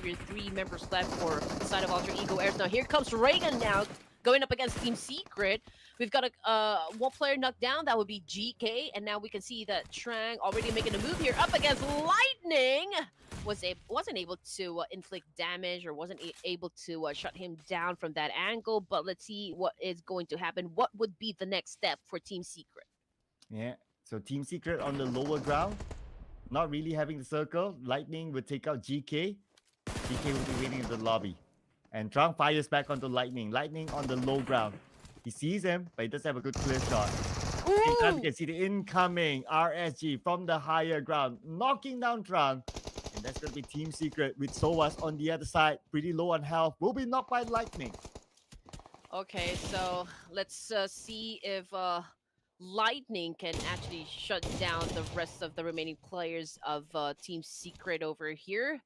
your 3 members left for the side of Alter Ego Airs. Now here comes Reagan now, going up against Team Secret. We've got a one player knocked down. That would be GK, and now we can see that Trang already making a move here up against Lightning. Wasn't able to inflict damage, or wasn't able to shut him down from that angle. But let's see what is going to happen. What would be the next step for Team Secret? Yeah, so Team Secret on the lower ground, not really having the circle. Lightning would take out GK. GK will be waiting in the lobby. And Trang fires back onto Lightning. Lightning on the low ground. He sees him, but he doesn't have a good clear shot. Same time, you can see the incoming RSG from the higher ground, knocking down Trang. And that's going to be Team Secret with Sowas on the other side, pretty low on health, will be knocked by Lightning. Okay, so let's see if Lightning can actually shut down the rest of the remaining players of Team Secret over here.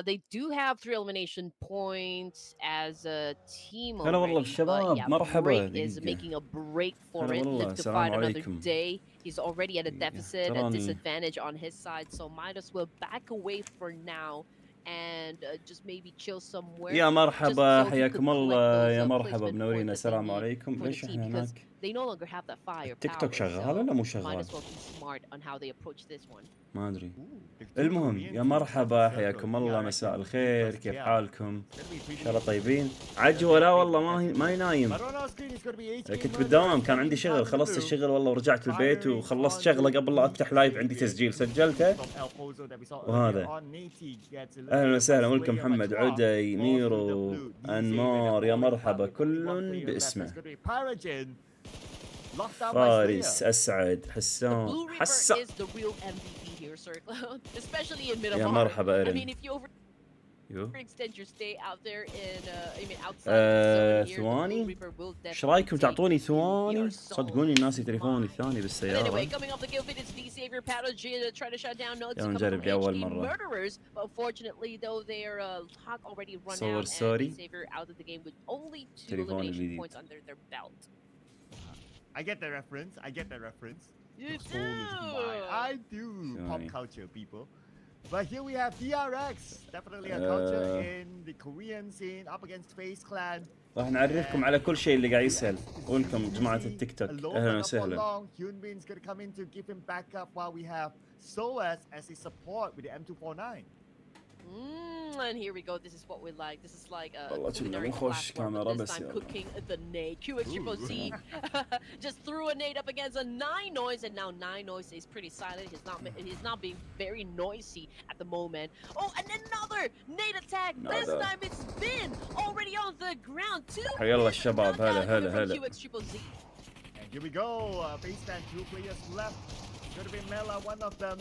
They do have 3 elimination points as a team هلا والله already, but بشباب yeah, مرحبا Break is دقيقة. making a break for هلا it. والله Live to السلام fight another عليكم. day. He's already at a deficit, a تراني disadvantage on his side, so might as well back away for now and just maybe chill somewhere. يا just مرحبا so he could حياكم collect الله those يا مرحبا placement points منورين that they السلام need عليكم. for the ليش team احنا because هناك؟ they no longer have that التيك firepower. توك شغال So ولا مو might شغال؟ as well be smart on how they approach this one. ما ادري. المهم يا مرحبا حياكم الله مساء الخير كيف حالكم؟ ان شاء الله طيبين. عجوة لا والله ما نايم. كنت بالدوام كان عندي شغل خلصت الشغل والله ورجعت البيت وخلصت شغله قبل لا افتح لايف عندي تسجيل سجلته وهذا. اهلا وسهلا ولكم محمد عدي ميرو انمار يا مرحبا كل باسمه. فارس اسعد حسان حسان يا مرحبا ايرين. extend your stay out there in outside ثواني ايش رايكم تعطوني ثواني صدقوني ناسي تليفوني الثاني بالسيارة. يلا نجرب لأول مرة. صور سوري تليفوني الجديد. I get the reference. I get the reference. You do. I do. Pop culture, people. But here we have DRX. Definitely a culture in the Korean scene up against FaZe Clan. راح نعرفكم على كل شيء اللي قاعد يسهل. ولكم جماعة التيك توك أهلا وسهلا. Hyunbin's gonna come in to give him backup while we have Soas as a support with the M249. And here we go. This is what we like. This is like a culinary platform, but this time cooking the nade. QXCC just threw a nade up against a 9 Noise, and now 9 Noise is pretty silent. He's not being very noisy at the moment. Oh, and another nade attack. This time it's been already on the ground too. حيالله الشباب هلا. And here we go. FaZe Clan 2 players left. Gonna be Mela, one of them.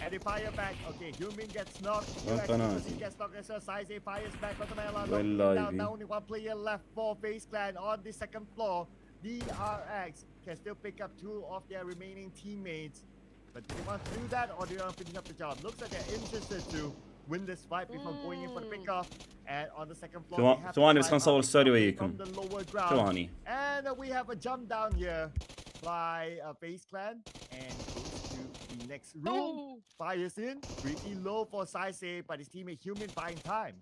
And they fire back. Okay, Hyunbin gets knocked. He gets knocked as well. Size A fires back on the Mela. Now only 1 player left for FaZe Clan on the 2nd floor. DRX can still pick up 2 of their remaining teammates. But do they want to do that or do they want to finish up the job? Looks like they're interested to win this fight before going in for the pickoff. And on the 2nd floor, ثواني بس نصور الستوري وياكم. ثواني. And we have a jump down here by FaZe Clan and goes to the next room. Fires in, pretty low for Size A, but his teammate Hyunbin buying time.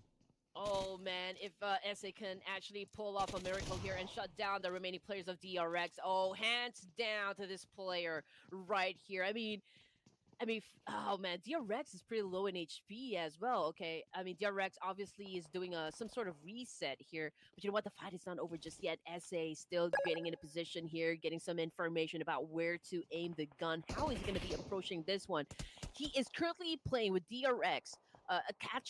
Oh man, if SA can actually pull off a miracle here and shut down the remaining players of DRX. Oh, hands down to this player right here. I mean, oh man, DRX is pretty low in HP as well. Okay, I mean, DRX obviously is doing some sort of reset here, but you know what? The fight is not over just yet. SA still getting in a position here, getting some information about where to aim the gun. How is he going to be approaching this one? He is currently playing with DRX, cat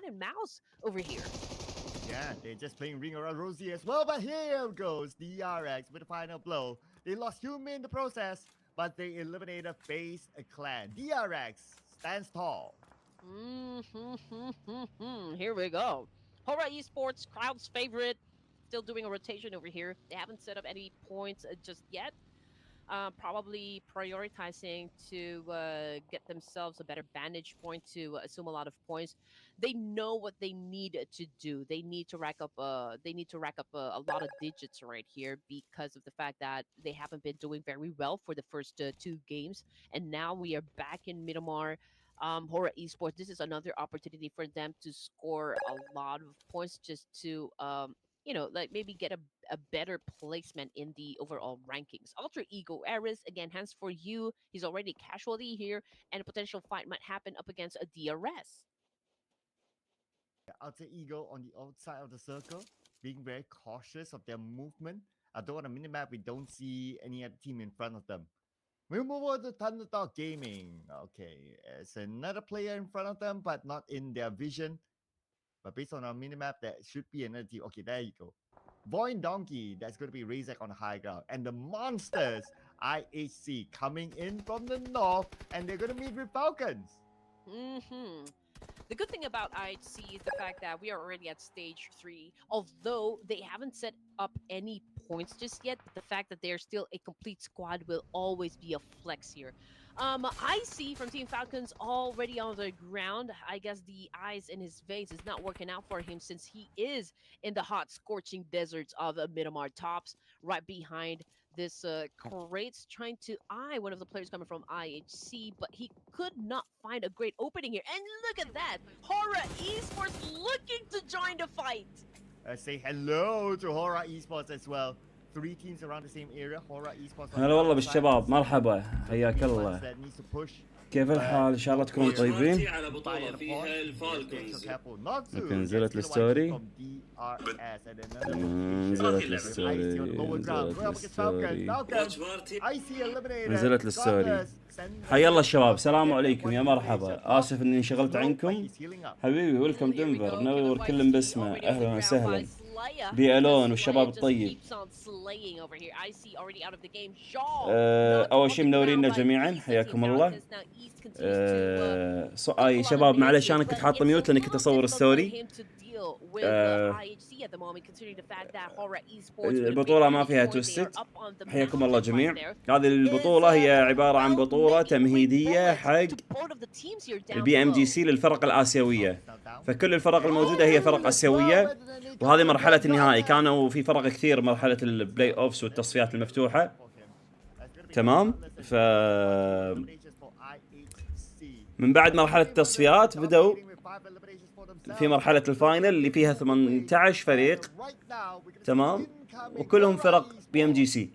and mouse over here. Yeah, they're just playing ring around Rosie as well. But here goes DRX with the final blow. They lost Hyunbin in the process, but they eliminated FaZe Clan. DRX stands tall. Here we go. Horror Esports, crowd's favorite. Still doing a rotation over here. They haven't set up any points just yet. Probably prioritizing to get themselves a better vantage point to assume a lot of points. They know what they need to do. They need to rack up. A lot of digits right here because of the fact that they haven't been doing very well for the first 2 games, and now we are back in Myanmar. Horror Esports, this is another opportunity for them to score a lot of points just to like maybe get a better placement in the overall rankings. Alter Ego Ares, again, hands for you. He's already casualty here, and a potential fight might happen up against a DRS. Alter Ego on the outside of the circle, being very cautious of their movement. Although on the minimap we don't see any other team in front of them. We'll move over to Thunderdog Gaming. Okay, it's another player in front of them, but not in their vision. But based on our minimap, there should be another team. Okay, there you go. Void Donkey, that's going to be Razak on the high ground. And the Monsters, IHC, coming in from the north, and they're going to meet with Falcons. The good thing about IHC is the fact that we are already at stage 3. Although they haven't set up any points just yet, but the fact that they're still a complete squad will always be a flex here. I see from Team Falcons already on the ground. I guess the eyes in his face is not working out for him since he is in the hot, scorching deserts of Miramar Tops, right behind this crates, trying to eye one of the players coming from IHC, but he could not find a great opening here. And look at that! Horror Esports looking to join the fight! Say hello to Horror Esports as well. 3 teams around the same area. Horror Esports. هلا والله بالشباب، مرحبا، حياك الله. كيف الحال؟ ان شاء الله تكونوا طيبين. اوكي، نزلت الستوري. نزلت الستوري. حيا الله الشباب، السلام عليكم، يا مرحبا. اسف اني انشغلت عنكم. حبيبي ويلكم دنفر، نور كلهم باسمه، اهلا وسهلا. بي الون والشباب الطيب. اول شيء منورينا جميعا، حياكم الله. اي شباب معلش انا كنت حاط ميوت لاني كنت اصور ستوري. البطولة ما فيها توستد. حياكم الله جميع. هذه البطولة هي عبارة عن بطولة تمهيدية حق البي ام جي سي للفرق الآسيوية. فكل الفرق الموجودة هي فرق آسيوية، وهذه مرحلة النهائي. كانوا في فرق كثير مرحلة البلاي اوفس والتصفيات المفتوحة. تمام. من بعد مرحلة التصفيات بدأوا في مرحلة الفاينل اللي فيها 18 فريق. تمام. وكلهم فرق بي ام جي سي.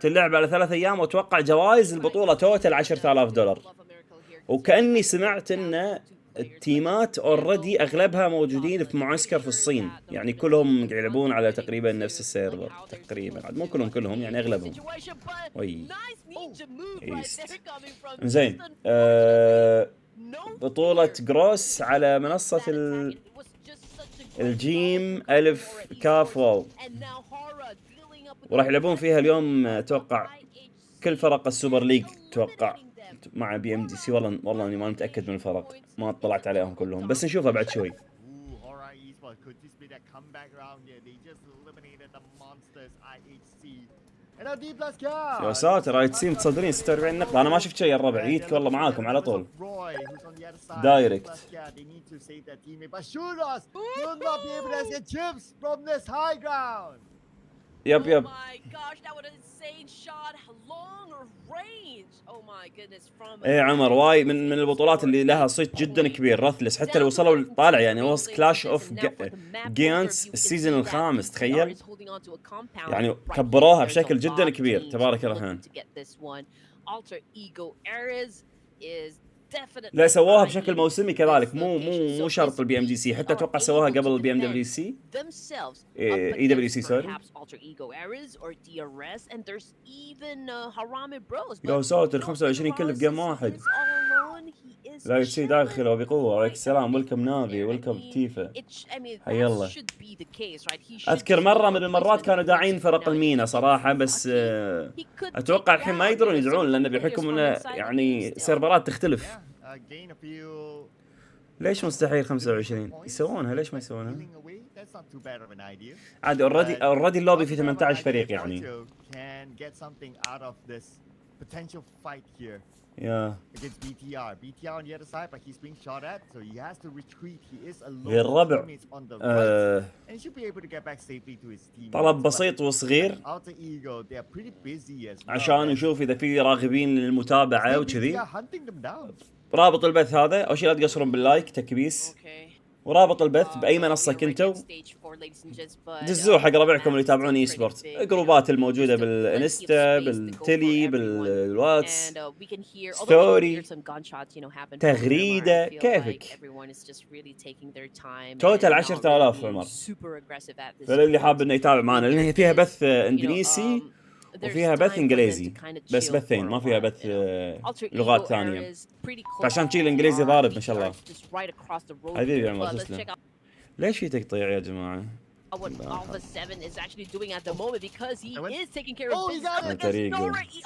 تلعب على 3 أيام، واتوقع جوائز البطولة توتال $10,000. وكأني سمعت ان التيمات اوريدي اغلبها موجودين في معسكر في الصين، يعني كلهم يلعبون على تقريبا نفس السيرفر تقريبا، عاد مو كلهم يعني اغلبهم. وي زين. بطولة جروس على منصة الجيم ألف كاف واو، وراح يلعبون فيها اليوم اتوقع كل فرق السوبر ليج اتوقع مع بي ام جي سي. والله اني ما متاكد من الفرق، ما اطلعت عليهم كلهم، بس نشوفها بعد شوي. يا ساتر، اي تي متصدرين 46 نقطة. انا ما شفت شيء يا الربع، جيتك والله معاكم على طول دايركت. يب يب. ايه عمر، واي من البطولات اللي لها صيت جدا كبير. رثلس حتى لو وصلوا طالع، يعني وصل كلاش اوف جيانتس السيزون الخامس، تخيل. يعني كبروها بشكل جدا كبير، تبارك الرحمن. لا سووها بشكل موسمي كذلك، مو شرط البي ام جي سي، حتى اتوقع سووها قبل البي ام دبليو سي، اي دبليو سي سوري. يا ساتر 25 كل في جيم واحد. لا يصير داخل وبقوه. عليك السلام، ويلكم نافي، ويلكم تيفا، حيا الله. اذكر مره من المرات كانوا داعين فرق المينا صراحه، بس اتوقع الحين ما يقدرون يدعون لان بحكم انه يعني سيرفرات تختلف. ليش مستحيل 25 يسوونها؟ ليش ما يسوونها؟ عادي اوريدي اللوبي في 18 فريق يعني. Yeah. Against BTR on the other side, but he's being shot at, so he has to retreat. He is alone. الربع and should be able to get back safely to his team. طلب بسيط وصغير عشان نشوف إذا في راغبين للمتابعة وكذي. رابط البث هذا اول شيء لا تقصرون باللايك تكبيس، ورابط البث باي منصه كنتوا دزوه حق ربعكم اللي يتابعون اي سبورت، الجروبات الموجوده بالانستا بالتلي بالواتس ستوري تغريده كيفك. توتال 10,000 عمر، فاللي حاب انه يتابع معنا لان هي فيها بث اندونيسي وفيها بث انجليزي، بس بثين ما فيها بث لغات ثانيه، فعشان شي الانجليزي ضارب ما شاء الله. حبيبي يا عمر تسلم. ليش في تقطيع يا جماعه؟ What Alpha 7 is actually doing at the moment because he is taking care of business against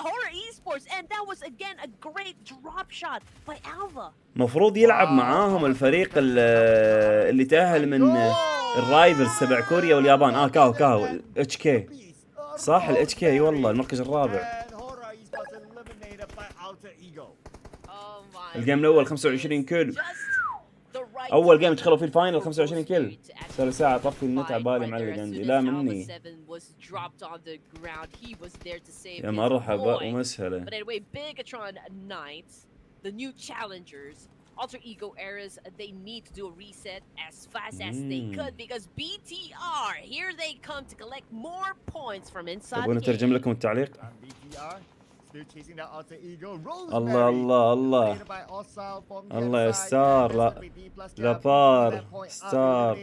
Horror Esports, and that was again a great drop shot by Alpha. مفروض يلعب معاهم الفريق اللي تأهل من الرايفلز تبع كوريا واليابان. كاو اتش كي صح، الاتش كي والله المركز الرابع. الجيم الاول 25 كيل، اول جيم دخلوا فيه الفاينل 25 كيل. صار ساعه طفي النت على بالي معلق عندي، لا مني يا مرحبا ومسهلا. Alter Ego eras, they need to do a reset as fast as they could because BTR, here they come to collect more points from inside the game. نترجم لكم التعليق. الله الله الله الله يا ستار، لا بار ستار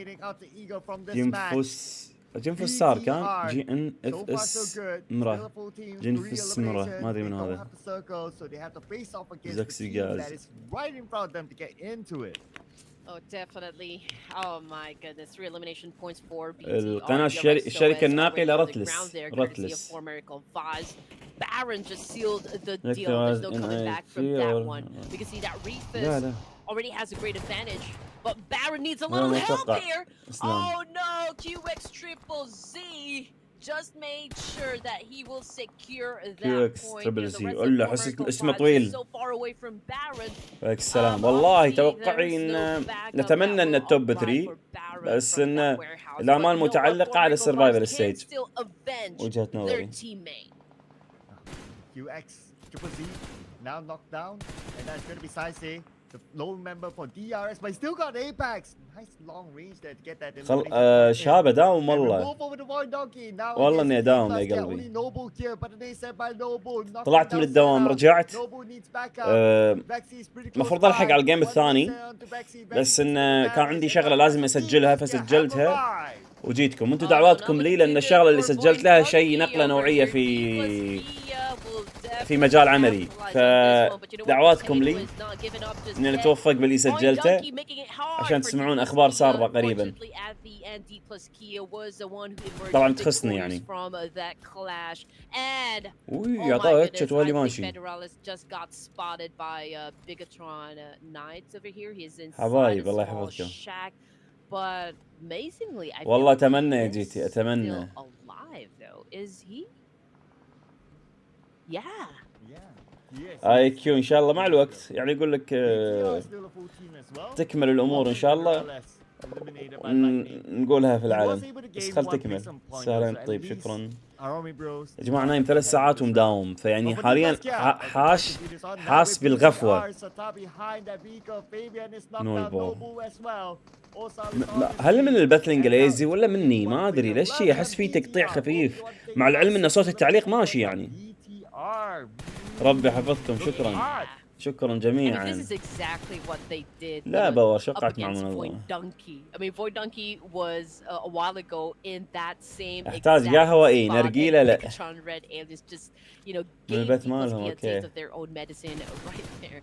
جنفس ستار كان جي ان اف اس مرة جنفس مرة ما ادري من هذا. زكسي جاز. Oh, definitely. Oh my goodness. 3 elimination points for BTR. القناة الشركة الناقلة رتلس. Baron just sealed the deal. There's no coming back from that one. We can see that Refus already has a great advantage, but Baron needs a little help here. Oh no, QX Triple Z just made sure that he will secure that point. ولا حسيت اسمه طويل. So far away from Baron. السلام. والله توقعي ان نتمنى ان التوب 3 بس ان الامال متعلقة على السرفايفل ستيج. وجهة نظري. QX Triple Z now knocked down, and that's going to be Saise, the lone member for DRS, but he still got Apex. Nice long range there to get that. شابه داوم والله. والله اني داوم يا قلبي. طلعت من الدوام رجعت. المفروض الحق على الجيم الثاني بس ان كان عندي شغله لازم اسجلها فسجلتها وجيتكم. انتم دعواتكم لي لان الشغله اللي سجلت لها شيء نقله نوعيه في مجال عملي، فدعواتكم لي اني نتوفق باللي سجلته عشان تسمعون اخبار ساره قريبا. طبعا تخصني يعني. يعطاه هيتشوت وهو ماشي. حبايب الله يحفظكم. والله اتمنى يا جيتي اتمنى. اي كيو ان شاء الله مع الوقت يعني يقول لك تكمل الامور ان شاء الله نقولها في العالم، بس خل تكمل. سهلين طيب شكرا يا جماعه. نايم 3 ساعات ومداوم، فيعني حاليا حاس بالغفوه. هل من البث الانجليزي ولا مني ما ادري ليش شيء احس فيه تقطيع خفيف، مع العلم ان صوت التعليق ماشي يعني. ربي حفظكم. شكرا جميعا. لا باور شقعت مع من احتاج قهوة اي نرجيلة لا البث مالهم. اوكي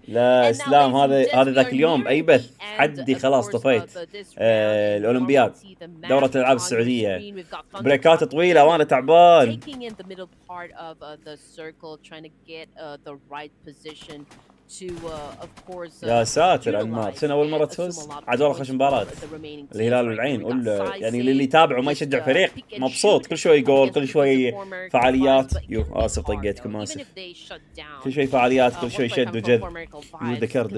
لا اسلام هذا ذاك اليوم اي بث حدي خلاص طفيت. الاولمبياد دورة الالعاب السعودية بريكات طويلة وانا تعبان. يا ساتر انمار سنة اول مرة تفوز عاد والله خوش مباراة. الهلال والعين يعني اللي يتابع وما يشجع فريق مبسوط. كل شوي جول كل شوي فعاليات. اسف طقيتكم اسف. كل شوي فعاليات كل شوي شد وجذب. ذكرت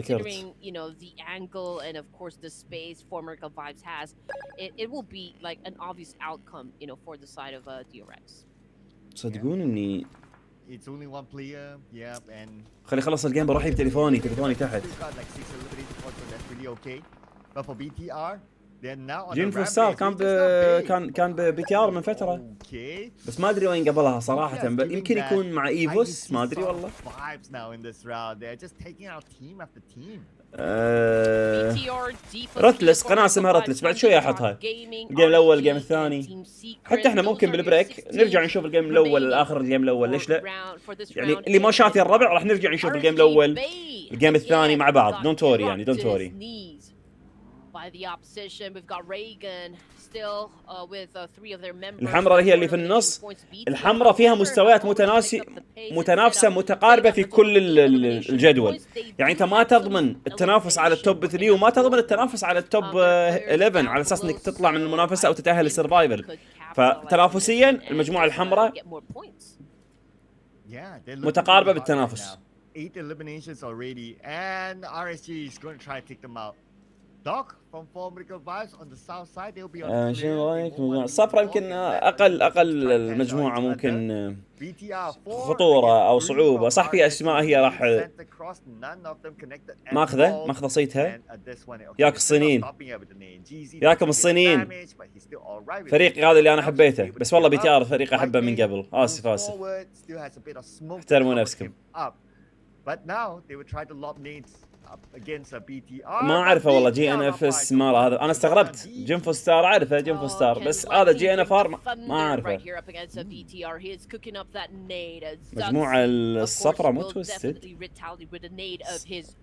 صدقون اني it's only one player. Yep, and خلي خلص الجيم بروح اجيب تليفوني تحت. still got like 6 eliminated points, so that's really okay. But for BTR, they're now on جين the فوستار rampage. كان بي تي ار من فتره، Okay. بس ما ادري وين قبلها صراحه. Yes, given يمكن that يكون مع ايفوس، ما ادري IHC والله. vibes now in this round. They're just taking out team after team. رتلس، قناه اسمها رتلس، بعد شويه احطها. الجيم الاول، الجيم الثاني، حتى احنا ممكن بالبريك نرجع نشوف الجيم الاول اخر الجيم الاول، ليش لا؟ يعني اللي ما شاف الربع راح نرجع نشوف الجيم الاول الجيم الثاني مع بعض. دونت وري يعني، دونت وري. الحمراء هي اللي في النص. الحمراء فيها مستويات متنافسة متقاربة في كل الجدول. يعني انت ما تضمن التنافس على التوب 3 وما تضمن التنافس على التوب 11 على اساس انك تطلع من المنافسة او تتأهل للسرفايفل. فتنافسيا المجموعة الحمراء متقاربة بالتنافس. 8 eliminations already, and RSG is going to try to take them out. Doc from Formidable Vibes on the south side, they'll be on. شنو رايك؟ الصفرة يمكن اقل المجموعة ممكن خطورة او صعوبة. صح في اسماء هي راح ماخذة صيتها. ياك الصينيين، ياكم الصينيين. فريقي هذا اللي انا حبيته، بس والله بي تي ار فريق احبه من قبل. اسف احترموا نفسكم. But now they will try to lob nades against a BTR. ما اعرفه والله جي ان اف اس مال هذا. انا استغربت. جنفو ستار اعرفه، جنفو ستار، بس هذا جي ان اف ار ما اعرفه. مجموعة الصفراء مو توستد.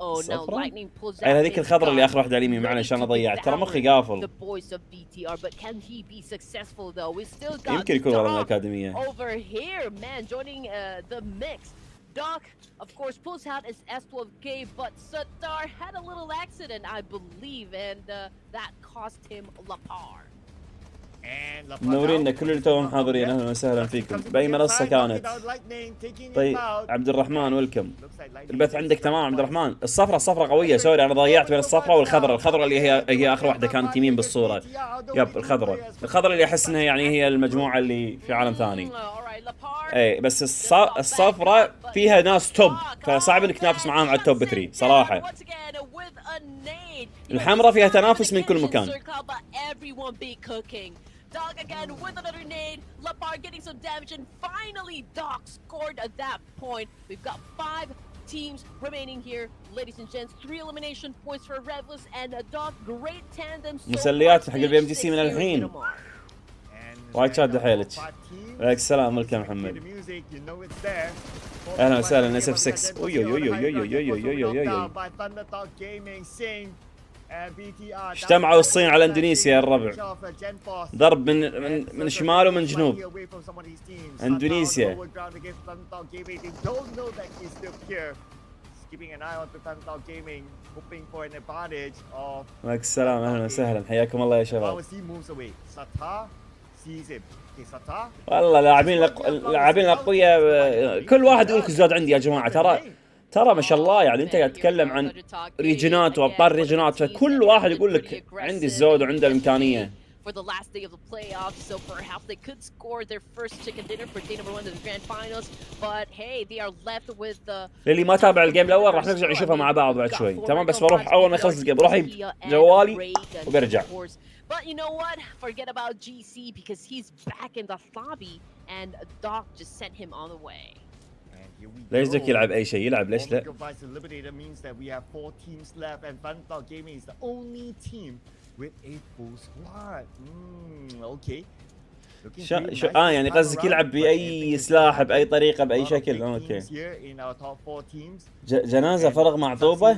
الصفراء اي هذيك الخضراء اللي اخر واحدة على اليمين. معلش انا ضيعت، ترى مخي قافل. يمكن يكون ورا الأكاديمية. Doc, of course, pulls out his S12K, but Sattar had a little accident, I believe, and that cost him Lapar. منورينا كل اللي توهم حاضرين، اهلا وسهلا فيكم. باي منصة كانت؟ طيب عبد الرحمن ويلكم. البث عندك تمام عبد الرحمن. الصفرة قوية. سوري انا ضيعت بين الصفرة والخضرة. الخضرة اللي هي اخر واحدة كانت يمين بالصورة. يب الخضرة اللي احس انها يعني هي المجموعة اللي في عالم ثاني. اي بس الصفرة فيها ناس توب، فصعب انك تنافس معاهم على التوب 3 صراحة. الحمراء فيها تنافس من كل مكان. Doc again with another nade. Lapar getting some damage, and finally Doc scored at that point. We've got 5 teams remaining here, ladies and gents. 3 elimination points for Revless and Doc. Great tandem. مسليات حق البي ام جي سي من الحين. وايد شاد حيلك. عليك السلام ملك يا محمد. اهلا وسهلا اس اف 6. اجتمعوا الصين على اندونيسيا يا الربع. ضرب من الشمال ومن جنوب. اندونيسيا. عليك السلام اهلا وسهلا، حياكم الله يا شباب. والله لاعبين الاقوياء. كل واحد يقول لك الزود عندي يا جماعه. ترى ما شاء الله يعني انت قاعد تتكلم عن ريجنات وابطال ريجنات، فكل واحد يقول لك عندي الزود وعنده الامكانيه. For the last day of the playoffs, so perhaps they could score their first chicken dinner for day number 1 of the grand finals. But hey, they are left with the. اللي ما تابع الجيم الاول راح نرجع نشوفها مع بعض بعد شوي، تمام؟ بس بروح اول ما يخلص الجيم بروح اجيب جوالي وبرجع. But you know what? Forget about GC because he's back in the lobby and Doc just sent him on the way. ليش ذاك يلعب اي شيء؟ يلعب ليش لا؟ يعني قصدك يلعب باي سلاح باي طريقه باي شكل. اوكي. جنازه فرغ معطوبه.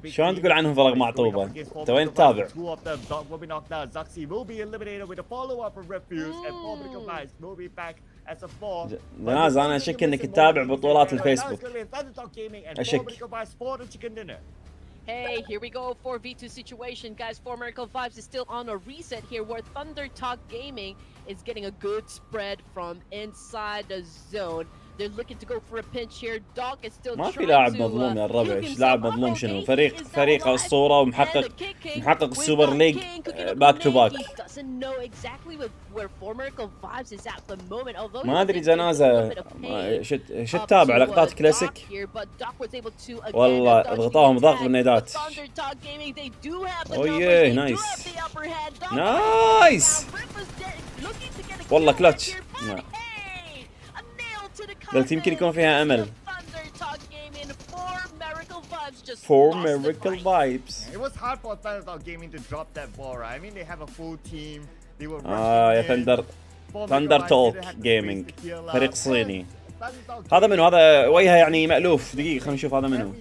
شلون تقول عنهم فرغ معطوبه؟ انت وين تتابع؟ جنازه انا اشك انك تتابع بطولات الفيسبوك. اشك. Hey, here we go for V2 situation, guys. Miracle Vibes is still on a reset here where Thunder Talk Gaming is getting a good spread from inside the zone. They're looking to go for a pinch here. Doc is still ما في trying لاعب to مظلوم يا heal الربع. ايش himself لاعب up. مظلوم Okay, شنو؟ is فريق that اسطوره alive? ومحقق And the kick محقق with السوبر the ليج king cooking up باك the تو name. باك. He doesn't know exactly where Formerical Vibes is at the moment. Although ما he ادري did give a little جنازه bit of pain شت up تتابع to, لقطات Doc كلاسيك. here, but Doc was able to again والله dodge the ضغطوهم ضغط attack. بالنيدات. But Thunder Talk Gaming, they do have the Oh numbers, yeah, they do nice. have the upper hand. Doc Nice. down. Rip was looking to get a والله kill كلتش. here, but نعم. hey, a nail to the قلت يمكن يكون فيها امل. Thunder Talk Gaming, four Miracle Vibes just For lost the Miracle fight. Vibes. It was hard for Thunder Talk Gaming to drop that ball, right? I mean, they have a full team. They were يا ثندر توك جيمنج فريق صيني. هذا منو؟ هذا وجهه يعني مألوف. دقيقة خلينا نشوف هذا منو.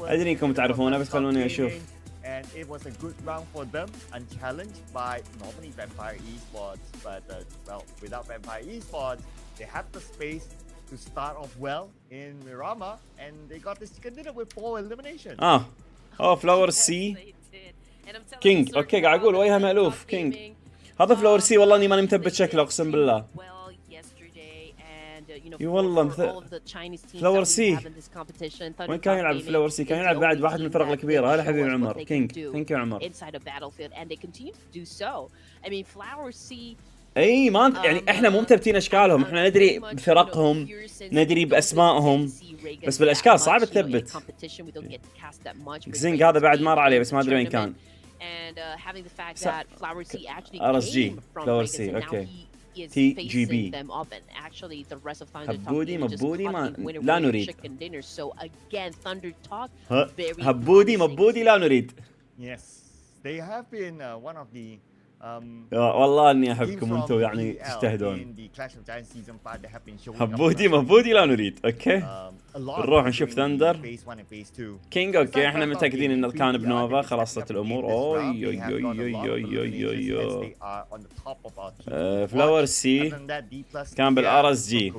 أدري إنكم تعرفونه بس خلوني أشوف. And it was a good round for them, unchallenged by normally Vampire Esports, but well, without Vampire Esports, they have the space to start off well in Mirama, and they got this chicken dinner with 4 elimination. فلاور سي كينج. اوكي قاعد اقول وجهه مألوف كينج. هذا فلاور سي والله اني ماني مثبت شكله اقسم بالله. اي والله فلاور سي. وين كان يلعب فلاور سي؟ كان يلعب بعد واحد من الفرق الكبيره. هلا حبيبي عمر كينج. ثانك يو عمر. اي ما يعني احنا مو مثبتين اشكالهم. احنا ندري بفرقهم ندري باسمائهم بس بالاشكال صعب تثبت. زينج هذا بعد مر عليه بس ما ادري وين كان. ار اس جي فلاور سي. اوكي تي جي بي. هبودي مبودي ما لا نريد. هبودي مبودي لا نريد. Yes, they have been one of the والله اني احبكم انتم يعني تجتهدون. هبودي مبودي لا نريد. اوكي نروح نشوف ثندر كينج. اوكي احنا متاكدين انه كان بنوفا. خلصت الامور. اوي اوي اوي اوي اوي اوي. فلاور سي كان بالار اس جي.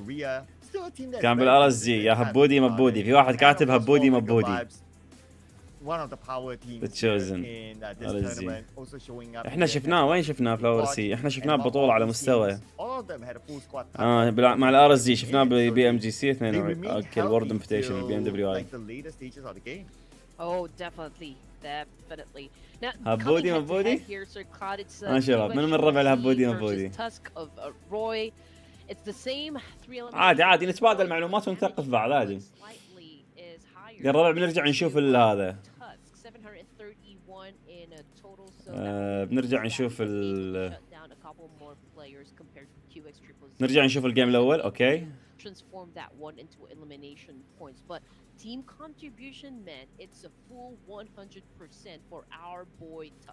كان بالار اس جي. يا هبودي مبودي. في واحد كاتب هبودي مبودي. One of the power teams The chosen. in this tournament also showing up. احنا شفناه. وين شفناه فلاور سي؟ احنا شفناه ببطولة على مستوى. All of them had a full squad. مع الار اس جي شفناه بي ام جي سي 2. اوكي الورد انفيتيشن بي ام دبليو اي. Oh, definitely. Now, هبودي مبودي. شباب من الربع الهبودي مبودي. عادي نتبادل معلومات ونثقف بعض عادي. يا الربع بنرجع نشوف هذا. بنرجع نشوف نرجع نشوف الجيم الاول. اوكي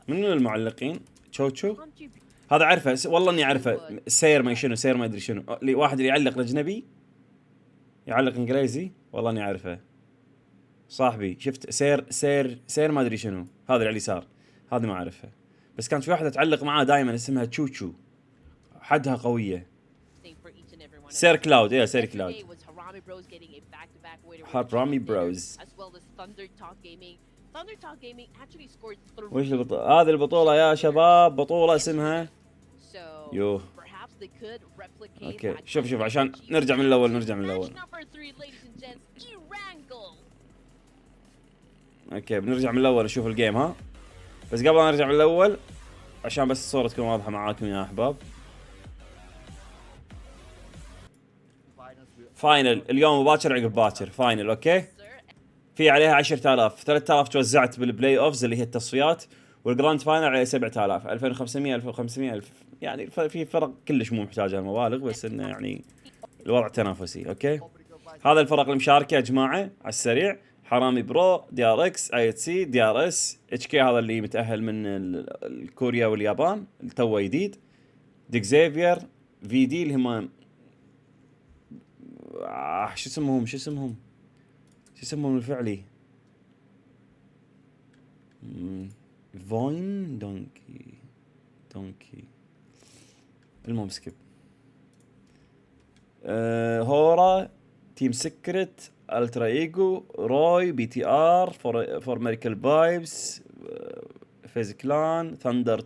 من المعلقين تشوتشو هذا عارفه والله اني عارفه. سير ما شنو سير ما ادري شنو. واحد اللي يعلق اجنبي يعلق انجليزي والله اني عارفه صاحبي. شفت سير ما ادري شنو. هذا اللي على اليسار هذه ما اعرفها بس كانت في واحدة تعلق معاه دائما اسمها تشوتشو حدها قوية. سير كلاود. يا سير كلاود. حرامي بروز. وش البطولة؟ هذه البطولة يا شباب بطولة اسمها يوه. اوكي شوف عشان نرجع من الاول. اوكي بنرجع من الاول نشوف الجيم. ها بس قبل ما نرجع من الاول عشان بس الصورة تكون واضحة معاكم يا احباب. فاينل اليوم مباشر عقب باكر. فاينل اوكي في عليها 10,000 3,000 توزعت بالبلاي اوفز اللي هي التصفيات والجراند فاينل عليه 7,000 2500 1500 1000 يعني في فرق كلش مو محتاجه المبالغ بس انه يعني الوضع تنافسي. اوكي هذا الفرق المشاركه يا جماعه على السريع. حرامي برو دي ار اكس اي اتش سي دي ار اس اتش كي هذا اللي متاهل من الكوريا واليابان التو جديد. ديكزيفير في دي اللي هم شو اسمهم الفعلي فوين دونكي المهم سكيب. هورا تيم سكرت الترا ايجو روي بي تي ار فور ميريكل فايبس فيز كلان ثاندر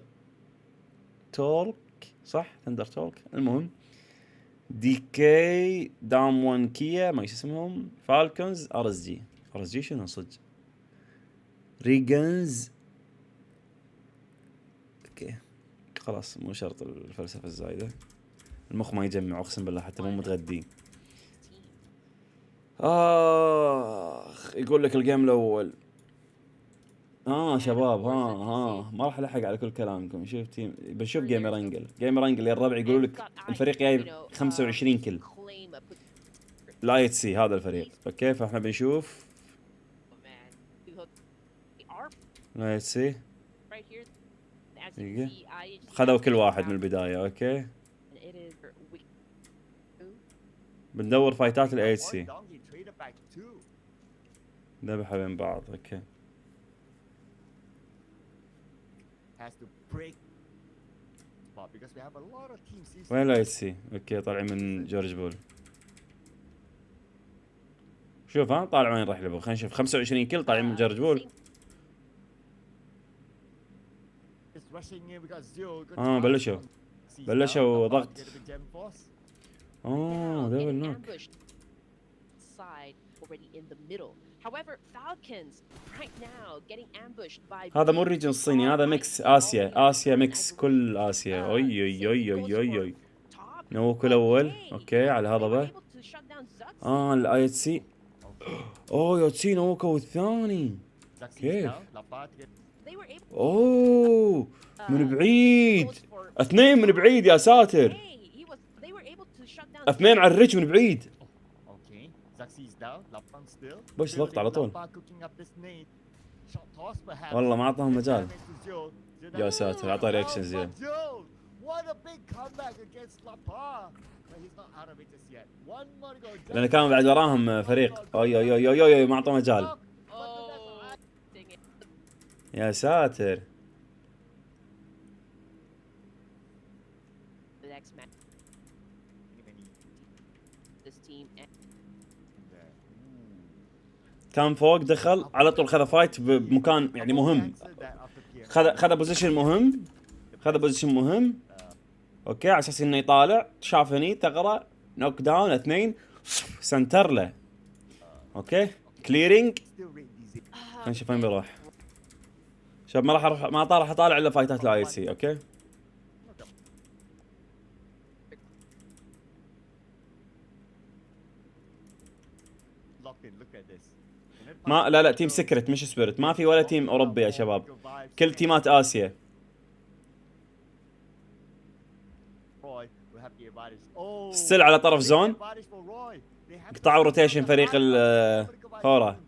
تولك صح ثندر تولك. المهم دي كي دام 1 كيا ما اسمهم فالكونز ار اس جي. ار اس جي شنو صدق؟ ريجنز. اوكي خلاص مو شرط الفلسفه الزايده، المخ ما يجمع اقسم بالله حتى مو متغدين. يقول لك الجيم الاول. شباب ما راح الحق على كل كلامكم. شوف تيم بنشوف جيمر انجل يا الربع يقولوا لك الفريق جايب 25 كل الاي اتش سي هذا الفريق. اوكي فاحنا بنشوف الاي اتش سي خذوا كل واحد من البدايه. اوكي بندور فايتات الاي اتش سي ذبحوا بين بعض. اوكي وين الاي اتش سي؟ اوكي طالعين من جورج بول. شوف طالع وين راح يلعبوا. خلينا نشوف 25 كل طالعين من جورج بول. بلشوا ضغط. دبل نوك. هذا مو الريجن الصيني، هذا ميكس اسيا ميكس كل اسيا. اوي نوكو الاول. اوكي على هضبه. الاي اتش سي. يا تسي نوكو الثاني. كيف؟ من بعيد. اثنين من بعيد يا ساتر. اثنين على الريتش من بعيد. بس ضغط على طول. والله ما اعطاهم مجال. يا ساتر اعطاه رياكشن زين. لان كانوا بعد وراهم فريق. اوي ما اعطوا مجال. يا ساتر. كان فوق دخل على طول خذ فايت بمكان يعني مهم. خذ بوزيشن مهم. اوكي على اساس انه يطالع. شاف هني ثغره نوك داون اثنين سنتر له. اوكي كليرنج. خلينا نشوف وين بيروح. شباب ما راح اطالع الا فايتات الاي سي. اوكي لا تيم سكرت مش سبيرت. ما في ولا تيم اوروبي يا شباب، كل تيمات اسيا. ستيل على طرف زون. قطعوا روتيشن فريق الهورا.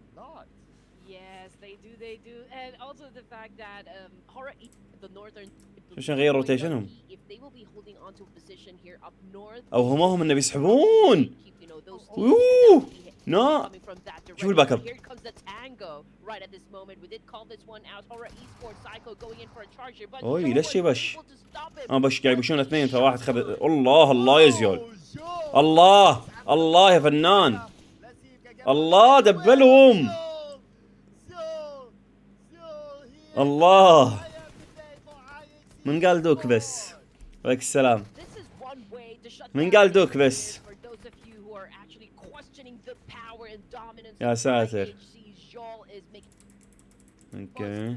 شو غير روتيشنهم؟ او هم انه بيسحبون. نو شوف الباك اب. ليش يبش؟ بش قاعد يبشون اثنين فواحد خذ. الله يا زيول. الله يا فنان. الله دبلهم. الله من قال دوك بس. عليك السلام. من قال دوك بس. يا ساتر. اوكي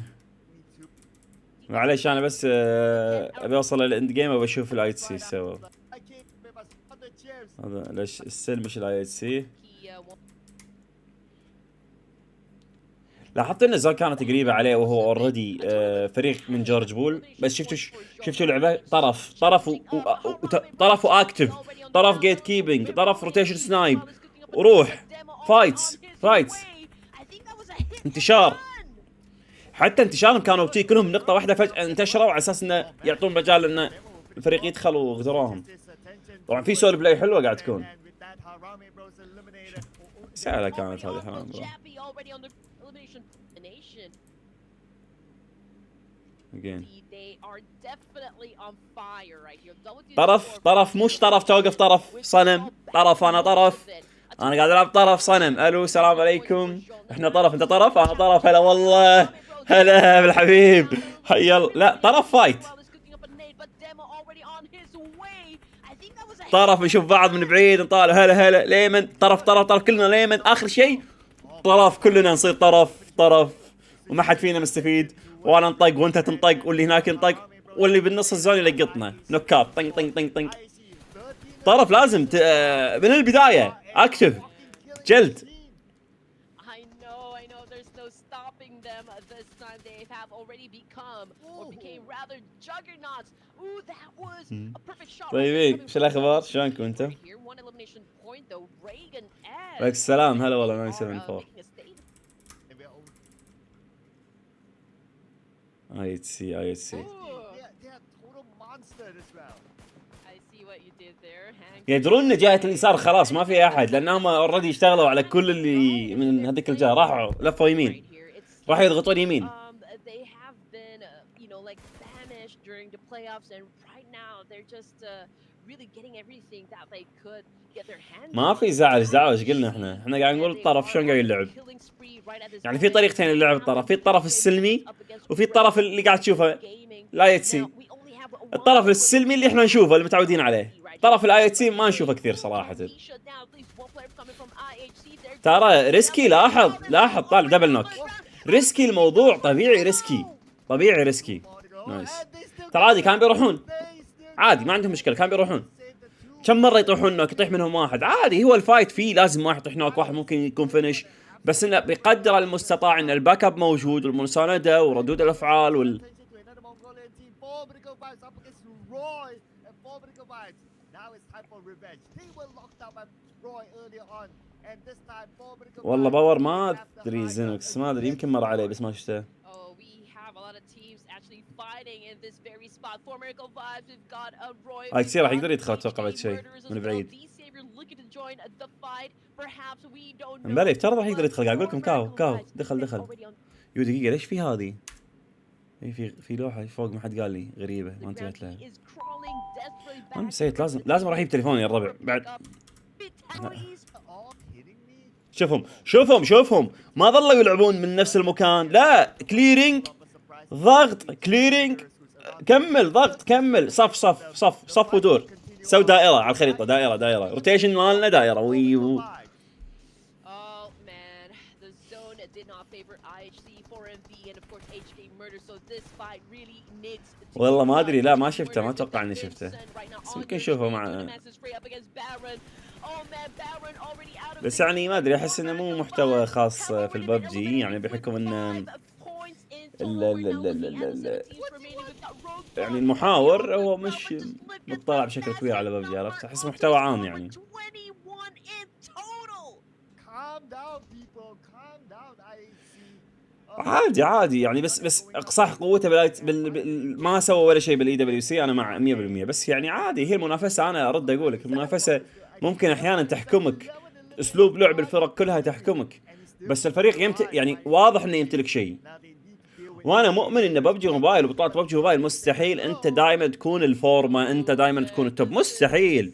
معليش انا بس ابي اوصل للاند جيم وبشوف الاي اتش سي سوا. هذا ليش السلمش الاي اتش سي. لاحظت ان الزون كانت قريبه عليه وهو اوريدي فريق من جورج بول. بس شفتوا لعبه طرف واكتف، طرف جيت كيبنج، طرف روتيشن سنايب وروح فايتس انتشار. حتى انتشارهم كانوا بتي كلهم نقطه واحده فجاه انتشروا على اساس انه يعطون مجال ان الفريق يدخل وغدروهم. طبعا في سولو بلاي حلوه قاعد تكون. سهله كانت هذه حرام. طرف مش طرف توقف. طرف صنم. انا طرف. انا قاعد العب طرف صنم. الو السلام عليكم. احنا طرف انت طرف انا طرف. هلا والله هلا بالحبيب. حيا لا طرف فايت. طرف نشوف بعض من بعيد نطالع هلا ليمن طرف كلنا ليمن اخر شيء طرف كلنا نصير طرف وما حد فينا مستفيد وانا انطق وانت تنطق واللي هناك ينطق واللي بالنص الزون يلقطنا نوكات طنق طرف لازم من البداية اكتف جلد. I know there's no stopping them this time. They have already become or became rather juggernauts. Ooh, that was a perfect shot. طيبين شو الاخبار شلونكم انتم؟ عليك السلام هلا والله 974 IHC يدرون ان جهة اليسار خلاص ما في احد لانهم اوريدي اشتغلوا على كل اللي من هذيك الجهة راحوا لفوا يمين راح يضغطون يمين. ما في زعل ايش قلنا احنا قاعد نقول الطرف شلون قاعد يلعب. يعني في طريقتين للعب الطرف، في الطرف السلمي وفي الطرف اللي قاعد تشوفه لا يتسي. الطرف السلمي اللي احنا نشوفه اللي متعودين عليه، طرف الاي اتش سي ما نشوفه كثير صراحة. ترى ريسكي لاحظ طالع دبل نوك ريسكي الموضوع طبيعي ريسكي نايس. ترى عادي كان بيروحون عادي ما عندهم مشكلة كان بيروحون كم مرة يطيحون نوك يطيح منهم واحد عادي. هو الفايت فيه لازم واحد يطيح نوك واحد ممكن يكون فينش بس انه بقدر المستطاع ان الباك اب موجود والمساندة وردود الافعال والله باور ما ادري زينوكس ما ادري يمكن مر عليه بس ما شفته. هاي تصير راح يقدر يدخل اتوقع بعد شيء من بعيد. مبلي ترى راح يقدر يدخل قاعد اقول لكم كاو دخل. يو دقيقة ليش في هذه؟ في لوحة فوق ما حد قال لي غريبة ما انتبهت لها. انا نسيت لازم اروح اجيب تليفوني يا الربع بعد. شوفهم ما ظلوا يلعبون من نفس المكان لا كليرينج ضغط كليرينج كمل ضغط كمل صف ودور سوي دائرة على الخريطة دائرة روتيشن مالنا دائرة ويو. والله ما ادري لا ما شفته ما اتوقع اني شفته بس ممكن نشوفه مع بس يعني ما ادري احس انه مو محتوى خاص في الببجي يعني بحكم انه يعني المحاور هو مش مطلع بشكل كبير على ببجي عرفت احس محتوى عام يعني. عادي يعني بس صح قوته ما سوى ولا شيء بالاي دبليو سي انا مع 100% بس يعني عادي هي المنافسه انا ارد اقول لك المنافسه ممكن احيانا تحكمك اسلوب لعب الفرق كلها تحكمك بس الفريق يعني واضح انه يمتلك شيء وانا مؤمن ان ببجي موبايل وبطولات ببجي موبايل مستحيل انت دائما تكون الفورمه انت دائما تكون التوب مستحيل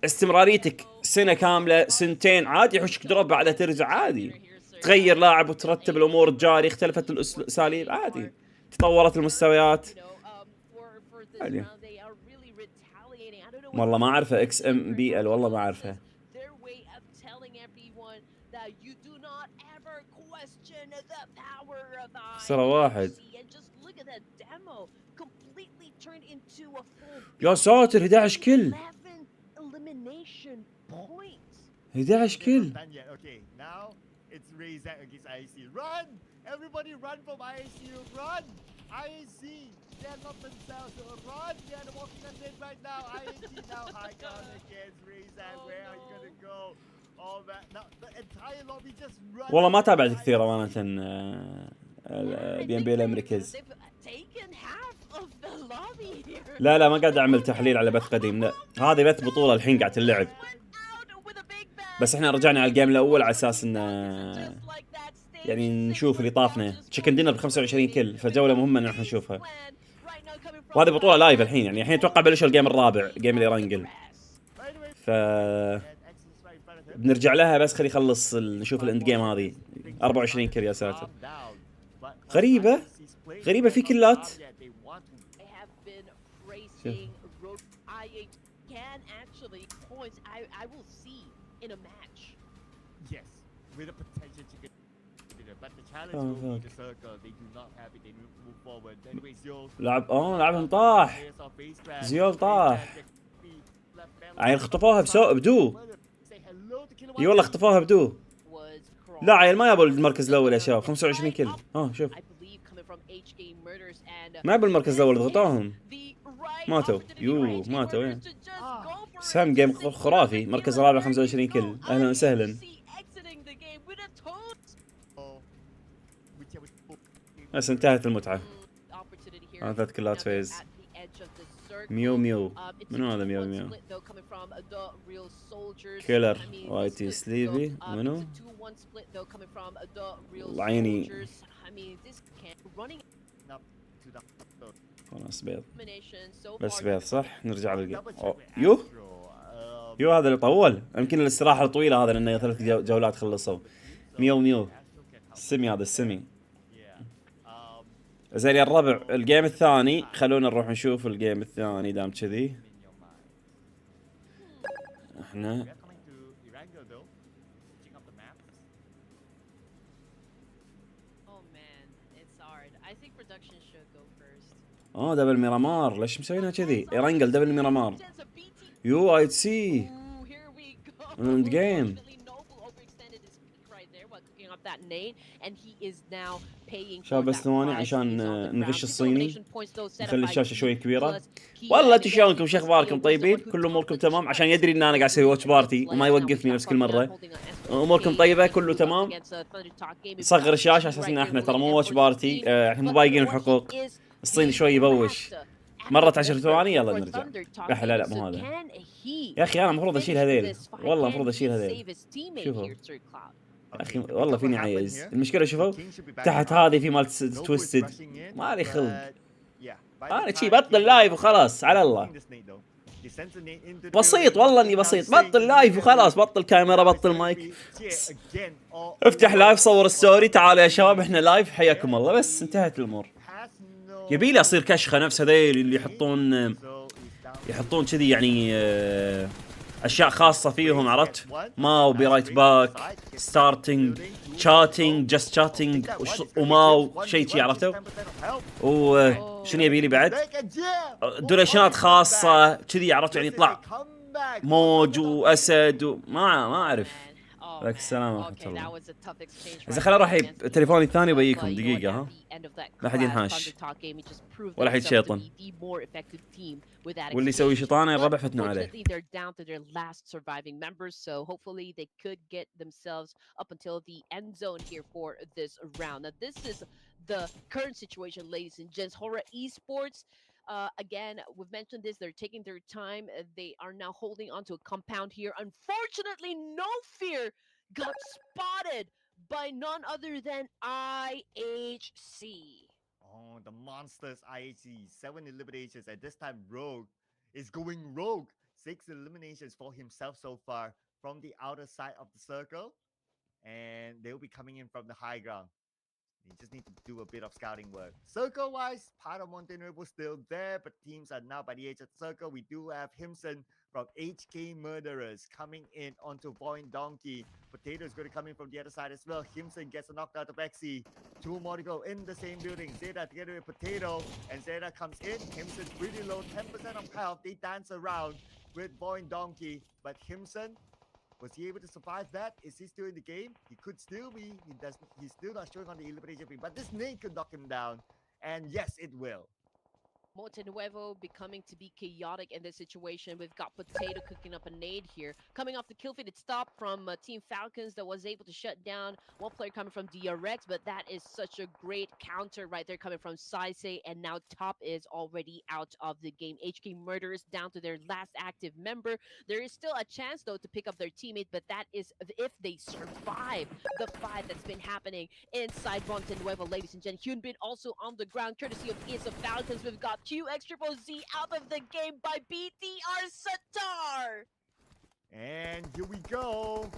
استمراريتك سنه كامله سنتين عادي يحوشك دروب بعدها ترجع عادي تغير لاعب وترتب الامور الجاري اختلفت الاساليب عادي تطورت المستويات عادي. والله ما اعرفه اكس ام بي ال والله ما اعرفه. صار واحد يا ساتر 11 كل 11 كل. It's raised against IHC. Run! Everybody run from IHC. Run! IHC. They're not themselves. Run! They're walking on it right now. IHC now high ground against Razak. Where are you gonna go? All that. Now the entire lobby just run. والله ما تابعت كثير امانة البي ام بي الامريكاز. لا ما قاعد اعمل تحليل على بث قديم لا هذه بث بطولة الحين قاعد تلعب بس احنا رجعنا على الجيم الاول على اساس ان يعني نشوف اللي طافنا تشيكن دينر ب25 كل فجوله مهمه ان احنا نشوفها وهذه بطوله لايف الحين يعني الحين اتوقع بلش الجيم الرابع جيم الايرانجل ف بنرجع لها بس خلي يخلص نشوف الاند جيم هذه 24 كل يا ساتر غريبه في كلات actually points I will see in a match. Yes, with the potential to get it, but the challenge will be the circle. They do not have it. They move forward. Anyway, Zio. لعبهم طاح. زيول طاح. عيل خطفوها بدو. اي والله خطفوها بدو. لا عيل ما يبوا المركز الاول يا شباب. 25 كيل. شوف. ما يبوا المركز الاول ضغطوهم. ماتوا. ماتوا وين. سهم جيم خرافي. مركز الرابع 25 كيل. اهلا وسهلا. بس انتهت المتعة. 3 كيلات فيز. ميو منو هذا ميو كيلر واي تي سليفي منو عيني خلاص بيض بس بيض صح نرجع للجيم يو هذا اللي طول يمكن الاستراحة الطويلة هذا لأنه 3 جولات خلصوا ميو السمي هذا السمي زين يا الربع الجيم الثاني خلونا نروح نشوف الجيم الثاني دام كذي احنا دبل ميرامار ليش مسوينها كذي يرنجل دبل ميرامار يو اي سي اند جيم شباب بس ثواني عشان نغش الصيني نخلي الشاشة شوي كبيرة والله انتم شلونكم شو اخباركم طيبين كل اموركم تمام عشان يدري ان انا قاعد اسوي واتش بارتي وما يوقفني نفس كل مرة اموركم طيبة كله تمام نصغر الشاشة اساس ان احنا ترى مو واتش بارتي احنا مو بايقين الحقوق الصيني شوي يبوش مرت 10 ثواني يلا نرجع لا مو هذا يا اخي انا المفروض اشيل هذيل والله المفروض اشيل هذيل شوفوا يا اخي والله فيني عايز المشكله شوفوا تحت هذه في مال تويستد ما لي خلق انا شي بطل لايف وخلاص على الله بسيط والله اني بسيط بطل لايف وخلاص بطل كاميرا بطل مايك افتح لايف صور الستوري تعالوا يا شباب احنا لايف حياكم الله بس انتهت الامور يبيلي اصير كشخه نفس هذيل اللي يحطون كذي يعني اشياء خاصه فيهم عرفت ماو بي رايت باك ستارتنج شاتنج جاست شاتنج وماو شيء عرفتوا وشنو يبيلي بعد دوريشنات خاصه كذي عرفت يعني يطلع موج واسد وما اعرف عليك السلام ورحمة الله. إذا خلينا نروح تليفوني الثاني وبيجيكم دقيقة ها. لا حد ينحاش ولا حد شيطن. واللي يسوي شيطانة الربع فتنوا عليه. The current situation, ladies and gents. Horror Esports. Again, we've mentioned this. They're taking their time. They are now holding onto a compound here. Unfortunately, No Fear got spotted by none other than IHC. Oh, the monsters IHC. 7 eliminations. At this time, Rogue is going rogue. 6 eliminations for himself so far from the outer side of the circle. And they'll be coming in from the high ground. You just need to do a bit of scouting work. Circle-wise, part of Montenegro still there, but teams are now by the edge of the circle. We do have Himson from HK Murderers coming in onto Void Donkey. Potato is going to come in from the other side as well. Himson gets a knockout to Bexy. 2 more to go in the same building. Zeta together with Potato, and Zeta comes in. Himson's pretty low, 10% of health. They dance around with Void Donkey, but Himson, was he able to survive that? Is he still in the game? He could still be. He's still not showing on the elimination feed, but this nade could knock him down. And yes, it will. Montenuevo becoming to be chaotic in this situation. We've got Potato cooking up a nade here. Coming off the kill feed, it stopped from Team Falcons that was able to shut down one player coming from DRX, but that is such a great counter right there coming from Saisei, and now Top is already out of the game. HK Murderers down to their last active member. There is still a chance though to pick up their teammate, but that is if they survive the fight that's been happening inside Montenuevo, ladies and gentlemen. Hyunbin also on the ground, courtesy of ESA Falcons. We've got QXZZ out of the game by BTR Satar. And here we go.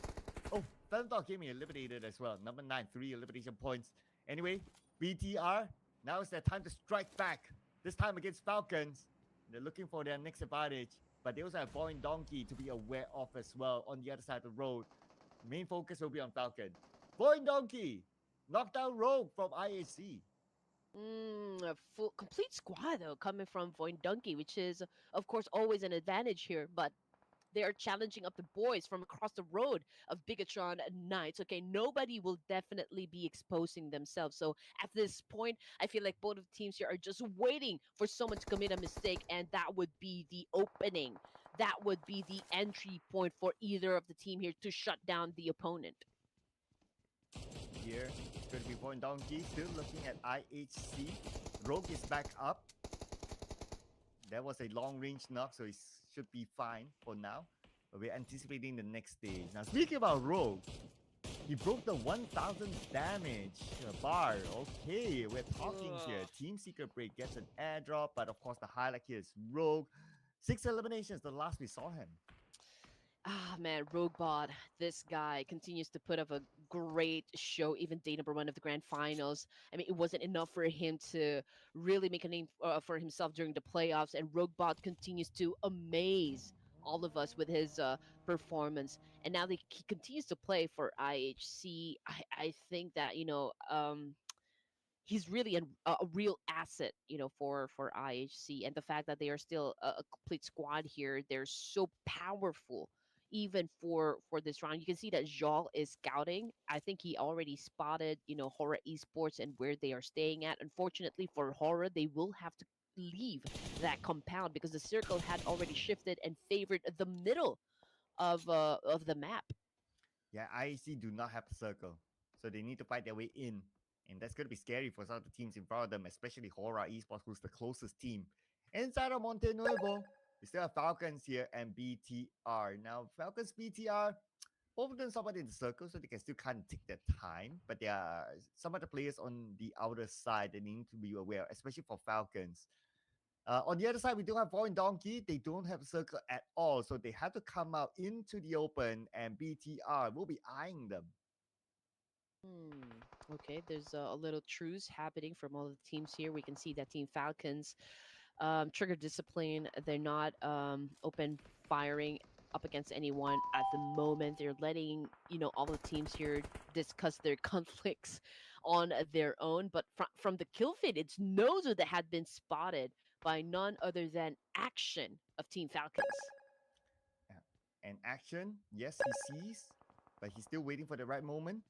Oh, FaZe Gaming eliminated as well. Number 9, 3 elimination points. Anyway, BTR, now it's their time to strike back. This time against Falcons. They're looking for their next advantage. but they also have Donkey to be aware of as well on the other side of the road. Main focus will be on Falcon. Donkey knocked out Rogue from IHC. A full complete squad though coming from Donkey, which is of course always an advantage here, but they are challenging up the boys from across the road of Bigatron Knights. Okay, nobody will definitely be exposing themselves. So at this point, I feel like both of the teams here are just waiting for someone to commit a mistake, and that would be the opening. That would be the entry point for either of the team here to shut down the opponent. Here, it's going to be Donkey still looking at IHC. Rogue is back up. That was a long-range knock, so it should be fine for now. But we're anticipating the next stage. Now, speaking about Rogue, he broke the 1,000 damage bar. Okay, we're talking here. Team Secret Break gets an airdrop, but of course the highlight here is Rogue. 6 eliminations, the last we saw him. Ah, man, Roguebot, this guy continues to put up a great show, even day number 1 of the grand finals. I mean, it wasn't enough for him to really make a name for himself during the playoffs, and Roguebot continues to amaze all of us with his performance. And now he continues to play for IHC. I think that, you know, he's really a real asset, you know, for IHC. And the fact that they are still a complete squad here, they're so powerful. Even for this round, you can see that Jol is scouting. I think he already spotted, you know, Horror Esports and where they are staying at. Unfortunately for Horror, they will have to leave that compound because the circle had already shifted and favored the middle of the map. Yeah, IEC do not have a circle, so they need to fight their way in, and that's going to be scary for some of the teams in front of them, especially Horror Esports, who's the closest team. Inside of Monte Nuevo, we still have Falcons here and BTR. Now, Falcons, BTR, both of them somewhat in the circle, so they can still kind of take their time. But there are some of the players on the outer side that need to be aware, especially for Falcons. On the other side, we do have Donkey. They don't have a circle at all, so they have to come out into the open, and BTR will be eyeing them. Okay, there's a little truce happening from all the teams here. We can see that Team Falcons trigger discipline. They're not open firing up against anyone at the moment. They're letting, you know, all the teams here discuss their conflicts on their own. But from the kill feed, it's Nozo that had been spotted by none other than Action of Team Falcons. And Action, yes, he sees, but he's still waiting for the right moment.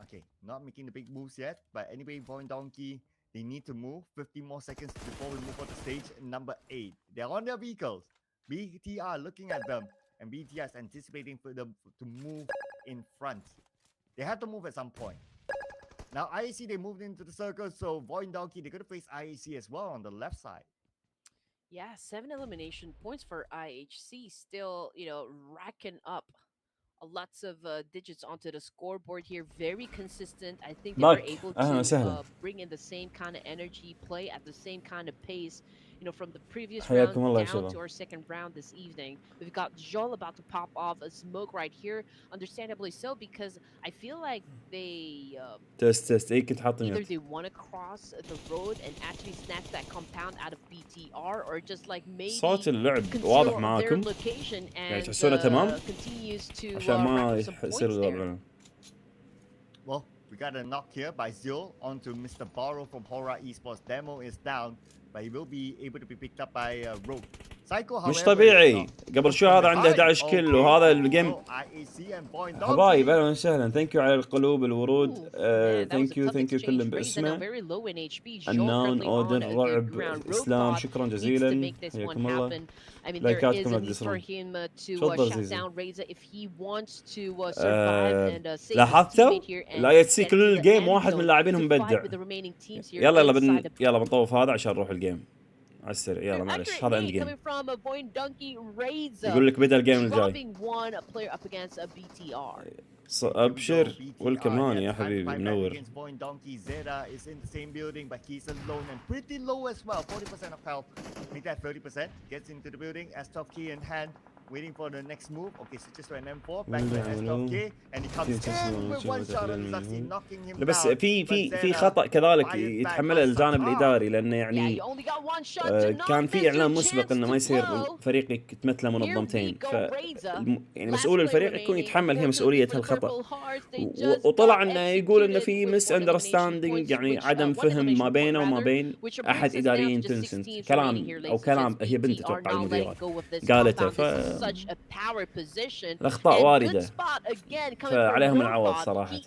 Okay, not making the big moves yet, but anyway, Donkey, they need to move. 15 more seconds before we move on to stage number 8. They're on their vehicles. BTR looking at them, and BTR is anticipating for them to move in front. They have to move at some point. Now, IEC, they moved into the circle, so Donkey, they're going to face IEC as well on the left side. Yeah, 7 elimination points for IHC, still, you know, racking up lots of digits onto the scoreboard here. Very consistent. I think they were able to bring in the same kind of energy, play at the same kind of pace, you know, from the previous round down to our second round this evening. We've got Jol about to pop off a smoke right here, understandably so, because I feel like they either they want to cross the road and actually snatch that compound out of BTR, or just like maybe صوت اللعب واضح معاكم يعني تحسونه تمام عشان ما يصير الوضع. Well, we got a knock here by Zil onto Mr. Borrow from Horror Esports. Demo is down, but he will be able to be picked up by Rogue. مش طبيعي قبل شو هذا عنده 11 كيل وهذا الجيم. حبايب اهلا وسهلا. ثانك يو على القلوب الورود. ثانك يو كلهم باسمه. النون اودر رعب اسلام شكرا جزيلا حياكم الله. لايكاتكم لا تقصرون. تفضل زيزو. لاحظتوا؟ لا يتسي كل الجيم واحد من اللاعبينهم مبدع. يلا بنطوف هذا عشان نروح الجيم. على السريع يلا معلش هذا اند جيم. يقول لك بدا الجيم الجاي. ابشر والكمان يا حبيبي منور. waiting for the next move. Okay, switches to an M4 back to an SLK and he comes in with one shot on Zaxi, knocking him لا بس down. في خطأ كذلك يتحمله الجانب الإداري، لأنه يعني كان في إعلان مسبق إنه ما يصير فريق يتمثله منظمتين، يعني مسؤول الفريق يكون يتحمل هي مسؤولية هالخطأ. وطلع إنه يقول إنه في مس أندرستاندينج، يعني عدم فهم ما بينه وما بين أحد إداريين تنسنت، كلام هي بنت أتوقع المديرة قالته، الأخطاء واردة فعليهم العوض صراحة.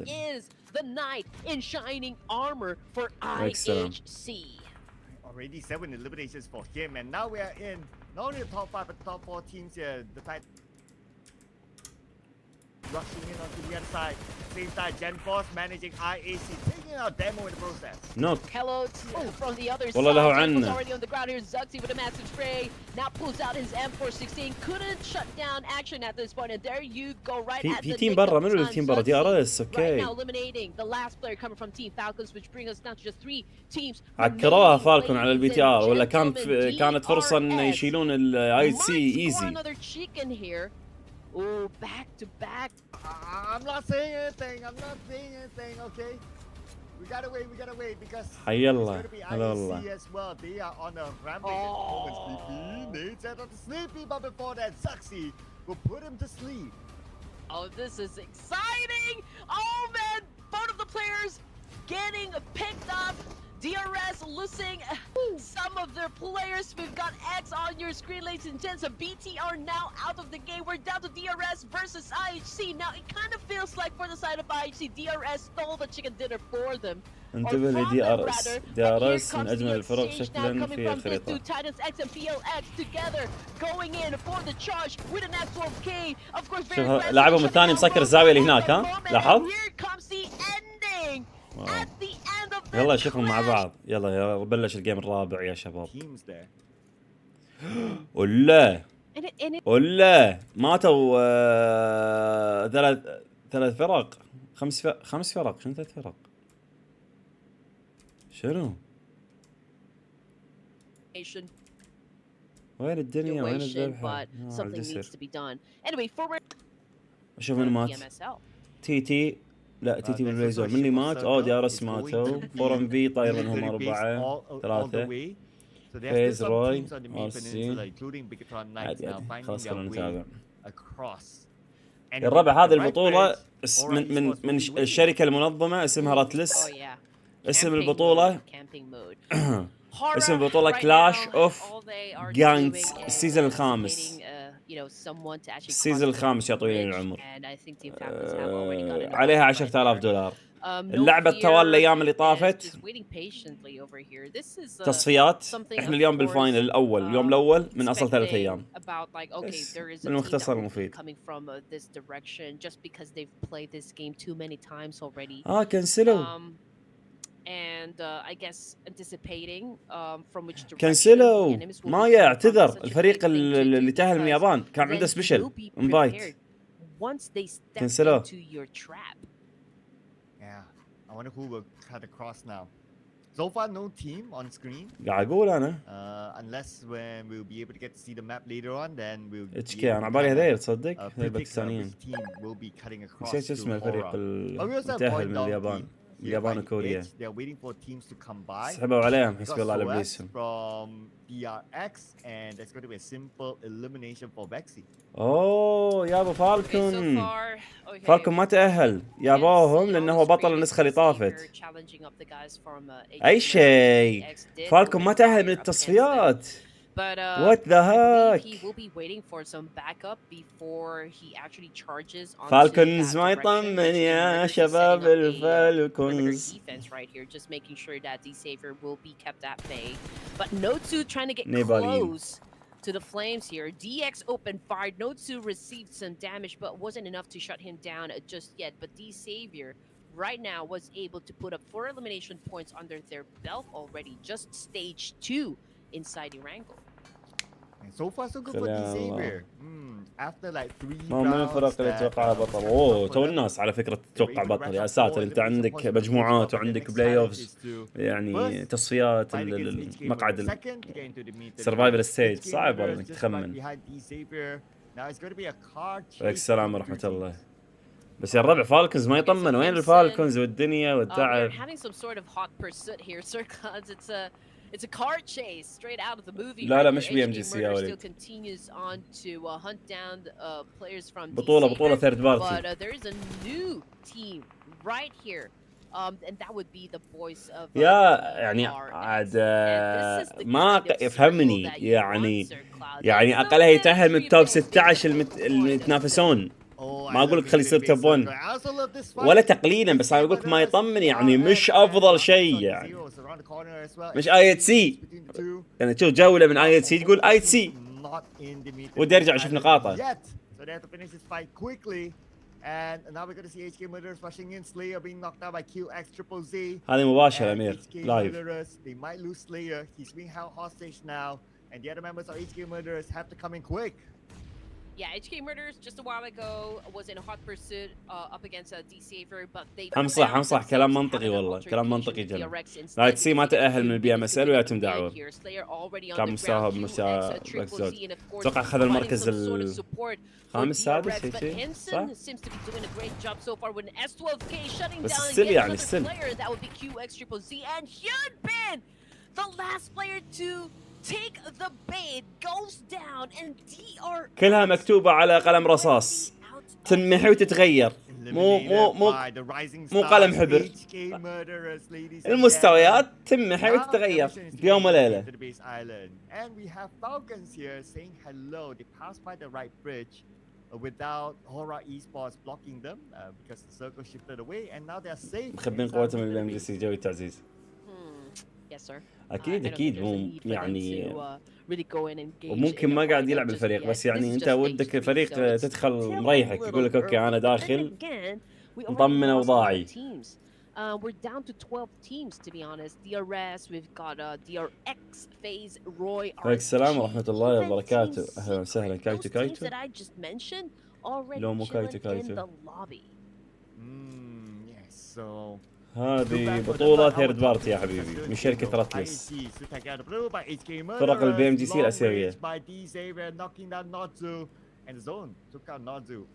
The knight in shining armor for IHC. Already 7 eliminations for him, and now we are in not only the top 5 but the top 4 teams here. The fight rushing in onto the other side. Same side, Gen Force managing IHC, taking out Demo in the process. Knock. Hello from the other side. والله له عنه. Already on the ground here. Zuxi with a massive spray. Now pulls out his M416. Couldn't shut down action at this point, and there you go right at the team برا. منو التيم برا؟ DRS. Okay. Right now eliminating the last player coming from Team Falcons, which brings us down to just 3 teams. عكروها فالكون على البي تي ار، ولا كانت فرصة إن يشيلون IHC easy. Another chicken here. Oh, back to back. I'm not saying anything. Okay. We gotta wait because حي it's الله. gonna be هلا والله. IHC as well. They are on a rampage at the moment. Sleepy. Nate set up to Sleepy, but before that, Zuxi will put him to sleep. Oh, this is exciting! Oh man, both of the players getting picked up. DRS losing some of their players. We've got X on your screen, ladies and gents. BTR now out of the game. We're down to DRS versus IHC. Now it kind of feels like for the side of IHC, DRS stole the chicken dinner for them. انتبه DRS من أجمل الفرق شكلا في الخريطة. Titans X and PLX together going in for the charge with an X12K. Of course, شوف لاعبهم الثاني مسكر الزاوية اللي هناك، ها؟ لاحظ؟ Here comes the ending. At the end of يلا شوفهم مع بعض. يلا بلش الجيم الرابع يا شباب. ولا ماتوا ثلاث فرق، خمس فرق. شنو 3 فرق؟ شنو؟ وين الدنيا؟ وين الذبحة؟ شوف من مات. تي لا تي من ريزور. من اللي مات؟ DRS ماتوا. 4MV طاير منهم 4 3. فيز روي RC. عادي خلاص خلونا نتابع. الربع هذه البطولة من الشركة المنظمة اسمها راتلس. اسم البطولة اسم البطولة كلاش اوف جانجز السيزون الخامس. السيزون الخامس يا طويل العمر. عليها $10,000. اللعبة توالي الأيام اللي طافت تصفيات. احنا اليوم بالفاينل الأول، اليوم الأول من أصل 3 أيام. من المختصر المفيد. كنسلوا. And I guess anticipating from which direction كنسلوا. ما يعتذر الفريق اللي تأهل من اليابان، كان عنده سبيشل انفايت. كنسلوا. I wonder who will cut across now. So far, no team on screen. قاعد أقول أنا. Unless when we'll be able to get to see the map later on, then we'll. HK أنا عبالي هذيل تصدق هذيل باكستانيين. نسيت اسم الفريق المتأهل من اليابان. اليابان وكوريا. سحبوا عليهم حسب الله على ابليسهم. يابا فالكون. فالكون ما تأهل، يابوهم لأنه هو بطل النسخة اللي طافت. أي شيء. فالكون ما تأهل من التصفيات. But what the heck? he will be waiting for some backup before he actually charges on Falcons ما يطمن يا شباب الفالكونز. Defense right here, just making sure that Decisive will be kept at bay. But Notsu trying to get close to the flames here. DX open fired. Notsu received some damage, but wasn't enough to shut him down just yet. But Decisive right now was able to put up 4 elimination points under their belt already. Just stage 2. Inside Irango. So far so good for Decisive. After like 3 rounds. ما من الفرق اللي توقعها بطل. تو الناس على فكرة تتوقع بطل يا ساتر. انت عندك مجموعات وعندك بلاي اوفز، يعني تصفيات المقعد السرفايفل ستيج، صعب والله انك تخمن. Now it's going to be a car chase. عليك السلام ورحمة الله. بس يا الربع فالكنز ما يطمن، وين الفالكنز والدنيا والدعم؟ We're having some sort of hot pursuit here, Circons. It's a car chase straight out of the movie. لا مش Pmgc يا ولد. Still continues on to hunt down players from بطولة ثيرد بارتي. But there is a new team right here. And that would be the voice of يا يعني عاد ما يفهمني يعني اقلها يتأهل من التوب 16 اللي يتنافسون. ما اقول لك خلي يصير توب 1 ولا تقليلا، بس انا اقول لك ما يطمن يعني مش افضل شيء يعني. مش اي اتش سي يعني تشوف جولة من اي اتش سي تقول اي اتش سي ودي ارجع اشوف نقاطه. And now we're going to see HK Murderers rushing in. Slayer being knocked out by QXZZZ. هذه مباشرة أمير لايف. They might lose Slayer. He's being held hostage now, and the other members of HK Murderers have to come in quick. Yeah, HK Murderers just a while ago was in a hot pursuit up against Decisive, but they. هم صح كلام منطقي والله، كلام منطقي جدا. لا تسي ما تأهل من البي ام اس ال وياتهم دعوة. كان مستوى اتوقع اخذ المركز الخامس السادس هيك صح؟ بس ستيل يعني ستيل. Take the bait, goes down, and DR كلها مكتوبة على قلم رصاص تنمحي وتتغير، مو قلم حبر. المستويات تنمحي وتتغير بيوم وليلة. And we have Falcons here saying hello. They passed by the right bridge without Hora Esports blocking them because the circle shifted away, and now they're safe. مخبين قوتهم البي ام جي جوي التعزيز. Yes sir. اكيد مو يعني وممكن ما قاعد يلعب الفريق، بس يعني انت ودك الفريق تدخل مريحك يقول لك اوكي انا داخل مطمن اوضاعي. We're down to 12 teams to be honest. DRS, we've got DRX, FaZe, Roy, عليك السلام ورحمة الله وبركاته. أهلا وسهلا كايتو. لو مو كايتو. Yes, so هذه بطولة ثيرد بارتي يا حبيبي من شركة راتلس. فرق البي ام جي سي الآسيوية.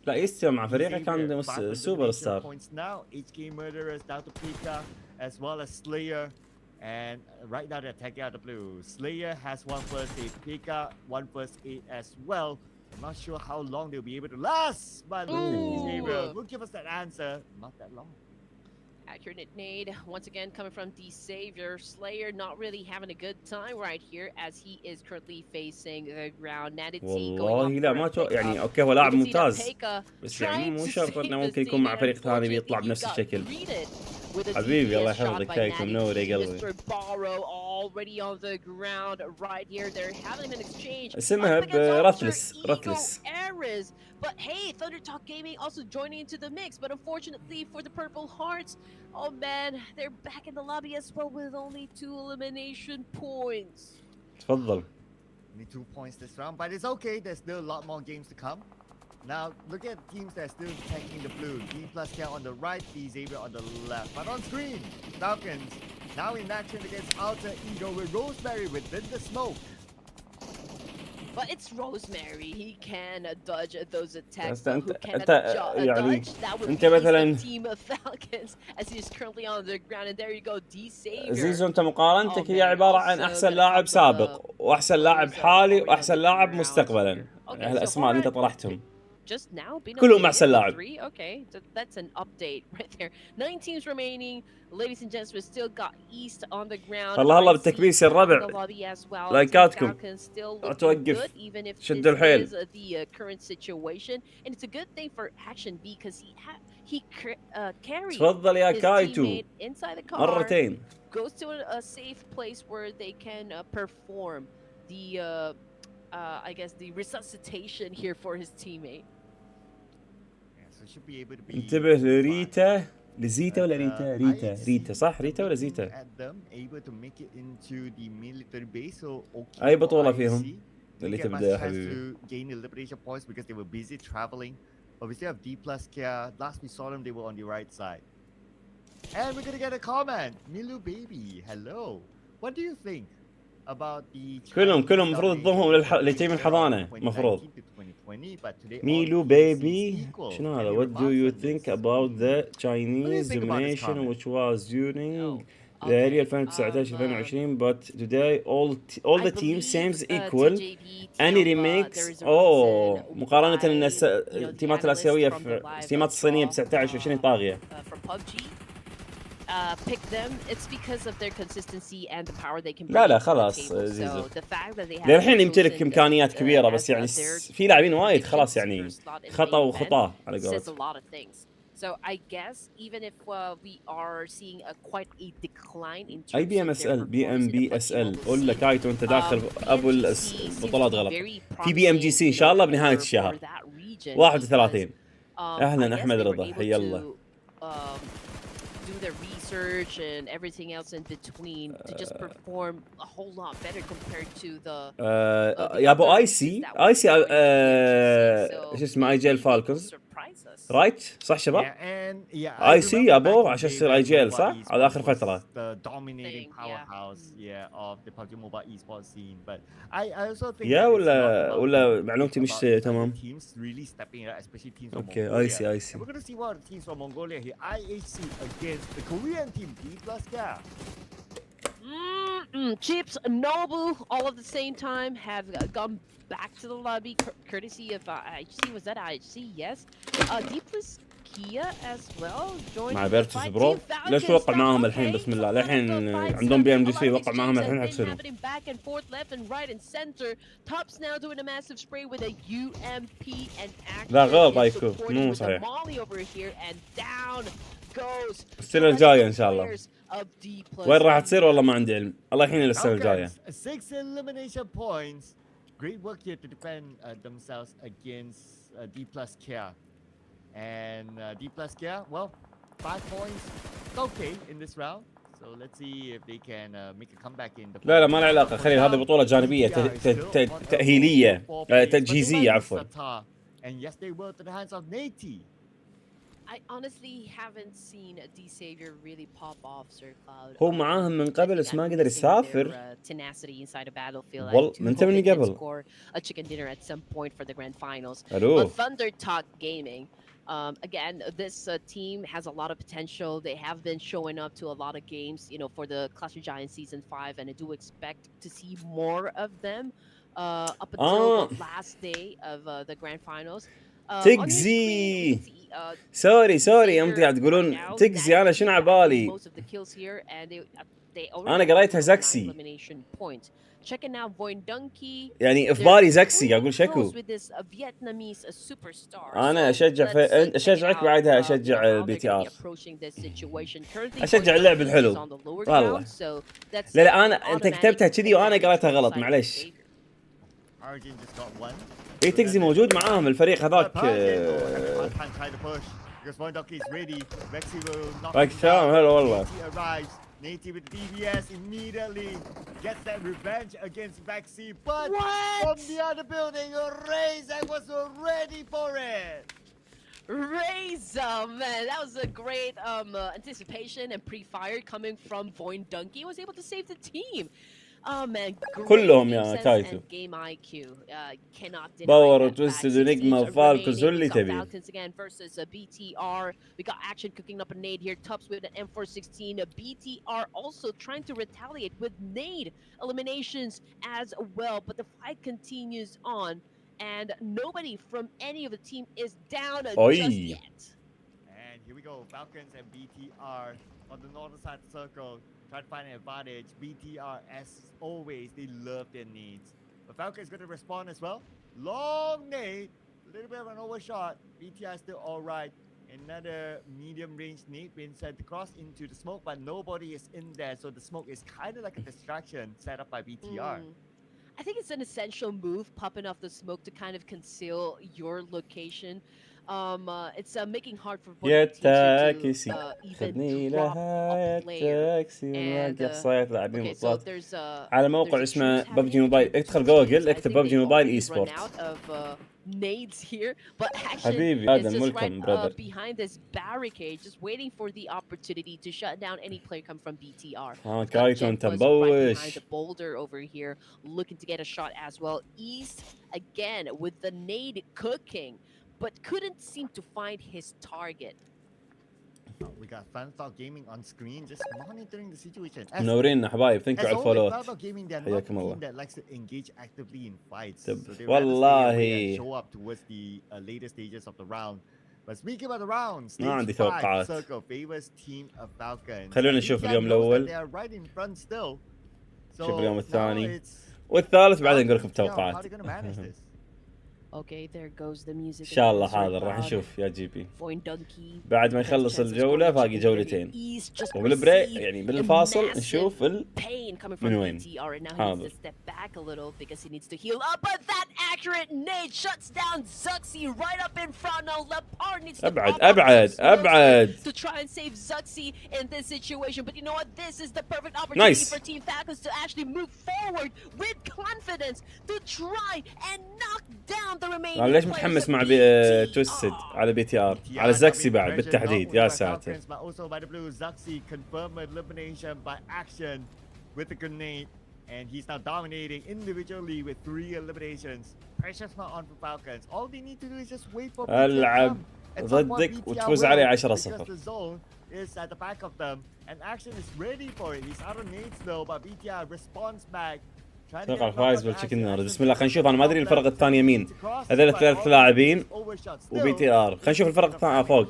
لا يستوى مع فريقه كان سوبر ستار. And right now they're tagging out the blue. Slayer has 1 first aid, Pika 1 first aid as well. I'm not sure how long they'll be able to last, but Xavier will give us that answer. Not that long. Accurate nade once again coming from Decisive. Slayer not really having a good time right here as he is currently facing the ground. والله لا ما يعني اوكي هو لاعب ممتاز بس يعني مو شرط انه ممكن يكون مع فريق ثاني بيطلع بنفس الشكل. حبيبي الله يحفظك كايتو منور يا قلبي. اسمها براتلس. But hey, Thunder Talk Gaming also joining into the mix, but unfortunately for the Purple Hearts, oh man, they're back in the lobby as well with only 2 elimination points. تفضل. Only 2 points this round, but it's okay. There's still a lot more games to come. Now look at teams that are still taking the blue. D+K on the right, Xavier on the left. But on screen, Falcons now in action against Alter Ego with Rosemary within the smoke. But it's Rosemary. He can dodge those attacks. أنت يعني أنت مثلاً team of Falcons as he's currently on the ground, and there you go, Decisive. زيزو أنت مقارنتك هي عبارة عن أحسن لاعب سابق وأحسن لاعب حالي وأحسن لاعب مستقبلاً. الأسماء اللي أنت طرحتهم. Just now being كلهم أحسن لاعب. Okay, so that's an update right there. 9 teams remaining. Ladies and gents, we still got East on the ground. الله بالتكبيس يا الربع. لايكاتكم. أتوقف. شدوا الحيل. The current situation, and it's a good thing for Action because he carried. تفضل يا كايتو. مرتين. Goes to a safe place where they can perform the I guess the resuscitation here for his teammate. انتبه لريتا لزيتا ولا ريتا صح ريتا ولا زيتا اي بطولة فيهم اللي تبدأ يا حبيبي. But we still have D+K. Last we saw them, they were on the right side. And we're gonna get a comment. Milu baby, hello. What do you think? about the كلهم المفروض تضمهم لتيم الحضانة مفروض. ميلو بيبي شنو هذا؟ What do you think about the Chinese domination which was during the area 2019-2020 but today all the teams seems equal any remakes مقارنة ان التيمات الآسيوية في التيمات الصينية ب 19 و20 طاغية. Pick them. It's because of their consistency and the power they can bring. لا خلاص زيزو. So the fact that they have للحين يمتلك إمكانيات كبيرة بس يعني في لاعبين وايد خلاص يعني خطأ وخطأ على قولتهم. So I guess even if we are seeing quite a decline in اي بي ام اس ال بي ام بي اس ال قول لك كايتو انت داخل ابو البطولات غلط. في بي ام جي سي ان شاء الله بنهاية الشهر 31. اهلا احمد رضا حي الله. Do their research and everything else in between to just perform a whole lot better compared to the يا ابو اي سي شو اسمه اي جي ال فالكونز رايت صح شباب؟ اي سي يا ابو عشان يصير اي جي ال صح؟ على اخر فتره. يا ولا معلومتي مش تمام. اوكي اي سي. Chips, Nobu, all at the same time have gone back to the lobby courtesy of IHC. Was that IHC? Yes. D plus Kia as well joined. مع بارتي برو ليش توقع معاهم الحين بسم الله الحين عندهم بي ام جي سي وقع معاهم الحين حسنوا. Back and forth, left and right and center. Tops now doing a massive spray with a UMP and action. لا غلط ايكو مو صحيح. السنة الجاية ان شاء الله. وين راح تصير والله ما عندي علم. الله يحين السنة الجاية. 6 elimination points. Great work here to defend themselves against D plus Kia. And D plus Kia, well, 5 points. Okay in this round. So let's see if they can make a comeback in the. لا ما له علاقة خلي هذه بطولة جانبية تأهيلية تجهيزية عفوا. And yes they were to the hands of Nati. I honestly haven't seen a Decisive really pop off, Sir Cloud. هو معاهم من قبل بس ما قدر يسافر. Tenacity inside a battlefield. والله من تم من قبل. A chicken dinner at some point for the grand finals. But Thunder Talk Gaming. Again, this team has a lot of potential. They have been showing up to a lot of games, you know, for the Clash of Giants Season 5, and I do expect to see more of them up until the last day of the grand finals. تجزي سوري انت قاعد تقولون تجزي انا شنو عبالي انا قريتها زكسي يعني في بالي زكسي اقول شكو انا اشجعك بعدها اشجع البي تي ار اشجع اللعب الحلو والله لا انا انت كتبتها كذي وانا قريتها غلط معليش اي تجزي موجود معاهم الفريق هذاك باك شام هلا والله Nati with DBS immediately gets that revenge against Vexi, but from the other building, Razor was ready for it. Razor, man, that was a great anticipation and pre-fire coming from Voin Donkey. Was able to save the team. Oh man, كلهم يا كايتو باور وتويستد ونجمة وفالكونز واللي تبي. Falcons again versus BTR. We got action cooking up a nade here. Tups with an M416. BTR also trying to retaliate with nade eliminations as well. But the fight continues on, and nobody from any of the team is down just yet. And here we go, Falcons and BTR on the northern side of the circle. Try to find an advantage. BTR, as always, they love their nades. But Falcon is going to respond as well. Long nade, a little bit of an overshot. BTR is still all right. Another medium range nade being sent across into the smoke, but nobody is in there. So the smoke is kind of like a distraction set up by BTR. I think it's an essential move, popping off the smoke to kind of conceal your location. It's making hard for يا تاكسي خذني لها يا تاكسي ونواقف صيت لاعبين بطولات على موقع اسمه ببجي موبايل. ادخل جوجل اكتب ببجي موبايل اي سبورت nades here, but Action حبيبي is هذا just ملكم right brother. behind this barricade, just waiting for the opportunity to shut down any player coming from BTR. كايتو انت مبوش. Behind the boulder over here, looking to get a shot as well. East again with the nade cooking, but couldn't seem to find his target. We got Gaming on screen, just monitoring the situation. منورين حبايب. ثانك يو على الفولوات. حياكم الله. That likes to engage actively in fights. So they والله show up towards the later stages of the round. But speaking about the round, ما عندي stage 5 توقعات. circle favors team of Falcons. خلونا نشوف اليوم الأول. They are right in front still. شوف اليوم الثاني والثالث بعدين نقول لكم How توقعات. are they going to manage this? Okay, there goes the music. ان شاء الله حاضر راح نشوف يا جي بي. بعد ما يخلص الجولة باقي جولتين. وبالبريك يعني بالفاصل نشوف من وين. حاضر. ابعد ابعد ابعد. To try and save Zuxi in this situation, but you know what? This is the perfect opportunity for Team Falcons to actually move forward with confidence to try and knock down the remaining. ليش متحمس مع تويستد على بي تي ار على زكسي بعد بالتحديد يا ساتر. And he's now dominating individually with 3 eliminations. Pressure's not on for Falcons. All they need to do is just wait for العب ضدك وتفوز عليه 10-0. The zone is at the back of them and Action is ready for it. He's out of nades though, but BTR responds back. اتوقع الفايز بالتشيكن نار. بسم الله خلينا نشوف. انا ما ادري الفرق الثانيه مين. هذول 3 لاعبين وبي تي ار. خلينا نشوف الفرق الثانيه فوق.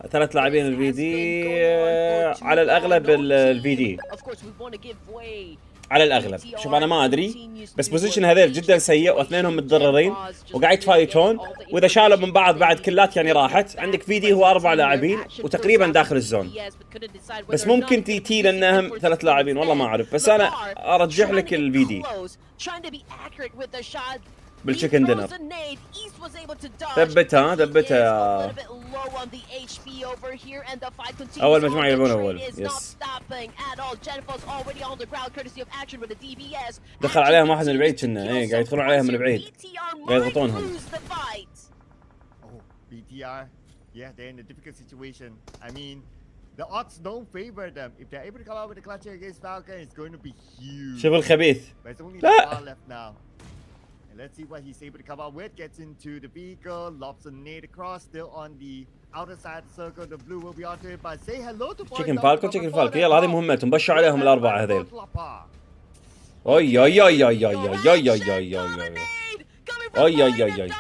3 لاعبين الفي دي على الاغلب الفي دي. على الاغلب. شوف انا ما ادري بس بوزيشن هذول جدا سيء واثنينهم متضررين وقاعد يتفايتون واذا شالوا من بعض بعد كلات يعني راحت. عندك في دي هو 4 لاعبين وتقريبا داخل الزون بس ممكن تي لانهم 3 لاعبين والله ما اعرف بس انا ارجح لك الفي دي بالتشيكن دينر. ثبتها ثبتها. اول مجموعه يلعبون اول. يس دخل عليهم واحد من البعيد كنا ايه قاعد يدخلون عليهم من البعيد قاعد يضغطونهم. BTR, yeah, they're in a difficult situation. I mean, the odds don't favor them. If they're able to come out with a clutch against Falcon, it's going to be huge. شوف الخبيث. But it's only لا. the far left now. And let's see what he's able to come out with. Gets into the vehicle, lobs a nade across, still on the outer side circle. The blue will be onto it, but say hello to تشيكن فالكون تشيكن فالكون. يلا هذه مهمتهم. بشوا عليهم الاربعه هذيل. اوي اوي اوي اوي اوي اوي اوي اوي اوي اوي اوي اوي.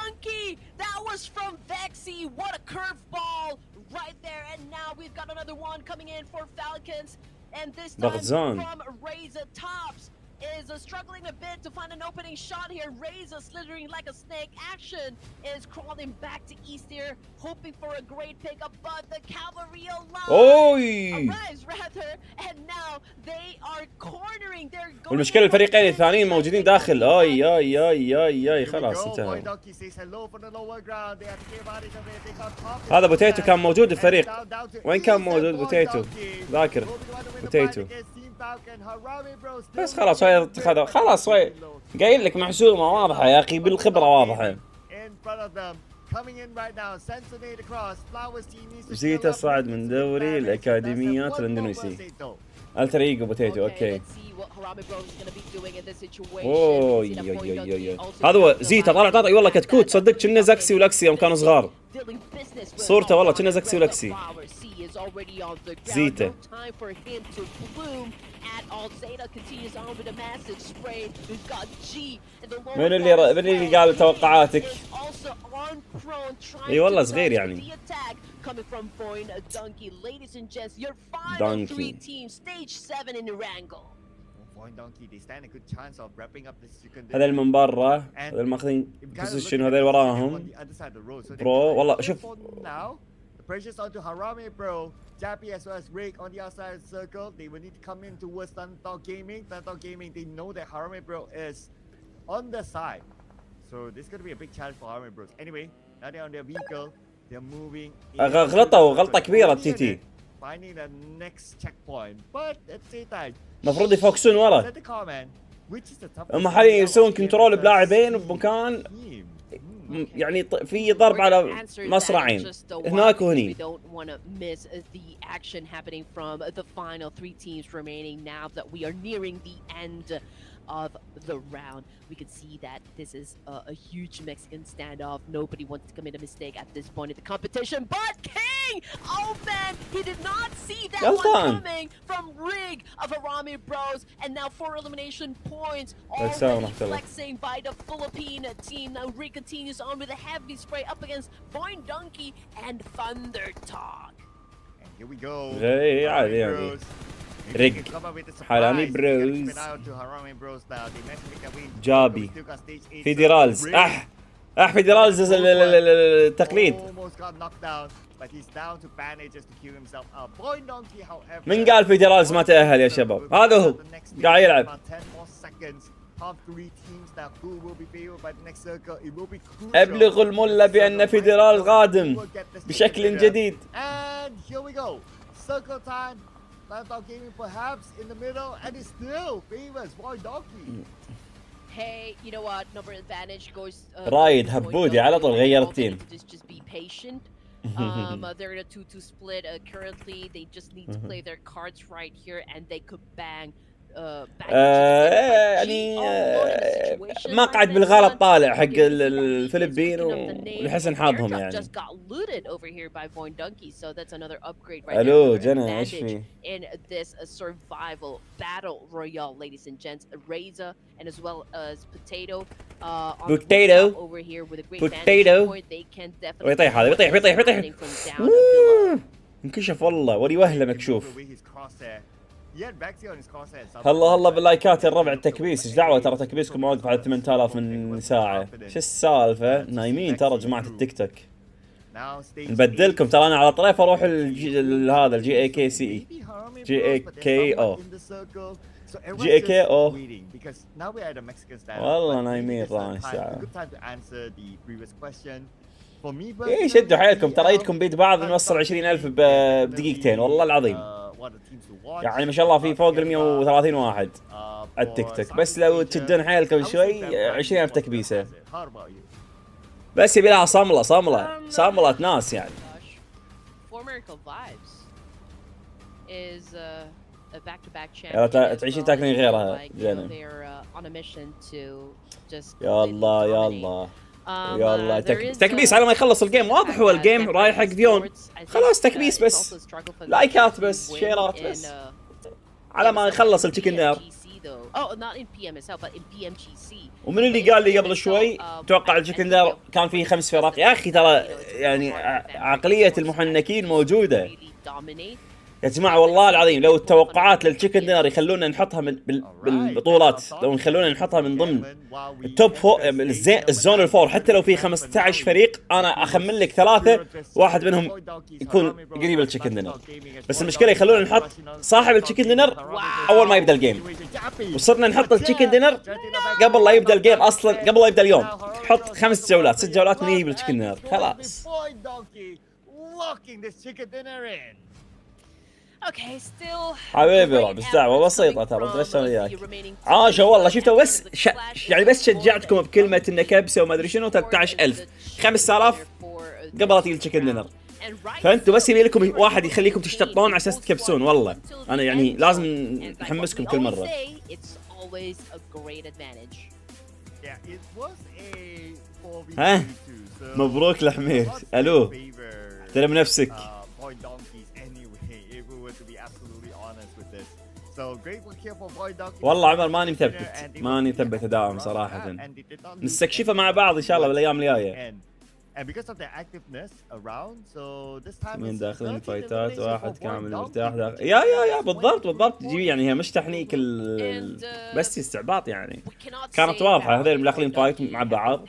Was from Vexy. What a curveball right there. And now we've got another one coming in for Falcons. And this time from Razor Tops is struggling a bit to find an opening shot here. Razor slithering like a snake. Action is crawling back to East here, hoping for a great pickup, but the cavalry arrives rather, and now they are cornering. They're going. والمشكلة الفريقين الثانيين موجودين داخل. اي اي اي اي اي خلاص انتهى. هذا بوتيتو كان موجود الفريق. وين كان موجود بوتيتو؟ ذاكر بوتيتو. بس خلاص خلاص قايل لك محسومة واضحة يا اخي بالخبرة واضحة. زيتا صعد من دوري الأكاديميات الإندونيسي. التر ايجو بوتيتو اوكي. اوه يا هذا هو زيتا طالع والله كتكوت صدق كنا زكسي ولكسي يوم كانوا صغار. صورته والله كنا زكسي ولكسي. زيتا من اللي قال توقعاتك؟ اي والله صغير يعني. Donkey. هذا اللي من برا هذا الماخذين بوزيشن هذا وراهم برو والله شوف. Pressures onto Harame Bro, Jappy as well as Rick on the outside circle. They will need to come in towards Gaming. Gaming, they know that Harame Bro is on the side. So this is going to be a big challenge for Harame Bros. Anyway, now they're on their vehicle. They're moving. غلطة كبيرة تي. Finding the next checkpoint. But at the same time, المفروض يفوكسون ورا. هم حاليا يسوون كنترول بلاعبين بمكان يعني في ضرب على مصرعين هناك وهني. Of the round, we can see that this is a huge Mexican standoff. Nobody wants to commit a mistake at this point in the competition. But King, oh man, he did not see that one coming from Rig of Harami Bros. And now 4 elimination points already flexing by the Philippine team. Now Rig continues on with a heavy spray up against Voin Donkey and Thunder Talk. And here we go. Hey, yeah. ريج حرامي بروز جابي فيدرالز فيدرالز التقليد. من قال فيدرالز ما تأهل يا شباب؟ هذا هو قاعد يلعب. أبلغ الملا بأن فيدرالز قادم بشكل جديد. Mao Gaming perhaps in the middle, and it's still famous. Why Donkey? Hey, you know what? Number advantage goes. رايد هبودي على طول غير التيم. Just be patient. They're in a 2-2 split currently. They just need to play their cards right here, and they could bang. يعني مقعد بالغلط طالع حق الفلبين ولحسن حظهم يعني. الو جنى ايش في؟ In this survival battle royale, ladies and gents, Reza and as well as Potato over here with a great point. They can definitely بيطيح هذا بيطيح انكشف والله ولي وهله مكشوف. هلا باللايكات يا الربع التكبيس. ايش دعوه ترى تكبيسكم واقف على 8000 من ساعه. شو السالفه؟ نايمين ترى جماعه التيك توك. نبدلكم ترى انا على طريف اروح هذا الجي اي كي سي جي اي كي او جي اي كي او. والله نايمين راي ساعه. ايه شدوا حيلكم ترى ايدكم بيد بعض نوصل 20,000 بدقيقتين والله العظيم. يعني ما شاء الله في فوق ال 130 واحد على التيك توك. بس لو تشدون حيلكم شوي 20,000 تكبيسه. بس يبي لها صملة ناس يعني. يلا تعيشين تاكلين غيرها زينة. يا الله تكبيس على ما يخلص الجيم. واضح هو الجيم رايح حق فيون. خلاص تكبيس بس لايكات بس شيرات بس على ما يخلص التشيكن دينر. ومن اللي قال لي قبل شوي توقع التشيكن دينر كان فيه 5 فرق. يا اخي ترى يعني عقلية المحنكين موجودة يا جماعة والله العظيم. لو التوقعات للتشيكن دينر يخلونا نحطها بالبطولات، لو يخلونا نحطها من ضمن التوب الزون الفور، حتى لو في 15 فريق انا اخمن لك 3 واحد منهم يكون قريب للتشيكن دينر. بس المشكلة يخلونا نحط صاحب التشيكن دينر اول ما يبدا الجيم، وصرنا نحط التشيكن دينر قبل لا يبدا الجيم اصلا، قبل لا يبدا اليوم. حط 5 جولات 6 جولات من يجيب التشيكن دينر خلاص. حبيبي رعب بس دعوة بسيطة ترى ادري شلون وياك. عاشا والله شفته بس يعني بس شجعتكم بكلمة انه كبسة وما ادري شنو. 13,000 5000 قبل لا تجي التشيكن دينر. فانتوا بس يبي لكم واحد يخليكم تشتطون على اساس تكبسون. والله انا يعني لازم نحمسكم كل مرة. ها مبروك الحمير. الو احترم نفسك. والله عمر ماني مثبت داوم صراحة. نستكشفه مع بعض ان شاء الله بالايام الجاية. من داخلين الفايتات واحد كامل مرتاح داخل. يا بالضبط تجي يعني هي مش تحنيك بس استعباط يعني. كانت واضحة هذول داخلين فايت مع بعض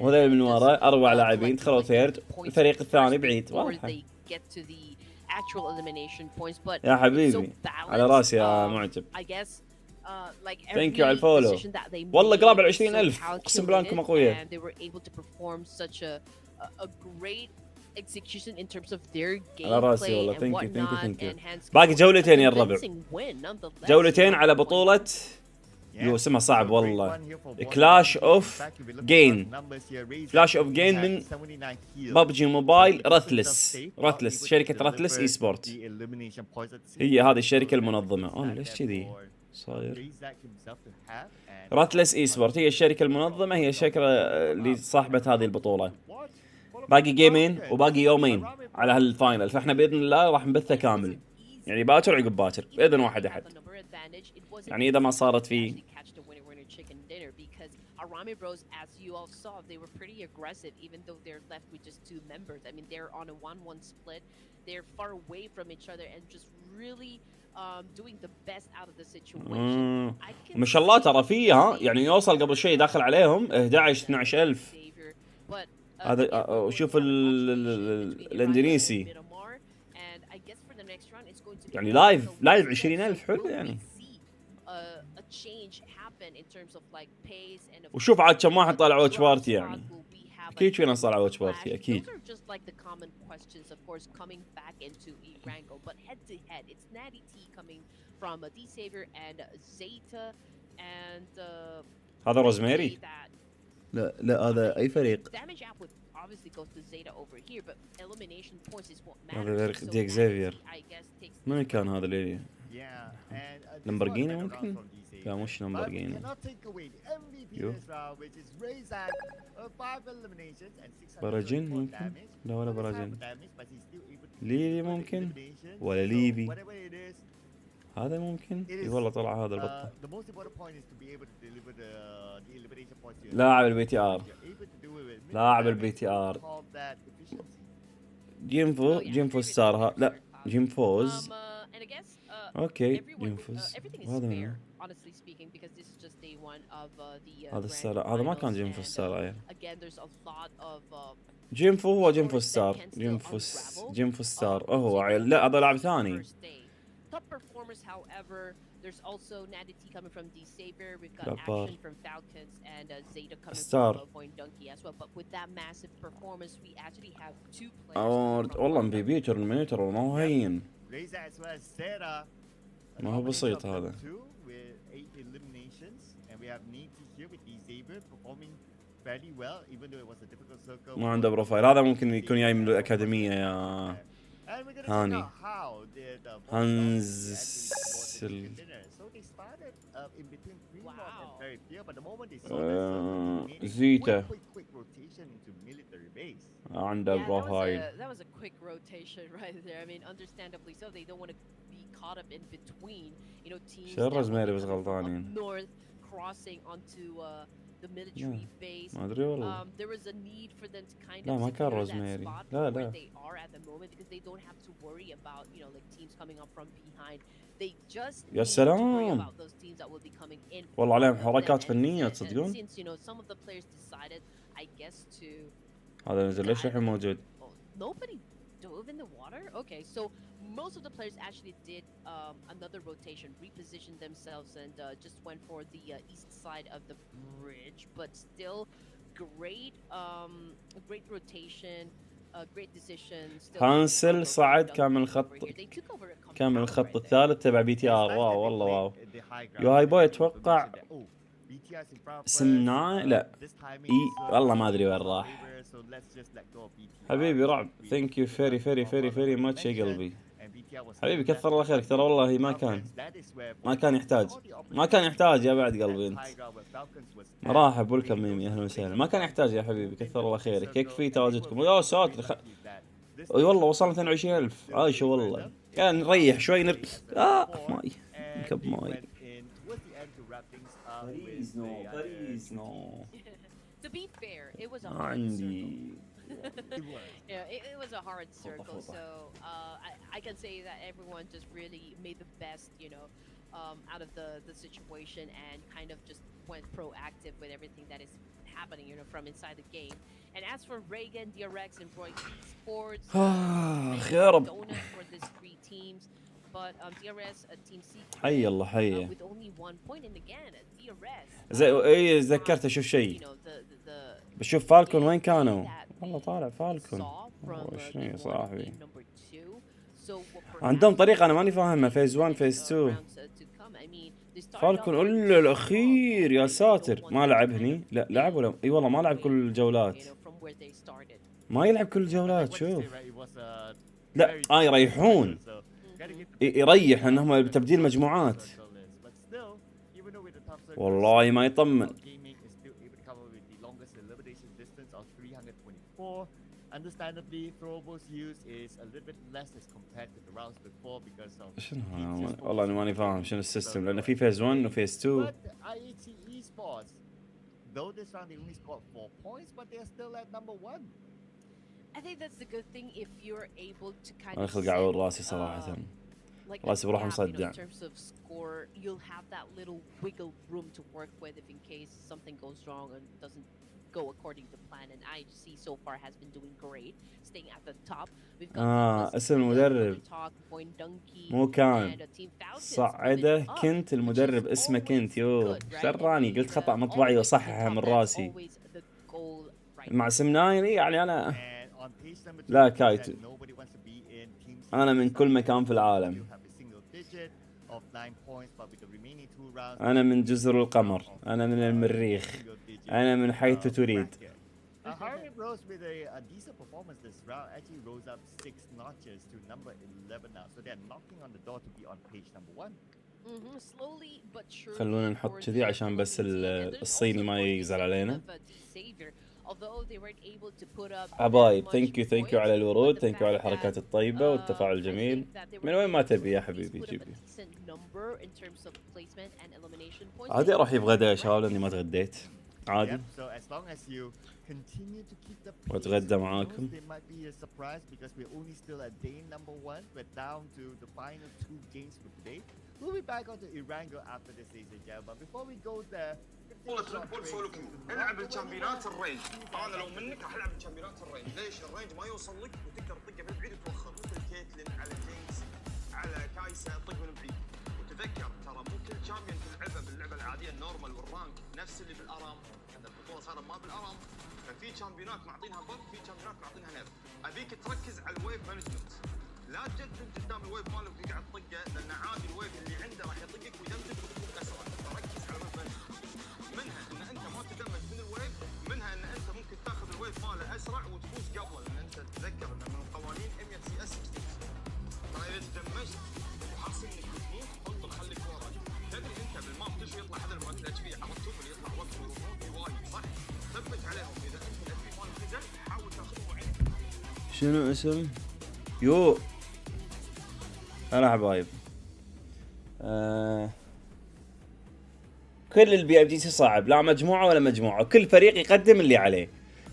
وهذول من وراء 4 لاعبين دخلوا ثيرد والفريق الثاني بعيد. واضحة يا حبيبي على راسي يا معجب. ثانك يو على الفولو. والله قراب ال 20,000 اقسم بالله انكم اقوياء. على راسي والله. ثانك يو باقي جولتين يا الربع، جولتين على بطولة يو اسمها صعب والله. كلاش اوف جين. كلاش اوف جين من ببجي موبايل راتلس شركة راتلس اي سبورت. هي هذه الشركة المنظمة. ليش كذي صاير؟ راتلس اي سبورت هي الشركة المنظمة، هي الشركة اللي صاحبة هذه البطولة. باقي جيمين وباقي يومين على هالفاينل، فاحنا باذن الله راح نبثه كامل، يعني باكر عقب باكر باذن واحد احد. يعني اذا ما صارت فيه Arame Bros, as you all saw, they were pretty aggressive, even though they're left with just 2 members. I mean, they're on a 1-1 split. They're far away from each other and just really doing the best out of the situation. ما شاء الله ترى فيها، يعني يوصل قبل شيء داخل عليهم 11-12,000. هذا شوف الاندونيسي يعني لايف 20,000 حلو يعني. وشوف عاد كم واحد طالع ووتش بارتي، يعني اكيد فينا طالع ووتش بارتي اكيد. هذا روزميري؟ لا هذا اي فريق؟ هذا ديكزيفير. من كان هذا اللي لامبورجيني ممكن؟ لا مش لامبورجيني. براجين ممكن؟ لا ولا براجين. ليبي ممكن؟ ولا ليبي؟ هذا ممكن؟ اي والله طلع هذا البطة. لاعب البي تي ار. لاعب البي تي ار. جيمفو ستار. لا جيمفوز. اوكي جيمفوز. هذا هذا الستار. هذا ما كان جيمفو ستار. جيمفو هو جيمفو ستار. جيمفو ستار هو عيل. لا هذا لاعب ثاني. Top performers, however, there's also Natty coming from Decisive. We've got Action from Falcons and Zeta coming from Pmgc as well. But with that massive performance, we actually have 2 players. والله مبي ترمينيتر وما هو هين. ما هو بسيط هذا. ما عنده بروفايل. هذا ممكن يكون جاي من الأكاديمية يا هاني. هانز زيتا عنده بروفايل. That was a quick rotation right there. I mean, understandably so. They don't want to be caught up in between, you know, teams north crossing onto the military base. There was a need for them to kind of secure that spot where they are at the moment, because they don't have to worry about, you know, like teams coming up from behind. They just need to worry about those teams that will be coming in. والله عليهم حركات فنية تصدقون. Since, you know, some of the players decided, I guess, to هذا نزل ليش الحين موجود؟ Nobody dove in the water? Okay, so most of the players actually did another rotation, repositioned themselves, and just went for the east side of the bridge. But still, great rotation, great decision. هانسل صعد كامل الخط الثالث تبع بي تي ار. واو والله واو. يو هاي بوي اتوقع سمناه. لا والله ما ادري وين راح. حبيبي رعب. ثانك يو فيري ماتش يا قلبي. حبيبي كثر الله خيرك. ترى والله ما كان يحتاج يا بعد قلبي انت. مرحب ولكم ميمي اهلا وسهلا. ما كان يحتاج يا حبيبي كثر الله خيرك. يكفي تواجدكم. يا ساتر والله وصلنا 22,000. عايشه والله. يعني نريح شوي ماي نكب ماي. Please no. To be fair, it was a hard circle. Yeah, it was a hard circle. So I can say that everyone just really made the best, you know, out of the situation, and kind of just went proactive with everything that is happening, you know, from inside the game. And as for Reagan, DRX, and Broy Sports, donut for these 3 teams. But DRS team C حي الله حي. with only 1 point, and again DRS زي ذكرت اشوف شيء. بشوف فالكون وين كانوا. والله طالع فالكون. شنو يا صاحبي. عندهم طريقة انا ماني فاهمها. فيز 1 فيز 2. فالكون الا الاخير يا ساتر. ما لعب هني؟ لا لعب ولا اي والله ما لعب كل الجولات. ما يلعب كل الجولات. شوف لا يريحون. يريح لانهم بتبديل مجموعات. والله ما يطمن. Understandably, throwables use is a little bit less as compared to the rounds before because of. شنو والله انا ماني فاهم شنو السيستم لانه في فيز 1 وفيز 2. But IHC esports, though this round they only scored 4 points, but they are still at number 1. I think that's the good thing if you're able to kind انا of خلق عور راسي صراحة. like راسي بروح مصدع. in terms of score, you'll have that little wiggle room to work with if in case something goes wrong and doesn't go according to plan. And IHC so far has been doing great, staying at the top. We've got اسم المدرب مو كان صعده كنت المدرب اسمه كنت. يو شراني قلت خطأ مطبعي وصححها من راسي مع اسم نايري يعني. انا لا كايتو، انا من كل مكان في العالم. انا من جزر القمر، انا من المريخ، انا من حيث تريد. Harvey rose with a decent performance this round. Actually rose up 6 notches to number 11 now. So they're knocking on the door to be on page number 1. Slowly but surely. خلونا نحط كذي عشان بس الصيني ما يزعل علينا. حبايب ثانك يو على الورود، ثانك يو على الحركات الطيبة والتفاعل الجميل. من وين ما تبي يا حبيبي جيبي. عادي اروح بغدا يا شباب لاني ما تغديت. عادي واتغدى معاكم. We'll be back onto Irango after this season, yeah. But before we go there, العب الشامبيونات الرينج. انا لو منك راح العب الشامبيونات الرينج. ليش؟ الرينج ما يوصل لك وتقدر تطقه من بعيد وتوخر، مثل كيتلين على جينكس على كايسا طق من بعيد. وتذكر ترى مو كل شامبيون تلعبه باللعبه العاديه النورمال والرانك نفس اللي بالارام. البطوله صارت ما بالارام، ففي شامبيونات معطينها بط، في شامبيونات معطينها نيرف. ابيك تركز على الويف مانجمنت، لا تجدد قدام الويف مالك وتقعد تطقه، لان عادي الويف اللي عنده راح يطقك ويدمجك وتكون اسرع. فركز على الويف مانجمنت، منها ان انت ما تدمج من الويف، منها ان انت ممكن تاخذ الويف ماله اسرع وتفوز قبله، لان انت تتذكر ان من قوانين MFCS ترى اذا تدمجت وحاصل انك تموت انطر خليك ورا. تدري انت بالماب تشوي يطلع هذا المات الاتش بي عرفتهم اللي يطلع وقت ورموت وايد صح؟ ثبت عليهم، اذا انت الاتش بي مالك نزل حاول تاخذهم وعينك. شنو اسم؟ يو هلا حبايب. كل البي ام جي سي صعب، لا مجموعه ولا مجموعه، كل فريق يقدم اللي عليه.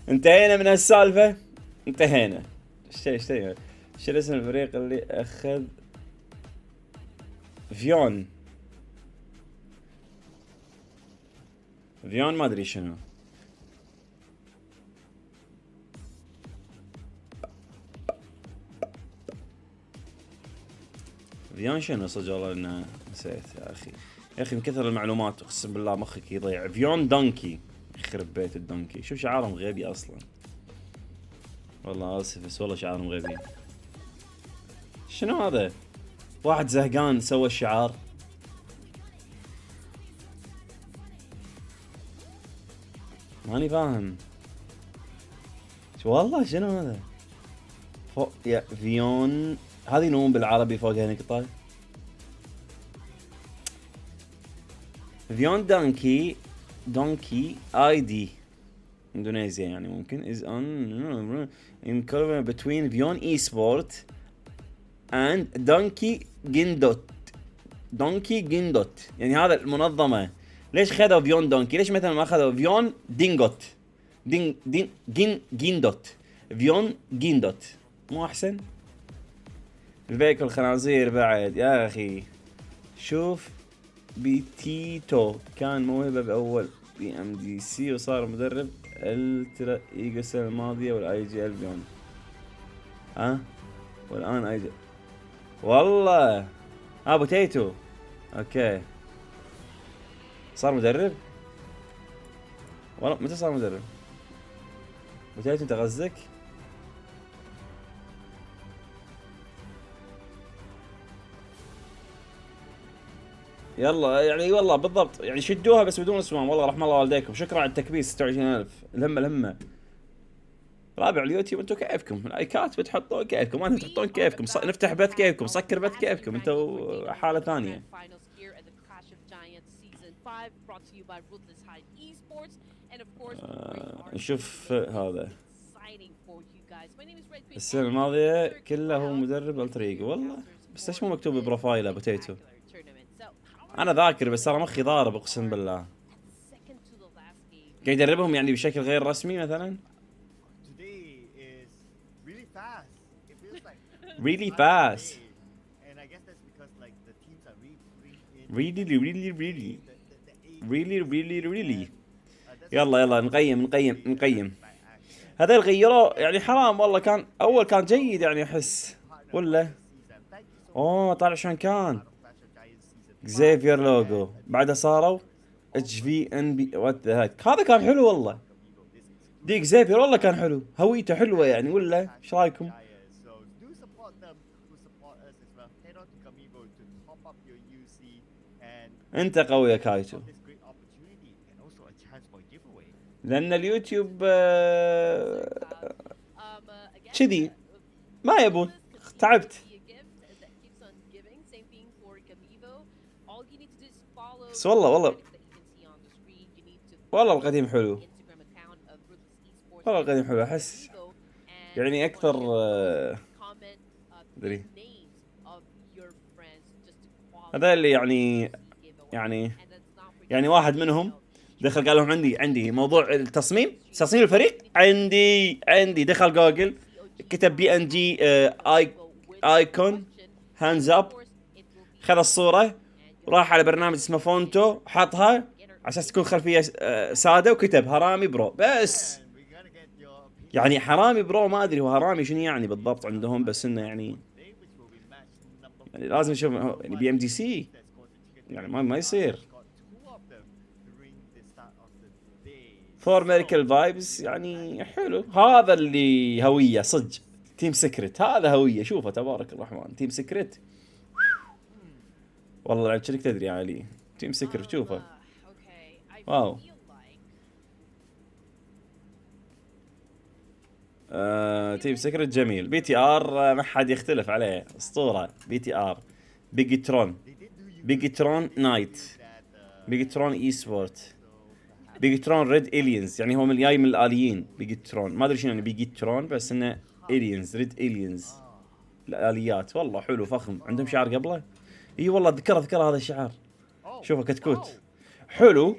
انتهينا من هالسالفه، انتهينا. شو اسم الفريق اللي اخذ فيون ما ادري شنو. فيون شنو صدق والله انه نسيت يا اخي من كثر المعلومات اقسم بالله مخك يضيع. فيون دونكي، يخرب بيت الدونكي. شوف شعارهم غبي اصلا، والله اسف بس والله شعارهم غبي. شنو هذا؟ واحد زهقان سوى الشعار. ماني فاهم والله شنو هذا. فوق يا فيون، هذه نون بالعربي فوقها نقطة. فيون دونكي اي دي اندونيسيا يعني ممكن is on in collaboration between Vion Esport and Donkey Gindot. يعني هذا المنظمة ليش خذوا فيون دونكي؟ ليش مثلا ما خذوا فيون دينغوت جيندوت فيون جيندوت؟ مو احسن؟ البيك الخنازير بعد يا اخي. شوف بيتيتو كان موهبة باول Pmgc وصار مدرب الترا ايجو السنة الماضية والاي جي ال فيون. والان اي جي والله بوتيتو اوكي صار مدرب. والله متى صار مدرب بوتيتو؟ انت غزك يلا يعني والله بالضبط يعني شدوها بس بدون اسمام. والله رحم الله والديكم. شكرا على التكبيس 26000. الهمه رابع اليوتيوب. انتم كيفكم الايكات بتحطون كيفكم، انتم تحطون كيفكم، نفتح بث كيفكم، سكر بث كيفكم، انتم حاله ثانيه. نشوف هذا السنه الماضيه كلها هو مدرب الطريق. والله بس ليش مو مكتوب بروفايله بوتيتو؟ انا ذاكر بس ترى مخي ضارب اقسم بالله. قاعد يدربهم يعني بشكل غير رسمي مثلا. really fast. And I guess that's because like the teams are really. يلا نقيم. هذا غيروه يعني حرام والله. كان اول كان جيد يعني احس ولا طالع شلون كان زيفير لوجو بعدها صاروا HVNB وات ذا هيك. هذا كان حلو والله. ديك زيفير والله كان حلو، هويته حلوه يعني ولا ايش رايكم؟ انت قوي يا كايتو لان اليوتيوب كذي ما يبون. تعبت بس والله القديم حلو. والله القديم حلو احس يعني اكثر ادري. هذا اللي يعني واحد منهم دخل قال لهم عندي موضوع تصميم الفريق. عندي دخل جوجل كتب PNG ايكون هاندز اب، خذ الصورة وراح على برنامج اسمه فونتو حطها على اساس تكون خلفية سادة وكتب هرامي برو. بس يعني حرامي برو ما ادري هو هرامي شنو يعني بالضبط عندهم، بس انه يعني لازم نشوف يعني Pmgc يعني ما يصير. فور ميريكال فايبز يعني حلو. هذا اللي هوية صدق. تيم سكرت هذا هوية. شوفه تبارك الرحمن تيم سكرت. والله لعب شركة تدري علي تيم سكرت. شوفه واو. تيم سكرت جميل. BTR ما حد يختلف عليه اسطورة. BTR بيجيترون نايت، بيجيترون اي سبورت، بيجيترون ريد الينز يعني هو جاي من الاليين. بيجيترون ما ادري شنو يعني بيجيترون بس انه الينز ريد الينز الاليات. والله حلو فخم. عندهم شعار قبله اي والله ذكر هذا الشعار. شوفه كتكوت حلو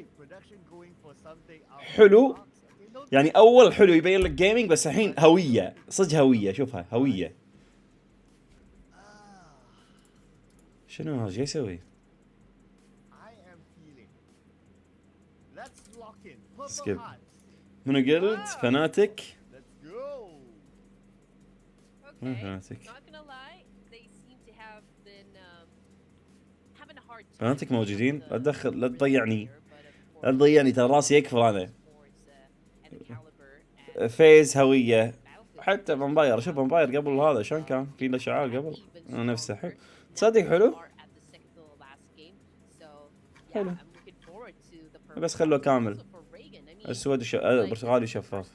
يعني اول حلو يبين لك جيمنج بس الحين هويه صدق هويه. شوفها هويه. شنو هذا جاي يسوي؟ سكيب. منو قلت؟ فناتك. فناتك موجودين. لا تدخل لا تضيعني ترى راسي يكفر انا. فيز هوية. حتى فامباير. شوف فامباير قبل هذا شلون كان في له شعار قبل نفسه حلو. تصدق حلو بس خلوه كامل اسود برتقالي شفاف.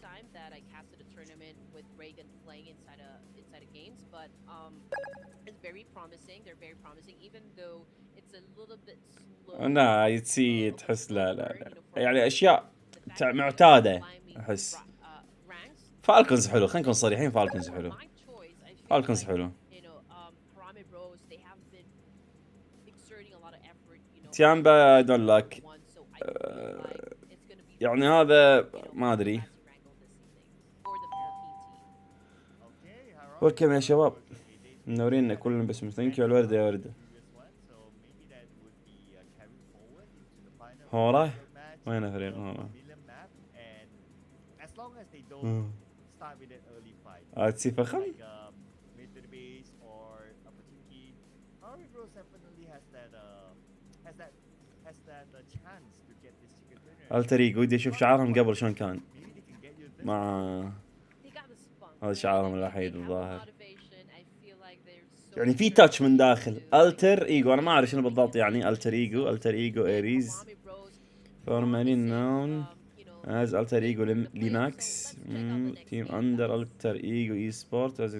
لا يتسي تحس لا يعني اشياء معتاده احس. فالكونز حلو. خلينا نكون صريحين فالكونز حلو. تيامبا اي دونت لايك يعني هذا ما ادري. ولكم يا شباب منورينا كلنا بس ثانك يو الورده يا ورده. هورا وين فريق هورا؟ تسي فخم. التريق ودي اشوف شعارهم قبل شلون كان مع هذا شعارهم الوحيد الظاهر. يعني في تاتش من داخل التر ايجو. انا ما اعرف شنو بالضبط يعني التر ايجو ايريز فورمالي نون از التر ايجو ليناكس تيم اندر التر ايجو اي سبورت از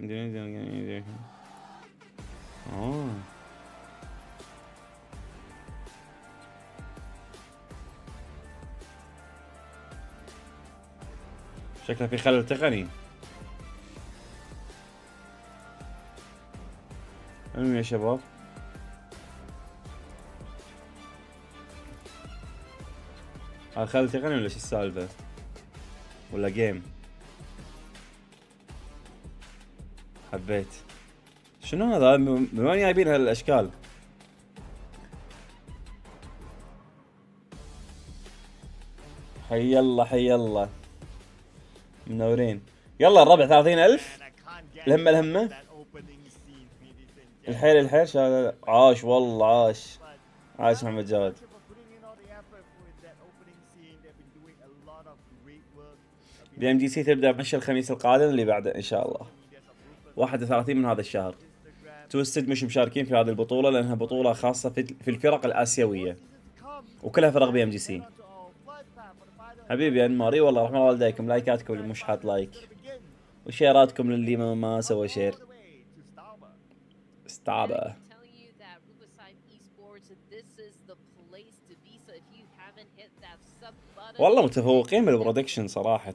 شكله في خلل تقني. المهم يا شباب خلل تقني ولا شو السالفة ولا جيم؟ حبيت. شنو هذا؟ من وين جايبين هالاشكال؟ حي الله حي الله منورين. يلا الربع 30,000 الهمة الحيل عاش والله عاش محمد جواد. Pmgc تبدأ بمشي الخميس القادم اللي بعده إن شاء الله 31 من هذا الشهر. توستد مش مشاركين في هذه البطولة لأنها بطولة خاصة في الفرق الآسيوية وكلها فرق Pmgc. حبيبي انماري والله رحمة والديكم، لايكاتكم اللي مش حاط لايك وشيراتكم للي ما سوى شير. استعبه. والله متفوقين بالبرودكشن صراحة.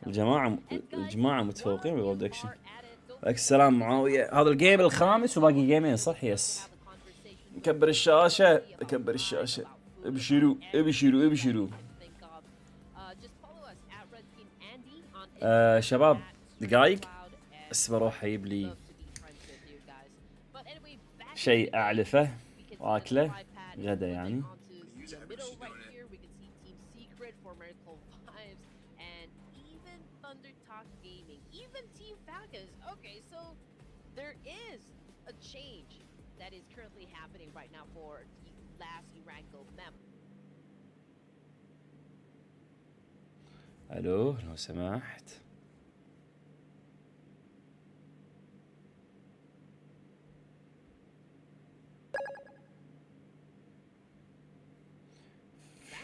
الجماعة متفوقين بالبرودكشن. عليك السلام معاوية. هذا الجيم الخامس وباقي جيمين صح؟ يس. نكبر الشاشة اكبر الشاشة. ابشروا. شباب دقايق بس بروح اجيب لي شيء اعلفه واكله غدا يعني. Even Team Falcons. Okay, so there is a change that is currently happening right now for the last Irango map. الو لو سمحت.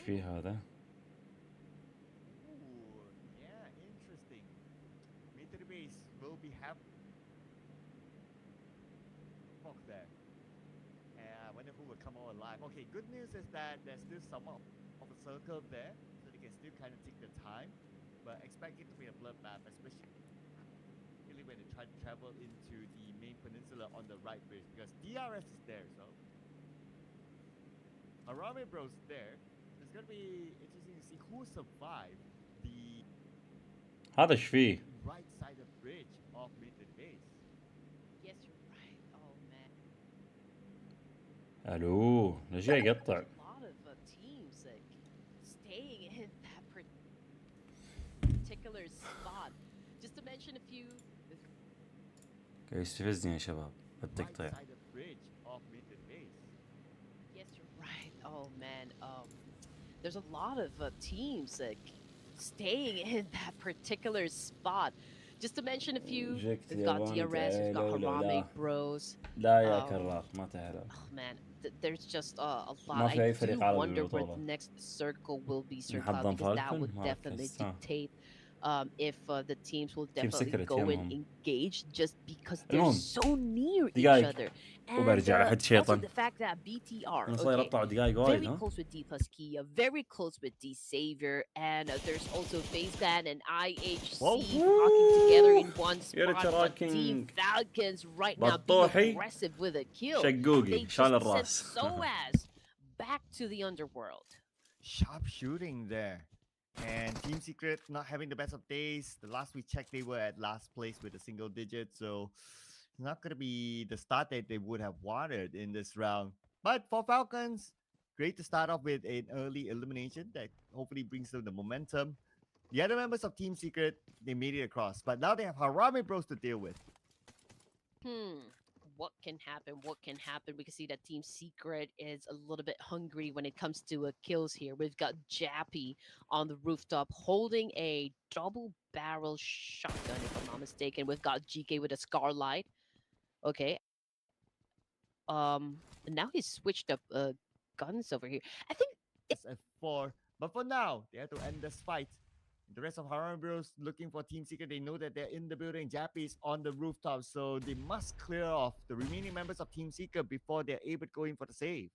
في هذا Okay, good news is that there's still some of a circle there, so they can still kind of take the time, but expect it to be a bloodbath, especially when they try to travel into the main peninsula on the right bridge, because DRS is there, so Arame Bros there. It's gonna be interesting to see who survived the هذا ايش فيه؟ right side of bridge of Midland Base. Yes, you're right. Oh man. الو ليش جاي يقطع؟ قاعد يستفزني يا شباب التقطيع. Yes, you're right. Oh man, there's a lot of teams like staying in that particular spot. Just to mention a few, we've got DRS, we've got Harame Bros. لا يا كراخ ما تعرف. Oh man, there's just a lot. I do wonder where the next circle will be circled, because that would definitely dictate if the teams will definitely go and engage, just because they're so near each other. And also the fact that BTR, very close with D+Kia, very close with Decisive, and there's also FaZe Clan and IHC rocking together in one spot. But Team Falcons right now being aggressive with a kill. They just sent SOAS back to the underworld. Sharp shooting there. And Team Secret not having the best of days. The last we checked, they were at last place with a single digit, so it's not going to be the start that they would have wanted in this round. But for Falcons, great to start off with an early elimination that hopefully brings them the momentum. The other members of Team Secret, they made it across, but now they have Harame Bros to deal with. What can happen? What can happen? We can see that Team Secret is a little bit hungry when it comes to kills here. We've got Jappy on the rooftop holding a double barrel shotgun, if I'm not mistaken. We've got GK with a Scarlight. Okay. Now he's switched up guns over here. I think It's a 4. But for now, they have to end this fight. The rest of Harami Bros looking for Team Secret. They know that they're in the building. Jappy is on the rooftop, so they must clear off the remaining members of Team Secret before they're able to go in for the save.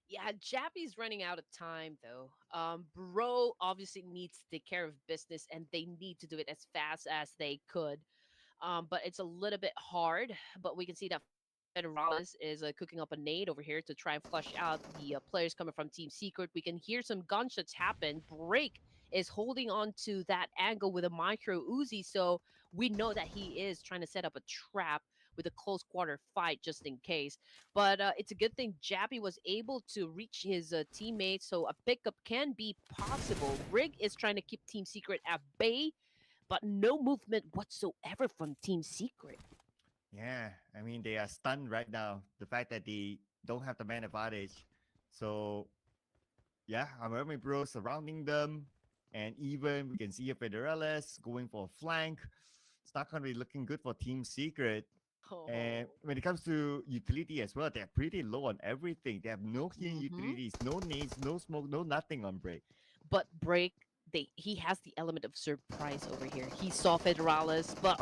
yeah, Jappy's running out of time though. Bro obviously needs to take care of business, and they need to do it as fast as they could. But it's a little bit hard. But we can see that Federalis is cooking up a nade over here to try and flush out the players coming from Team Secret. We can hear some gunshots happen. Break is holding on to that angle with a micro Uzi, so we know that he is trying to set up a trap with a close quarter fight just in case. But it's a good thing Jappy was able to reach his teammates, so a pickup can be possible. Rig is trying to keep Team Secret at bay, but no movement whatsoever from Team Secret. Yeah, I mean, they are stunned right now. The fact that they don't have the man advantage. So, yeah, Harami Bros surrounding them. And even we can see a Federalis going for a flank. It's not going to be looking good for Team Secret. Oh. And when it comes to utility as well, they're pretty low on everything. They have no healing utilities, no nades, no smoke, no nothing on Break. But Break, he has the element of surprise over here. He saw Federalis, but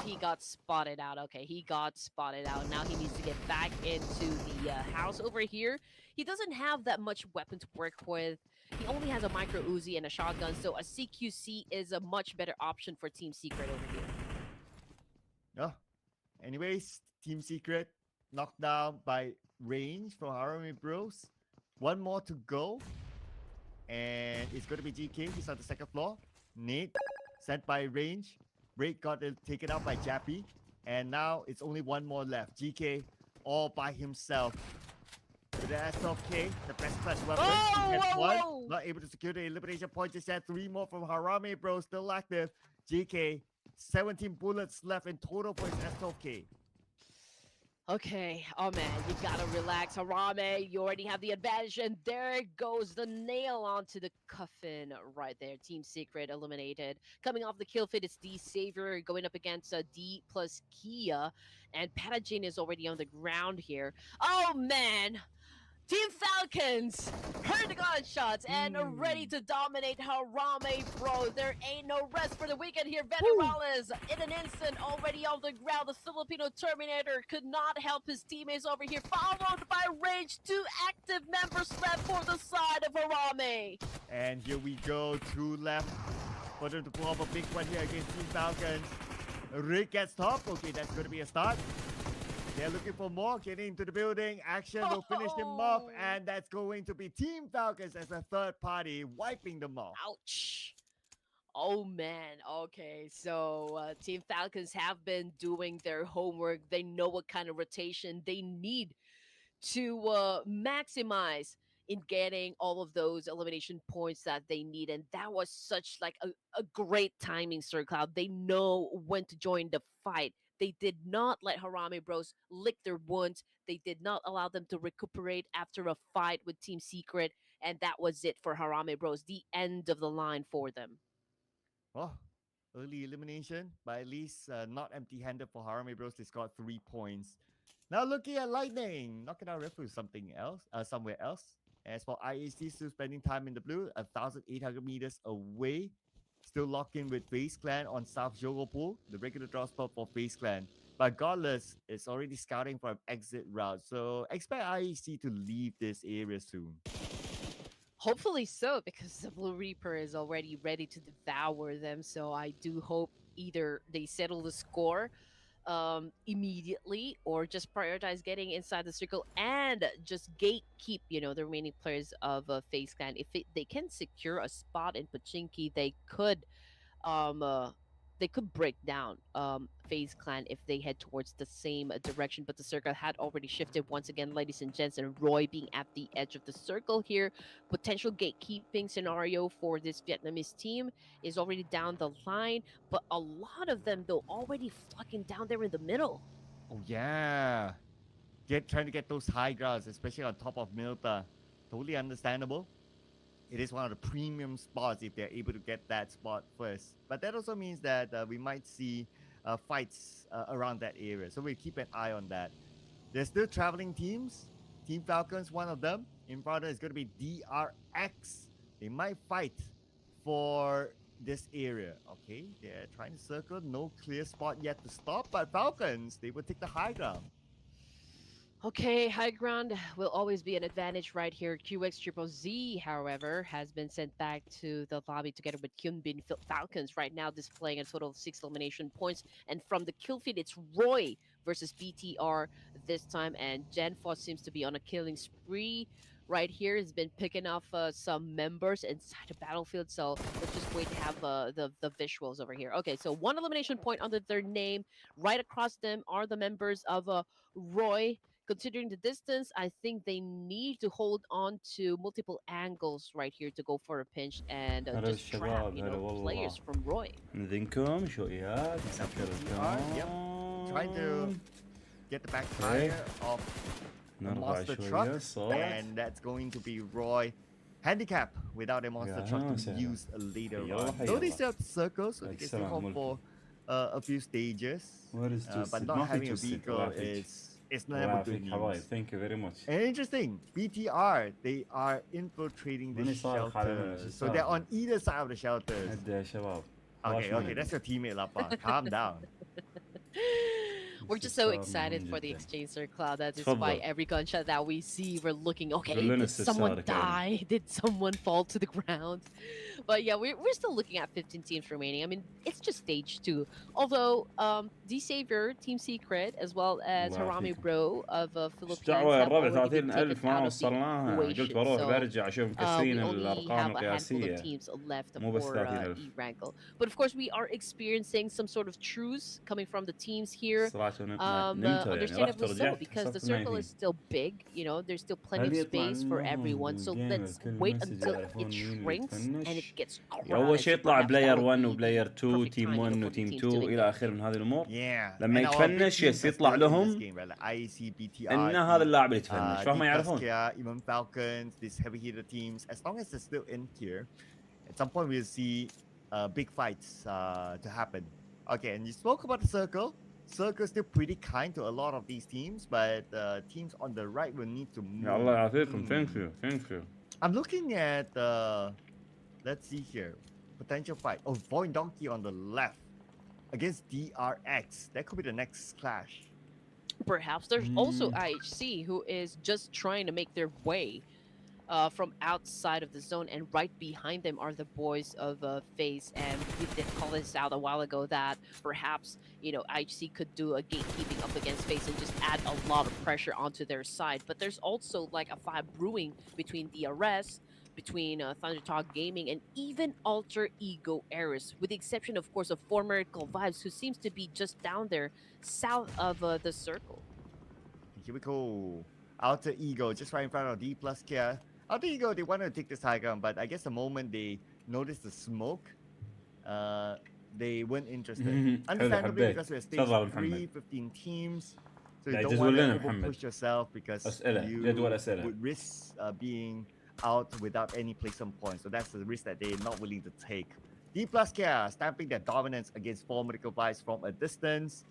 he got spotted out. Okay, he got spotted out. Now he needs to get back into the house over here. He doesn't have that much weapon to work with. He only has a micro Uzi and a shotgun, so a CQC is a much better option for Team Secret over here. Oh, anyways, Team Secret knocked down by range from Harami Bros. One more to go. And it's going to be GK. He's on the second floor. Nate sent by range. Break got taken out by Jappy. And now it's only one more left. GK all by himself. With the SLK, the best clutch weapon. He gets one. Not able to secure the elimination point. Just had 3 more from Harami Bro. Still active. GK, 17 bullets left in total for his SLK. Okay, oh man, you gotta relax, Harame. You already have the advantage, and there goes the nail onto the coffin right there. Team Secret eliminated. Coming off the kill feed, it's Decisive going up against D plus Kia, and Patagene is already on the ground here. Oh man! Team Falcons heard the gunshots and are ready to dominate Harame Bro. There ain't no rest for the weekend here. Federalis in an instant already on the ground. The Filipino Terminator could not help his teammates over here. Followed by Rage. 2 active members left for the side of Harame. And here we go. 2 left for them to pull off a big one here against Team Falcons. Rick gets top. Okay, that's going to be a start. They're looking for more, getting into the building. Action will finish them off, and that's going to be Team Falcons as a third party, wiping them off. Ouch. Oh, man. Okay, so Team Falcons have been doing their homework. They know what kind of rotation they need to maximize in getting all of those elimination points that they need. And that was such like a great timing, Sir Cloud. They know when to join the fight. They did not let Harame Bros lick their wounds. They did not allow them to recuperate after a fight with Team Secret. And that was it for Harame Bros. The end of the line for them. Oh, early elimination, but at least not empty-handed for Harame Bros. They scored 3 points. Now looking at Lightning, knocking out Refu something else, somewhere else. As for IHC, still spending time in the blue, 1,800 meters away. Still locked in with FaZe Clan on South Jogopool, the regular draw spot for FaZe Clan. But Godless is already scouting for an exit route, so expect IHC to leave this area soon. Hopefully so, because the Blue Reaper is already ready to devour them. So I do hope either they settle the score immediately, or just prioritize getting inside the circle and just gatekeep, the remaining players of FaZe Clan. If they can secure a spot in Pmgc, they could break down FaZe Clan if they head towards the same direction. But the circle had already shifted once again, ladies and gents, and Roy being at the edge of the circle here. Potential gatekeeping scenario for this Vietnamese team is already down the line, but a lot of them, though, already flocking down there in the middle. Oh, yeah. Trying to get those high grounds, especially on top of Milta. Totally understandable. It is one of the premium spots if they're able to get that spot first. But that also means that we might see fights around that area. So we'll keep an eye on that. There's still traveling teams. Team Falcons, one of them. In front is going to be DRX. They might fight for this area. Okay, they're trying to circle. No clear spot yet to stop, but Falcons, they will take the high ground. Okay, high ground will always be an advantage right here. QXZZZ, however, has been sent back to the lobby together with Hyunbin Falcons right now, displaying a total of 6 elimination points. And from the kill feed, it's Roy versus BTR this time. And Genfos seems to be on a killing spree right here. Has been picking off some members inside the battlefield. So let's just wait to have the visuals over here. Okay, so 1 elimination point under their name. Right across them are the members of Roy. Considering the distance, I think they need to hold on to multiple angles right here to go for a pinch and just trap, players from Roy. نذنكم شويات Trying to get the backfire of the monster truck, and that's going to be Roy. Handicap without a monster truck to be used later on. Though they still have circles, so they can still go for a few stages, but not having a vehicle it's never good news. Thank you very much. And interesting, BTR, they are infiltrating the shelters. So they're on either side of the shelters. Okay, that's your teammate, Lapa. Calm down. We're just so excited for the exchange circle. That is why every gunshot that we see, we're looking, okay, did someone die? Did someone fall to the ground? But yeah, we're still looking at 15 teams remaining. I mean, it's just stage 2. Although, D-Savior, Team Secret, as well as Harami Bro of Philippines have already been taken out of the equation. So, we only have a handful of teams left for E-Rankle. But of course, we are experiencing some sort of truce coming from the teams here. Understandably so, because the circle is still big, there's still plenty of space for everyone, so let's wait until it shrinks and it gets crowded. اول شيء يطلع بلاير 1 وبلاير 2 تيم 1 وتيم 2 الى اخره من هذه الامور. لما يتفنش يطلع لهم ان هذا اللاعب اللي يتفنش، فهم يعرفون. Even Falcons, these heavy hitter teams, as long as they're still in here, at some point we'll see big fights to happen. Okay, and you spoke about the circle. Circle is still pretty kind to a lot of these teams, but teams on the right will need to move. Allah يعافيكم. Thank you. I'm looking at let's see here, potential fight. Oh, Void Donkey on the left against DRX. That could be the next clash. Perhaps there's also IHC, who is just trying to make their way from outside of the zone, and right behind them are the boys of FaZe. And we did call this out a while ago that perhaps IHC could do a gatekeeping up against FaZe and just add a lot of pressure onto their side. But there's also like a fight brewing between DRS, between Thundertalk Gaming, and even Alter Ego Eris, with the exception, of course, of former Vibes, who seems to be just down there south of the circle. Here we go. Alter Ego just right in front of D+K. Alter Ego, they wanted to take this high ground, but I guess the moment they noticed the smoke, they weren't interested. Understandably, because we're stage 3, 15 teams, so you don't want to push yourself because you would risk being out without any placement points. So that's the risk that they're not willing to take. D+K stamping their dominance against Formidable Vibes from a distance,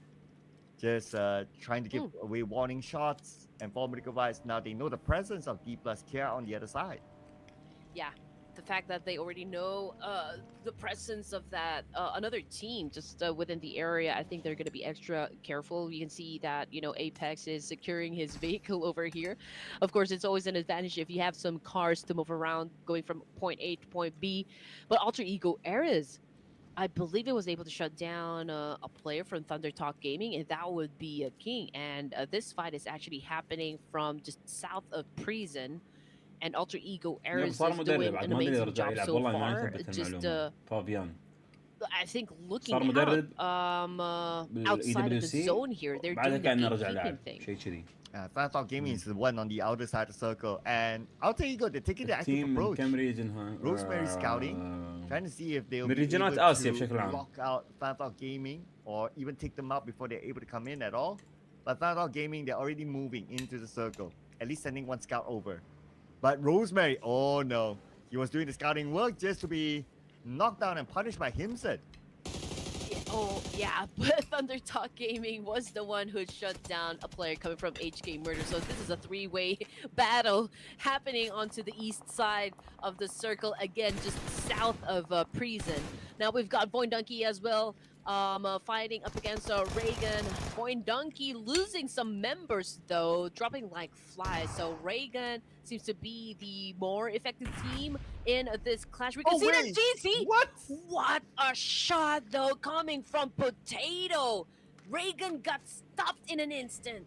just trying to give away warning shots. And Formidable Vibes, now they know the presence of D+K on the other side. Yeah, the fact that they already know the presence of that another team just within the area, I think they're going to be extra careful. You can see that, Apex is securing his vehicle over here. Of course, it's always an advantage if you have some cars to move around going from point A to point B. But Alter Ego Eras, I believe it was able to shut down a player from Thundertalk Gaming, and that would be a king. And this fight is actually happening from just south of Prison, and Alter Ego Eris is doing an amazing job so far. Just I think looking outside of the zone here, they're doing the gatekeeping thing. Thundertalk Gaming is the one on the outer side of the circle, and Alter Ego, they're taking the active approach. Rosemary scouting, trying to see if they'll be able to lock out Thundertalk Gaming or even take them out before they're able to come in at all. But Thundertalk Gaming, they're already moving into the circle, at least sending one scout over. But Rosemary, oh no, he was doing the scouting work just to be knocked down and punished by Himset. Oh, yeah, but Thunder Talk Gaming was the one who shut down a player coming from HK Murder. So this is a three-way battle happening onto the east side of the circle, again, just south of Prison. Now we've got Voindonkey as well, fighting up against Reagan. Voindonkey losing some members, though, dropping like flies. So Reagan seems to be the more effective team in this clash. We can see that GC. What a shot, though, coming from Potato. Reagan got stopped in an instant.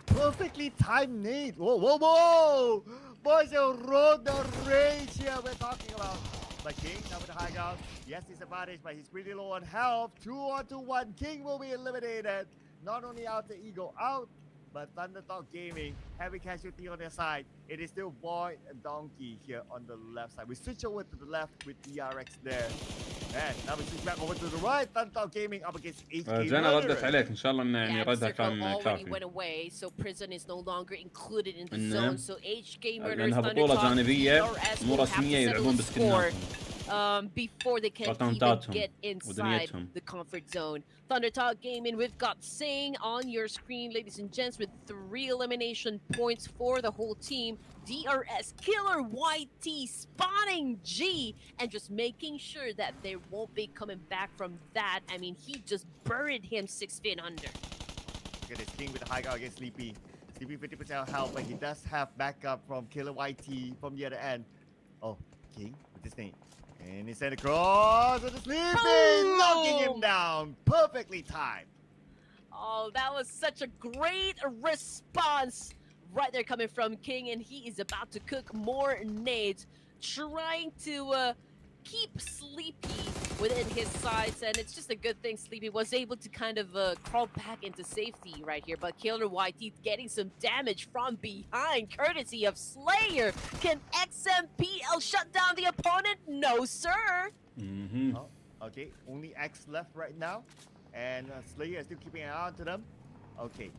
Perfectly timed nade. Whoa, whoa, whoa! Boys, you rode the rage here we're talking about. But King, now with the high ground. Yes, he's advantage, but he's pretty low on health. 2-on-2-1. King will be eliminated. Not only out the ego out, but Thunder Talk Gaming having casualty on their side. It is still Boy and Donkey here on the left side. We switch over to the left with DRX there. And now we switch back over to the right. Thunder Talk Gaming up against HK. جانا ردت عليك ان شاء الله انه يعني Yeah, ردها Circle كان already كافي. went away, so Prison is no longer included in the إنه zone. So HK Murders, لانها Thunder بطولة Talk, جانبية DRS مو will have to رسمية settle يلعبون the score بسكناتهم. before they can even وطنطاتهم get inside ودنيتهم. the comfort zone. Thunder Talk Gaming, we've got Sing on your screen, ladies and gents, with 3 elimination points for the whole team. DRS, Killer YT, spotting G, and just making sure that they won't be coming back from that. I mean, he just buried him 6 feet under. Look at this King with the high ground against Sleepy. Sleepy 50% health, but he does have backup from Killer YT from the other end. Oh, King with this name. And he sent across to the Sleepy, knocking him down. Perfectly timed. Oh, that was such a great response right there coming from King, and he is about to cook more nades, trying to keep Sleepy within his sights, and it's just a good thing Sleepy was able to kind of crawl back into safety right here. But Killer YT getting some damage from behind, courtesy of Slayer. Can XMPL shut down the opponent? No, sir. Mm-hmm. Oh, okay, only X left right now, and Slayer is still keeping an eye on to them. Okay,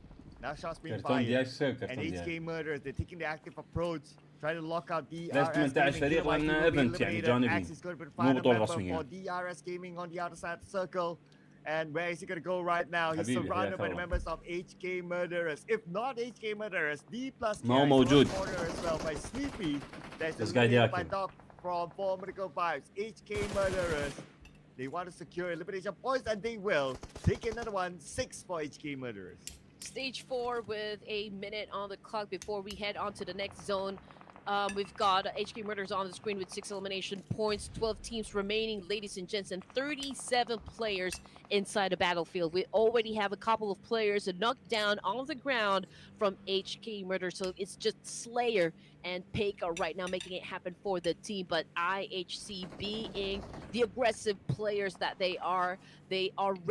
now shots being كرتون fired, دياش and كرتون دياش. HK Murders, they're taking the active approach, trying to lock out DRS. لازم 18 فريق لأنه ايفنت يعني جانبي مو بطولة رسمية. For DRS Gaming on the other side of the circle. And where is he going to go right now? He's حبيبي surrounded by the حياك الله. members of HK Murderers. If not HK Murderers, D plus ما هو K موجود. corner as well by Sleepy. That's This guy eliminated by ياكل. Doc from 4 Medical Vibes. HK Murderers. They want to secure elimination points, and they will. Take another one, 6 for HK Murderers. Stage 4 with a minute on the clock before we head on to the next zone. We've got HK Murders on the screen with 6 elimination points, 12 teams remaining, ladies and gents, and 37 players inside the battlefield. We already have a couple of players knocked down on the ground from HK Murder, so it's just Slayer and Peka right now making it happen for the team. But IHC, being the aggressive players that they are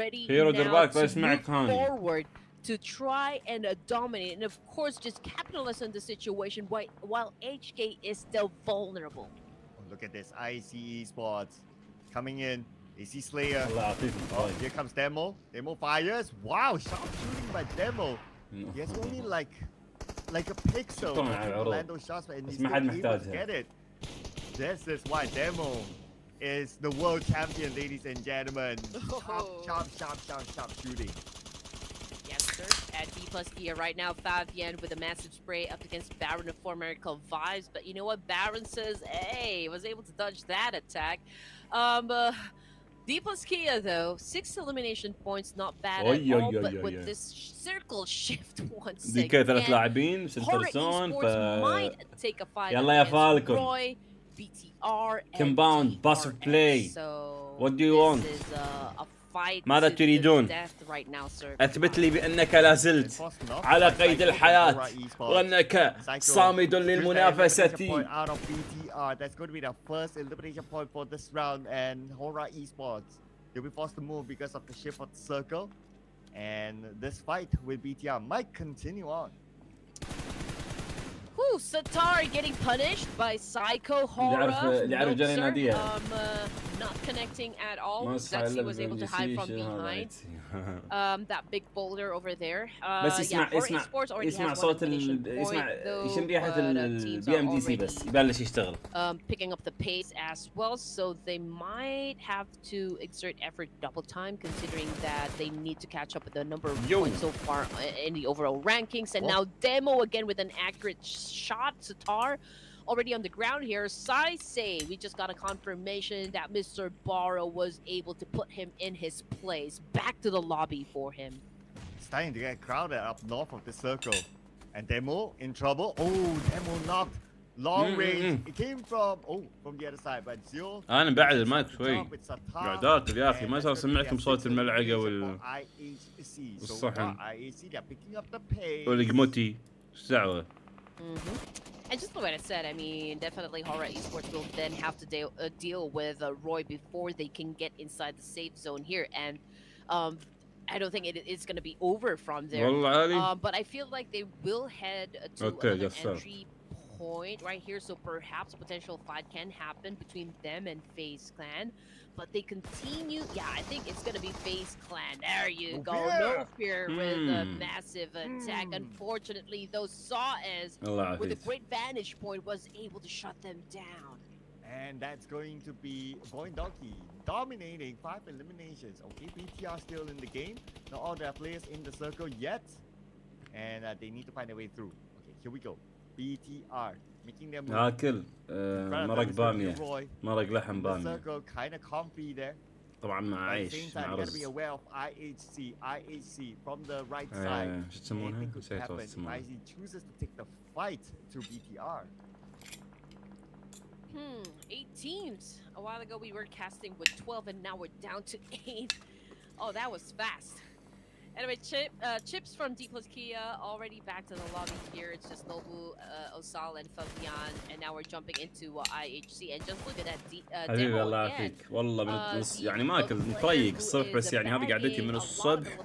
ready Hero now Durbac, to بسمعك move هاني. forward to try and dominate, and of course just capitalize on the situation while HK is still vulnerable. Oh, look at this, ICE Sports coming in. They see Slayer. الله يعطيكم Oh, here comes Demo. Demo fires. Wow, sharp shooting by Demo. He has only like a pixel طبعاً على to العروض. land those shots, and he's بس ما حد still able to محتاجها. get it. This is why Demo is the world champion, ladies and gentlemen. Sharp shooting. Yes, sir. At D plus E right now, Fabian with a massive spray up against Baron of 4 Miracle Vibes. But you know what? Baron says, hey, was able to dodge that attack. D plus Kia, though, 6 elimination points, not bad at all. But with this circle shift once دي كي 3 again, لاعبين سنتر Horror زون Esports might take a fight يلا يا against فالكون. Roy, BTR, and Compound, bus of DRX. play. So What do you this want? is a fight ماذا to the تريدون؟ death right now, sir. اثبت لي بانك لا زلت على قيد الحياة وانك صامد للمنافسة. Point out of BTR. That's going to be the first elimination point for this round, and Hora Esports, they'll be forced to move because of the shift of the circle, and this fight with BTR might continue on. Whew, Ooh, Satar getting punished by Psycho Horror. Not connecting at all. Zexy was able to hide from behind that big boulder over there. بس اسمع صوت يشم ريحة Pmgc بس يبلش يشتغل. Picking up the pace as well, so they might have to exert effort double time, considering that they need to catch up with the number of points so far in the overall rankings. And now Demo again with an accurate shot. Satar already on the ground here. Sai, we just got a confirmation that Mr. Barrow was able to put him in his place. Back to the lobby for him. Starting to get crowded up north of the circle. And Demo in trouble. Oh, Demo knocked. Long range. It came from the other side, but Zio. أنا بعد المايك شوي. قعدات يا أخي ما صار سمعكم صوت الملعقة والصحن. والقموتي. إيش دعوة؟ And just like I said, I mean, definitely Horror Esports will then have to deal with Roy before they can get inside the safe zone here. And I don't think it's going to be over from there. But I feel like they will head to another entry point right here. So perhaps a potential fight can happen between them and FaZe Clan. But they continue. Yeah, I think it's going to be FaZe Clan. There you go. No fear with a massive attack. Unfortunately, though, Saez, with a great vantage point, was able to shut them down. And that's going to be Going Donkey dominating 5 eliminations. Okay, BTR still in the game. Not all their players in the circle yet. And they need to find a way through. Okay, here we go. BTR making them move. هاكل مرق بامية مرق لحم بامية. Circle kind of comfy there. طبعا مع عيش مع رز. Be aware of IHC from the right side. شو تسمونها؟ نسيت وش تسمونها. IHC chooses to take the fight to BTR. 8 teams. A while ago we were casting with 12 and now we're down to 8. Oh, that was fast. Anyway, Chips from D plus Kia already back to the lobby here. It's just Nobu, Osal, and Fabian, and now we're jumping into IHC. And just look at that حبيبي الله يعافيك والله من يعني ما اكل مطيق الصبح بس يعني هذه قعدتي من الصبح.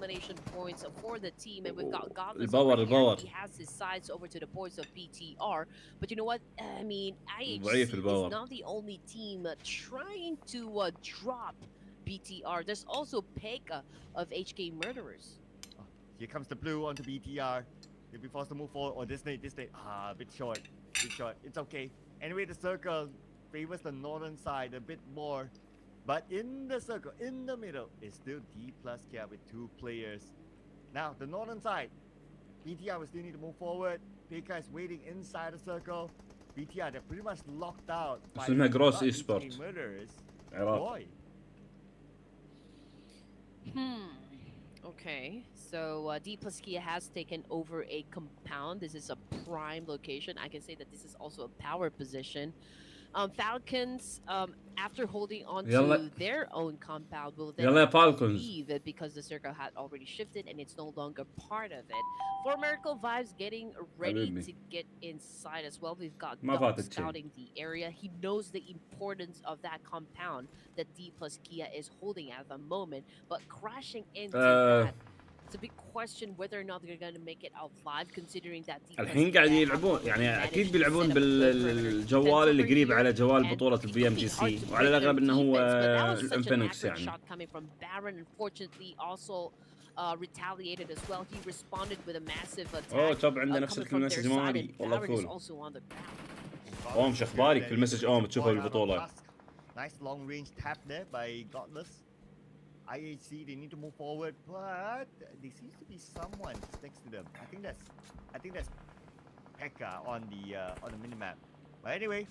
الباور He has his sides over to the boys of BTR, but you know what? I mean, IHC is not the only team trying to drop BTR. There's also Pega of HK Murderers. Here comes the blue onto BTR. They'll be forced to move forward. Or this day. A bit short. It's okay. Anyway, the circle favors the northern side a bit more. But in the circle, in the middle, is still D plus Kia with 2 players. Now, the northern side, BTR will still need to move forward. Pega is waiting inside the circle. BTR, they're pretty much locked out by the HK Murderers. Boy. Okay, so D plus Kia has taken over a compound. This is a prime location. I can say that this is also a power position. Falcons, after holding on to their own compound, will then leave it because the circle had already shifted and it's no longer part of it. For Miracle Vibes getting ready to get inside as well. We've got Dog scouting the area. He knows the importance of that compound that D plus Kia is holding at the moment, but crashing into that. It's a big question whether or not they're going to make it out live, considering that الحين قاعد يلعبون يعني اكيد بيلعبون بالجوال اللي قريب على جوال بطولة Pmgc وعلى الاغلب انه هو الانفينكس يعني. Retaliated as well. He responded with a massive attack. اوه طب عندنا نفس المسج مالي والله كول. اوم شو اخبارك في المسج اوم تشوفه بالبطولة. Nice long range tap there by Godless. IHC, they need to move forward, but there seems to be someone next to them. I think that's Pekka on the minimap. But anyway,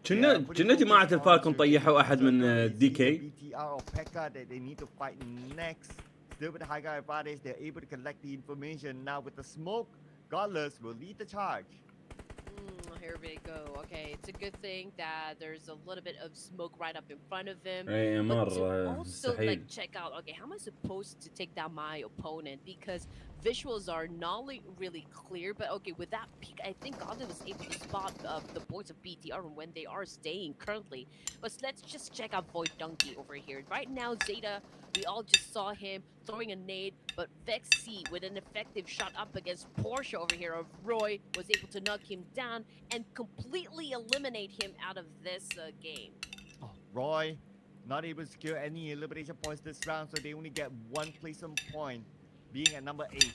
كنا جماعة الفالكون طيحوا أحد من DK. BTR or Pekka that they need to fight next. Still with the high guy advantage, they're able to collect the information. Now with the smoke, Godless will lead the charge. Here we go. Okay, it's a good thing that there's a little bit of smoke right up in front of him. But to also like check out, okay, how am I supposed to take down my opponent? Because visuals are not really clear, but okay, with that peek, I think Godless was able to spot the boys of BTR when they are staying currently. But let's just check out Void Donkey over here. Right now, Zeta, we all just saw him throwing a nade, but Vexy with an effective shot up against Porsche over here of Roy was able to knock him down and completely eliminate him out of this game. Oh, Roy, not able to secure any elimination points this round, so they only get one placement point, being at number 8.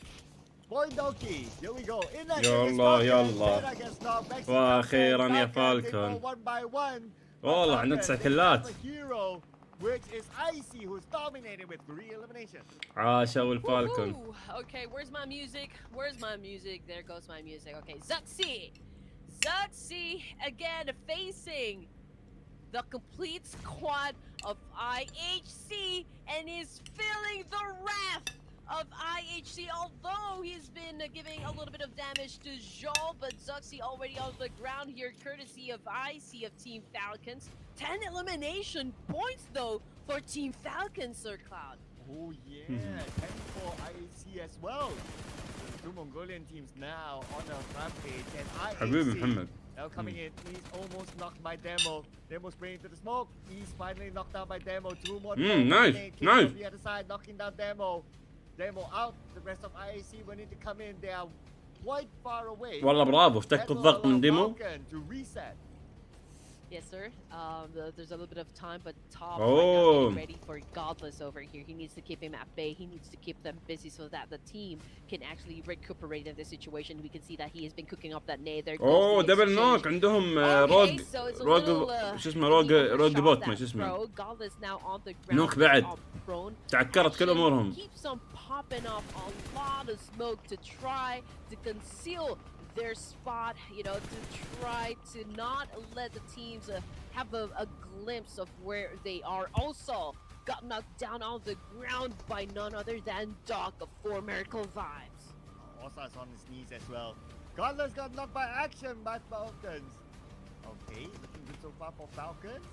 Boy Donkey, here we go. In that يلا واخيرا يا فالكون. والله عندنا 9 كلات. Which is Icy, who's dominated with 3 eliminations. عاشوا الفالكون. Okay, where's my music? Where's my music? There goes my music. Okay, Zuxi again facing the complete squad of IHC and is feeling the wrath of IHC, although he's been giving a little bit of damage to Joel, but Zuxi already on the ground here, courtesy of IC of Team Falcons. 10 elimination points though for Team Falcons, Sir Cloud. Oh yeah, 10 for IHC as well. The 2 Mongolian teams now on the rampage, and IHC now coming in. He's almost knocked by Demo. Demo spraying into the smoke. He's finally knocked down by Demo. 2 more. Nice. On the other side, knocking down Demo. Demo out. The rest of IAC will need to come in. They are quite far away. والله برافو افتكت الضغط من ديمو. To reset. Yes, sir. There's a little bit of time, but Top Oh. right now getting ready for Godless over here. He needs to keep him at bay. He needs to keep them busy so that the team can actually recuperate in this situation. We can see that he has been cooking up that nade. There اوه goes the دبل exchange. نوك عندهم Okay, so it's a little, شو اسمه روج بوت ما شو اسمه. Pro. Godless now on the ground. نوك بعد. Prone. تعكرت كل امورهم. Keeps on popping off a lot of smoke to try to conceal their spot, you know, to try to not let the teams have a glimpse of where they are. Also got knocked down on the ground by none other than Doc of 4 Miracle Vibes. Osa's on his knees as well. Godless got knocked by action by Falcons. Okay, looking good so far for Falcons.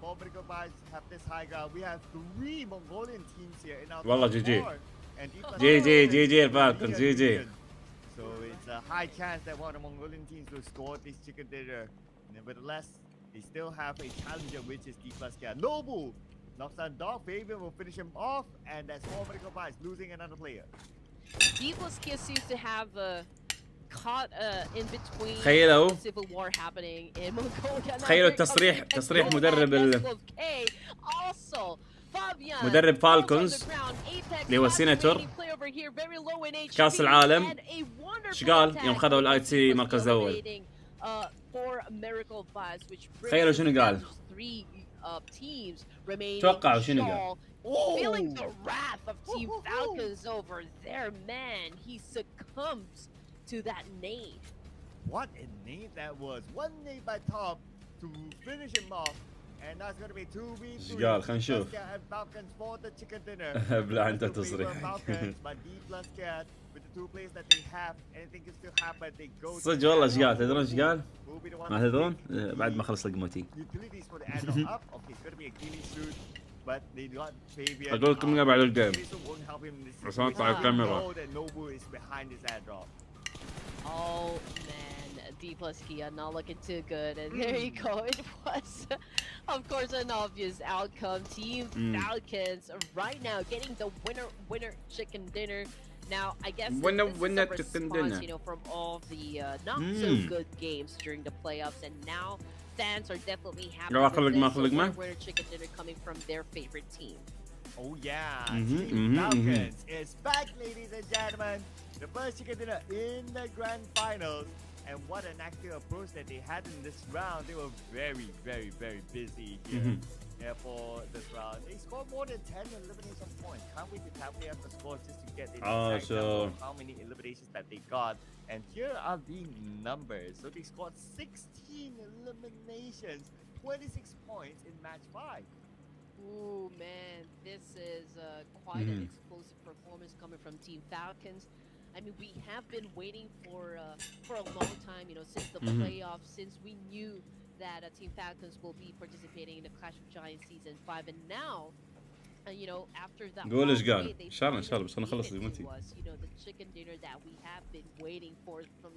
4 Miracle Vibes have this high ground. We have 3 Mongolian teams here in our والله top GG. 4. And GG الفالكونز GG. So it's a high chance that one of the Mongolian teams will score this chicken dinner. Nevertheless, they still have a challenger, which is D+. Nobu knocks down Dog. Fabian will finish him off, and that's 4 Miracle Vibes losing another player. D+ seems to have caught in between تخيلوا civil war happening in Mongolia. تخيلوا تصريح مدرب Also مدرب فالكونز اللي هو سيناتور كاس العالم ايش قال يوم خذوا الاي سي مركز اول؟ تخيلوا شنو قال؟ توقعوا شنو قال؟ Feeling the wrath of Team Falcons over there, man, he succumbs to that nade. What a nade that was! 1 nade by Top to finish him off. And that's going to be 2v3. قال خلينا نشوف. Falcons for the chicken dinner. بلا انت تصريح. But D+ with the 2 plays that they have, anything can still happen. They go. صدق والله ايش قال؟ تدرون ايش قال؟ ما تدرون؟ بعد ما خلص لقمتي. Utilities for the add up. Okay, it's going to be a killing shoot. But they got Fabian. اقول لكم بعد الجيم. Won't help him in this عشان اطلع الكاميرا. know that Nobu is behind this add drop. Oh man, D+ Kia not looking too good, and there you go. It was, of course, an obvious outcome. Team Falcons right now getting the winner chicken dinner. Now, I guess winner this is a chicken response, dinner. you know, from all the not so good games during the playoffs, and now fans are definitely happy with this winner chicken dinner coming from their favorite team. Oh yeah, Team Falcons is back, ladies and gentlemen. The first chicken dinner in the grand finals, and what an active approach that they had in this round. They were very, very, very busy here for this round. They scored more than 10 elimination points. Can't wait to tabulate up the scores just to get the exact number of how many eliminations that they got. And here are the numbers. So they scored 16 eliminations, 26 points in match 5. Ooh man, this is quite an explosive performance coming from Team Falcons. I mean, we have been waiting for a long time, you know, since the playoffs, since we knew that Team Falcons will be participating in the Clash of Giants Season 5, and now You know, after that قول إيش long قال. wait, they إن شاء الله finally بس أنا أخلص gave it ديمتي. to us, you know, the chicken dinner that we have been waiting for from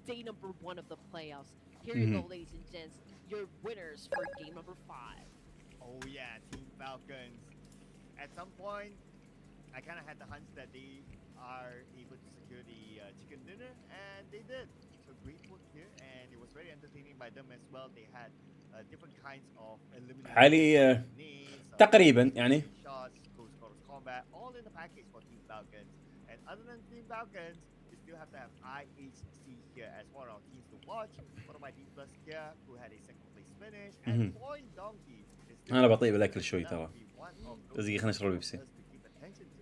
day number 1 of the playoffs. Here you go, ladies and gents, your winners for game number 5. Oh yeah, Team Falcons. At some point, I kind of had the hunch that they are able to secure the chicken dinner, and they did. So great work here, and it was very entertaining by them as well. They had different kinds of elimination حالي techniques, تقريبا يعني shots, close quarters combat, all in the package for Team Falcons. And other than Team Falcons, we still have to have IHC here as one of our teams to watch. One of my team plus here who had a second place finish, and Point Donkey is still أنا بطيء بالأكل شوي gonna ترى. be one of those دقيقة خلينا نشرب بيبسي. players to keep attention to.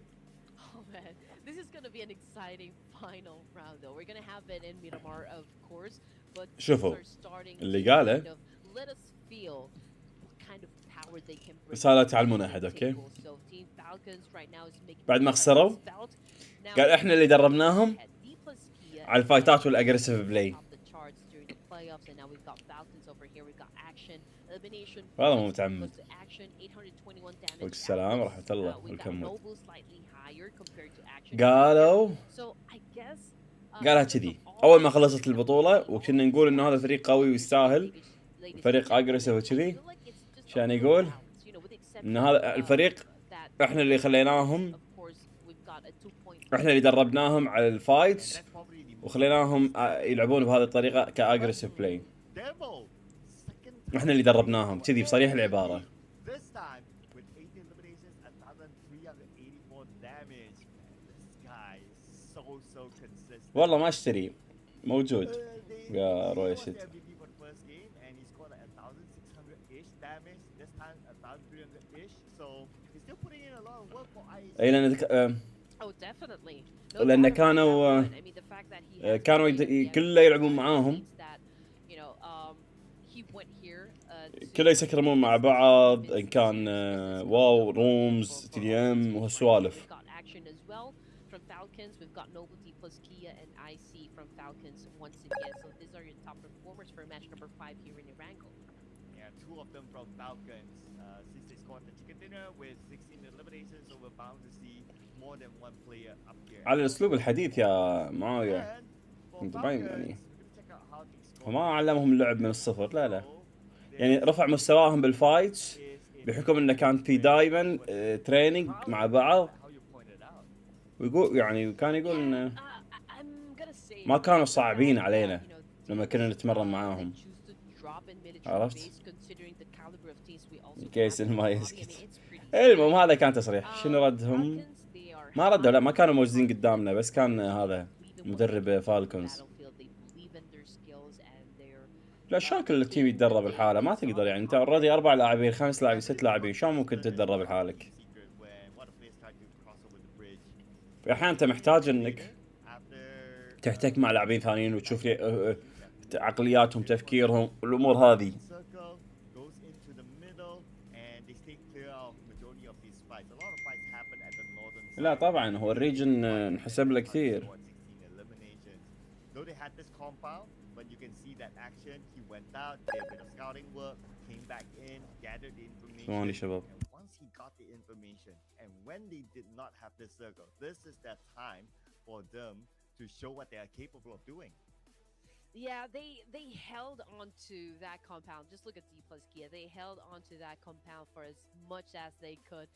Oh man, this is gonna be an exciting final round though. We're gonna have it in Miramar, of course, but شوفوا، teams are starting اللي to قاله kind of let us feel what kind of power they can bring بس لا to تعلمون the أحد، أوكي؟ table. So Team Falcons right now is making بعد ما their خسروا، presence felt. Now قال إحنا اللي دربناهم had D plus Kia على الفايتات والأجريسيف بلاي. top the charts during the playoffs, and now we've got Falcons over here. We've got action, elimination. هذا مو plus متعمد. the action, 821 damage. وعليكم السلام ورحمة الله We've got والكمل. Noble slightly higher compared to action. قالوا So I guess قالها كذي أول ما خلصت البطولة وكنا نقول إنه هذا فريق قوي ويستاهل فريق أجريسيف وكذي، عشان يقول إن هذا الفريق إحنا اللي خليناهم، إحنا اللي دربناهم على الفايتس وخليناهم يلعبون بهذه الطريقة كأجريسيف بلاي. إحنا اللي دربناهم كذي بصريح العبارة. This time with 18 eliminations, 1,384 damage. This guy is so consistent. والله ما اشتري موجود They يا he was رويشد. the MVP for the first game and he scored like 1,600-ish damage. This time 1,300-ish. So he's still putting in a lot of work for IHC. أي لأن Oh, definitely. لأن كانوا I mean, the fact that he has كانوا كله يلعبون معاهم، that, you know, he went here to كله يسكرمون مع بعض، إن كان واو رومز تي دي ام وهالسوالف. We've got action as well from Falcons. We've got Noble D plus Kia and IC from Falcons once again. So these are your top performers for match number 5 here in Irango. Yeah, 2 of them from Falcons. Since they scored the chicken dinner with 16 eliminations, so we're bound to see more than one player up here. على الأسلوب الحديث يا معاوية، And for انتم باين Falcons, يعني we're gonna check out how they scored. وما علمهم اللعب من الصفر، لا لا، So, يعني رفع مستواهم بالفايتس بحكم انه كان في دائما تريننج مع بعض، how you pointed out. ويقول يعني كان يقول انه I'm gonna say ما كانوا صعبين علينا you know, لما كنا نتمرن معاهم. choose to drop in military عرفت؟ base considering the caliber of teams we also كيس have in ما the lobby. I يسكت. mean, it's pretty المهم هذا كان تصريح. شنو ردهم؟ Falcons, they are ما ردوا، لا ما high. كانوا موجودين قدامنا، بس كان هذا مدرب فالكونز. Battlefield, they believe in their skills and their لا شلون كل التيم يتدرب الحالة؟ ما تقدر يعني، انت اوريدي 4 لاعبين 5 لاعبين 6 لاعبين، شلون ممكن تتدرب لحالك؟ Secret when one of the players tried to cross over the bridge. في احيان انت محتاج انك After تحتك مع لاعبين ثانيين وتشوف عقلياتهم تفكيرهم والامور هذه. circle goes into the middle and they stay clear of majority of these fights. A lot of fights happen at the northern side. لا طبعا هو الريجن نحسب له كثير. 16 eliminations. Though they had this compound, but you can see that action. He went out, did a bit of scouting work, came back in, gathered the information. ثواني شباب. And once he got the information, and when they did not have this circle, this is that time for them to show what they are capable of doing. Yeah, they held on to that compound. Just look at D plus Kia. They held on to that compound for as much as they could.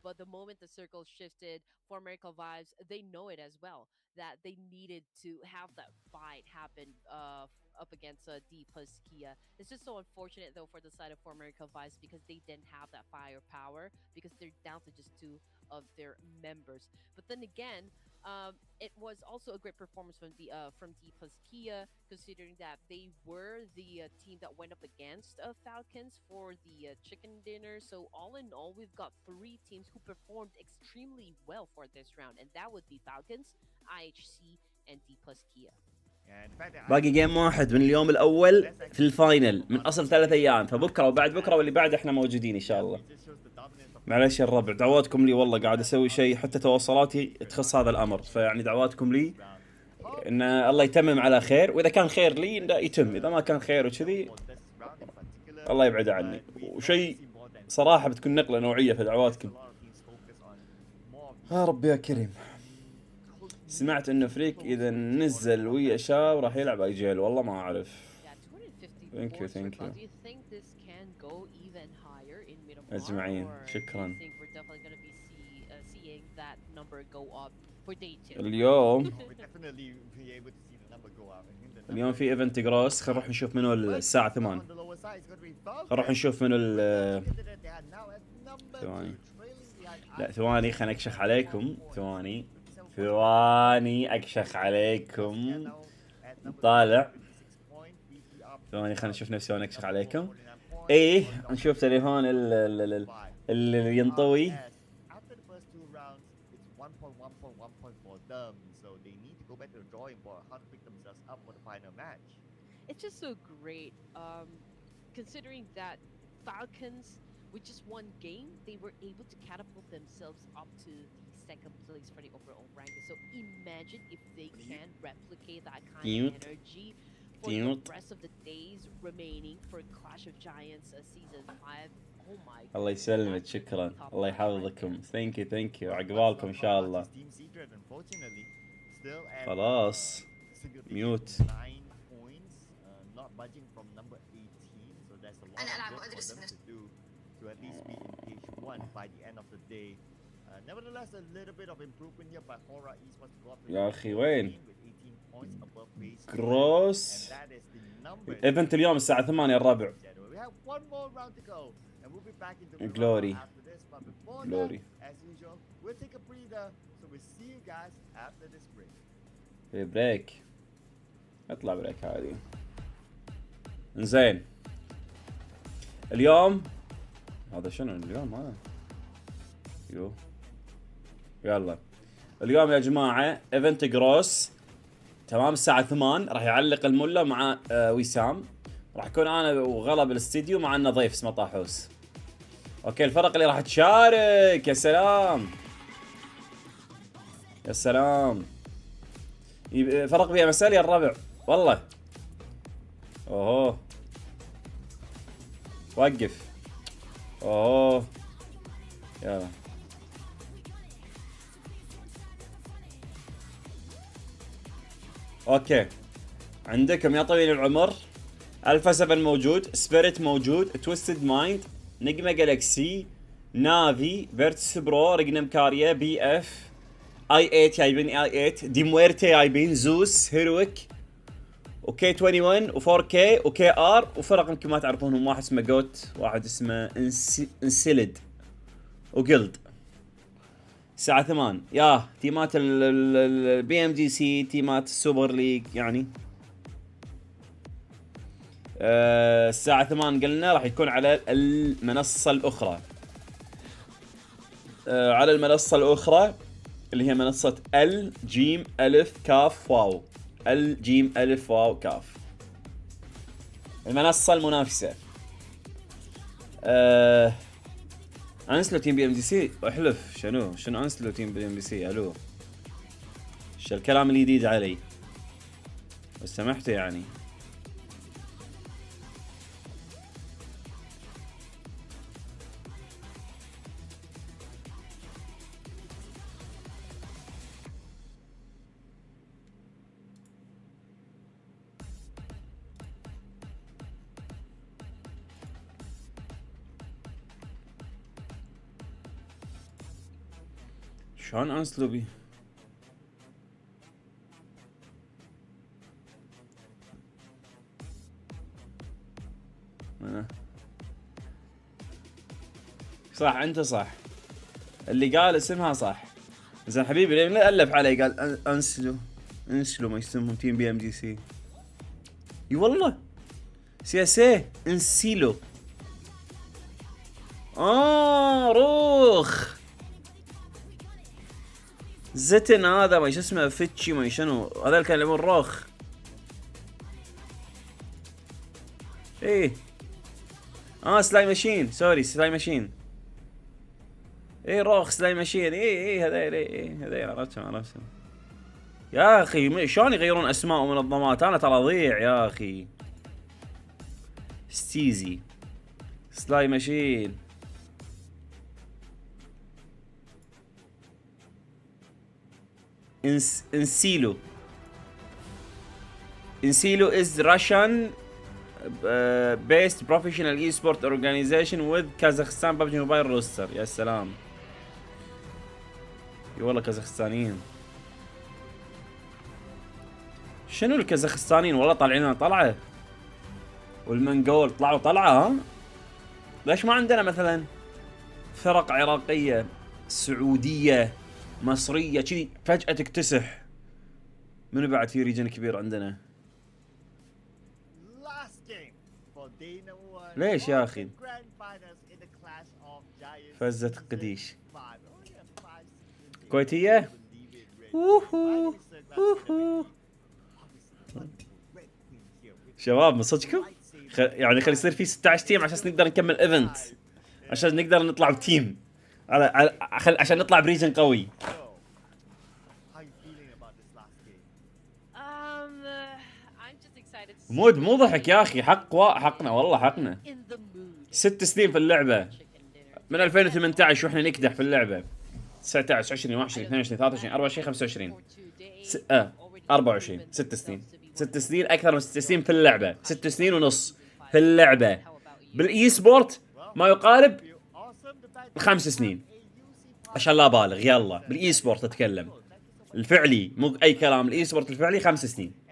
But the moment the circle shifted for Miracle Vibes, they know it as well, that they needed to have that fight happen up against D plus Kia. It's just so unfortunate though for the side of For Miracle Vibes because they didn't have that firepower because they're down to just 2 of their members. But then again, it was also a great performance from D plus Kia, considering that they were the team that went up against Falcons for the chicken dinner. So all in all, we've got 3 teams who performed extremely well for this round, and that would be Falcons, IHC, and D plus Kia. And the fact that باقي جيم واحد من اليوم الاول في الفاينل من اصل 3 ايام، فبكره وبعد بكره واللي بعد احنا موجودين ان شاء الله. just shows the dominance of معلش يا الربع، دعواتكم لي، والله قاعد اسوي شيء حتى تواصلاتي تخص هذا الامر، فيعني دعواتكم لي ان الله يتمم على خير، واذا كان خير لي إنه يتم، اذا ما كان خير وكذي this round in particular. الله يبعد عني. وشيء صراحه بتكون نقله نوعيه في دعواتكم. A lot of teams يا رب يا كريم. سمعت انه فريك اذا نزل ويا شاب راح يلعب اي جيل، والله ما اعرف. Thank you, thank you. أجمعين شكرا. اليوم في ايفنت جروس، خل نروح نشوف منو الساعة 8. خل نروح نشوف منو ثواني. لا ثواني خلنا اكشخ عليكم. ثواني اكشخ عليكم. طالع ثواني خلنا نشوف نفسي وانا اكشخ عليكم. ايه نشوف تليفون اللي ينطوي. It's just so great, considering that Falcons, with just one game, they were able to catapult themselves up to the second place for the overall ranking. So imagine if they can replicate that kind of energy for the rest of the days remaining for Clash of Giants season 5. Oh my god. الله يسلمك شكرا. الله يحفظكم. ثانك يو عقبالكم ان شاء الله. خلاص ميوت. أنا ألعب وأدرس بنفسي. يا أخي وين؟ كروس ايفنت اليوم الساعة 8 الربع. جلوري في بريك. اطلع بريك عادي. انزين اليوم هذا شنو اليوم هذا؟ يلا اليوم يا جماعة ايفنت جروس تمام الساعة 8 راح يعلق الملا مع وسام. راح يكون انا وغلا بالاستديو مع لنا ضيف اسمه طاحوس. اوكي الفرق اللي راح تشارك يا سلام يا سلام. فرق بيها مسالي الربع والله. اوه وقف. اوه يلا اوكي عندكم يا طويل العمر الفا 7 موجود، سبيريت موجود، تويستد مايند، نجمة جالكسي، نافي، فيرتس برو، رجنم كاريا، بي اف، اي 8 جايبين اي 8، دي مويرتي جايبين، زوس، هيرويك، وكي 21 و4 كي وكي ار، وفرق يمكن ما تعرفونهم، واحد اسمه جوت، واحد اسمه انسيلد وجلد. الساعة 8 يا تيمات البي ام جي سي، تيمات السوبر ليج يعني. الساعة 8 قلنا راح يكون على المنصة الأخرى. على المنصة الأخرى اللي هي منصة الجيم ألف كاف واو. الجيم ألف واو كاف المنصة المنافسة. انسلو تيم بي ام جي سي احلف. شنو انسلو تيم بي ام جي سي؟ الو ايش الكلام الجديد علي؟ بس سمحتوا يعني. شلون انسلو بي؟ صح انت صح، اللي قال اسمها صح. زين حبيبي ليه الف علي قال انسلو ما يسمهم تيم بي ام جي سي. اي والله سي اس اي انسيلو. روخ زتن هذا ما اسمه فتشي ما شنو هذا كان يلعبون روخ. ايه سلاي ماشين، سوري سلاي ماشين. ايه روخ سلاي ماشين. ايه هذيل عرفتهم. يا اخي شلون يغيرون اسماء ومنظمات؟ انا ترى ضيع يا اخي. ستيزي سلاي ماشين. انسيلو. انسيلو is Russian based professional e-sport organization with Kazakhstan PubgMobile موبايل روستر. يا سلام. اي والله كازاخستانيين. شنو الكازاخستانيين والله طالعين لنا طلعه. والمنغول طلعوا طلعه. ها ليش ما عندنا مثلا فرق عراقيه سعوديه مصريه كذي فجاه تكتسح؟ منو بعد في ريجن كبير عندنا؟ ليش يا اخي؟ فزت قديش كويتيه. اوهو اوهو شباب من صدقكم يعني خلي يصير في 16 تيم عشان نقدر نكمل ايفنت، عشان نقدر نطلع بتيم عشان نطلع بريجن قوي. مود مو ضحك يا اخي، حقنا والله حقنا. 6 سنين في اللعبه من 2018 واحنا نكدح في اللعبه. 19 20 21 22 23 24 25 24 6 سنين. 6 سنين اكثر من 6 سنين في اللعبه. 6 سنين ونص في اللعبه. بالاي سبورت ما يقارب 5 سنين عشان لا بالغ. يلا بالاي سبورت اتكلم الفعلي مو اي كلام. الاي سبورت الفعلي 5 سنين.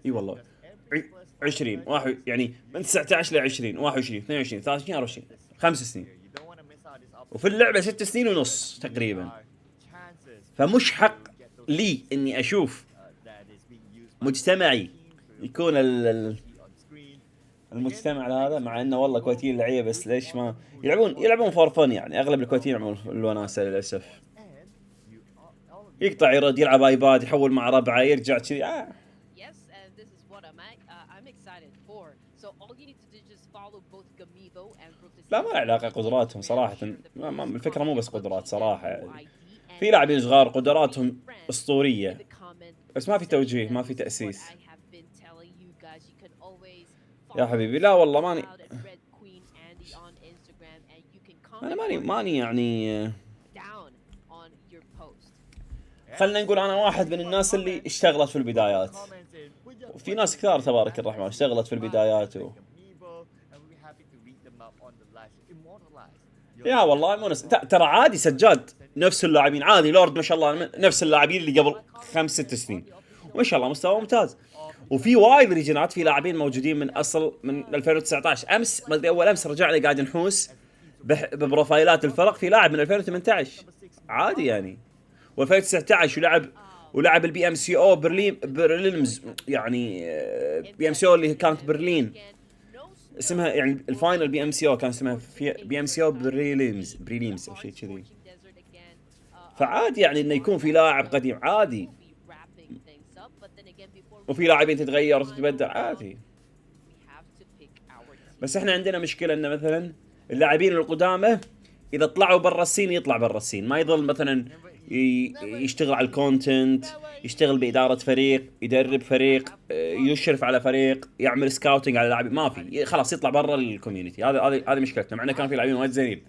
اي والله 20 واحد يعني من 19 ل 20 21 22 23 24 5 سنين. وفي اللعبه 6 سنين ونص تقريبا. فمش حق لي اني اشوف مجتمعي يكون المجتمع هذا، مع انه والله كويتيين لعيبه بس ليش ما يلعبون فور فن يعني. اغلب الكويتيين يلعبون الوناسه للاسف. يقطع يرد يلعب ايباد يحول مع ربعه يرجع كذي. لا ما له علاقه قدراتهم صراحه. الفكره مو بس قدرات صراحه يعني. في لاعبين صغار قدراتهم اسطوريه بس ما في توجيه ما في تاسيس. يا حبيبي لا والله ماني يعني. خلنا نقول انا واحد من الناس اللي اشتغلت في البدايات، وفي ناس كثار تبارك الرحمن اشتغلت في البدايات يا والله مو ترى عادي سجاد نفس اللاعبين عادي. لورد ما شاء الله نفس اللاعبين اللي قبل 5 6 سنين وما شاء الله مستوى ممتاز. وفي وايد ريجنات في لاعبين موجودين من 2019. امس ما ادري اول امس رجعنا قاعد نحوس ببروفايلات الفرق في لاعب من 2018 عادي يعني. و2019 ولعب البي ام سي او برلينز يعني. بي ام سي او اللي كانت برلين اسمها يعني الفاينل بي ام سي او كان اسمها بي ام سي او بريليمز او شيء كذي. فعادي يعني انه يكون في لاعب قديم عادي، وفي لاعبين تتغير وتتبدل عادي. بس احنا عندنا مشكله ان مثلا اللاعبين القدامى اذا طلعوا برا السين يطلع برا السين، ما يظل مثلا يشتغل على الكونتنت، يشتغل بإدارة فريق، يدرب فريق، يشرف على فريق، يعمل سكاوتنج على لاعبين. ما في، خلاص يطلع برا الكوميونتي. هذه مشكلتنا. مع انه كان في لاعبين وايد زينين.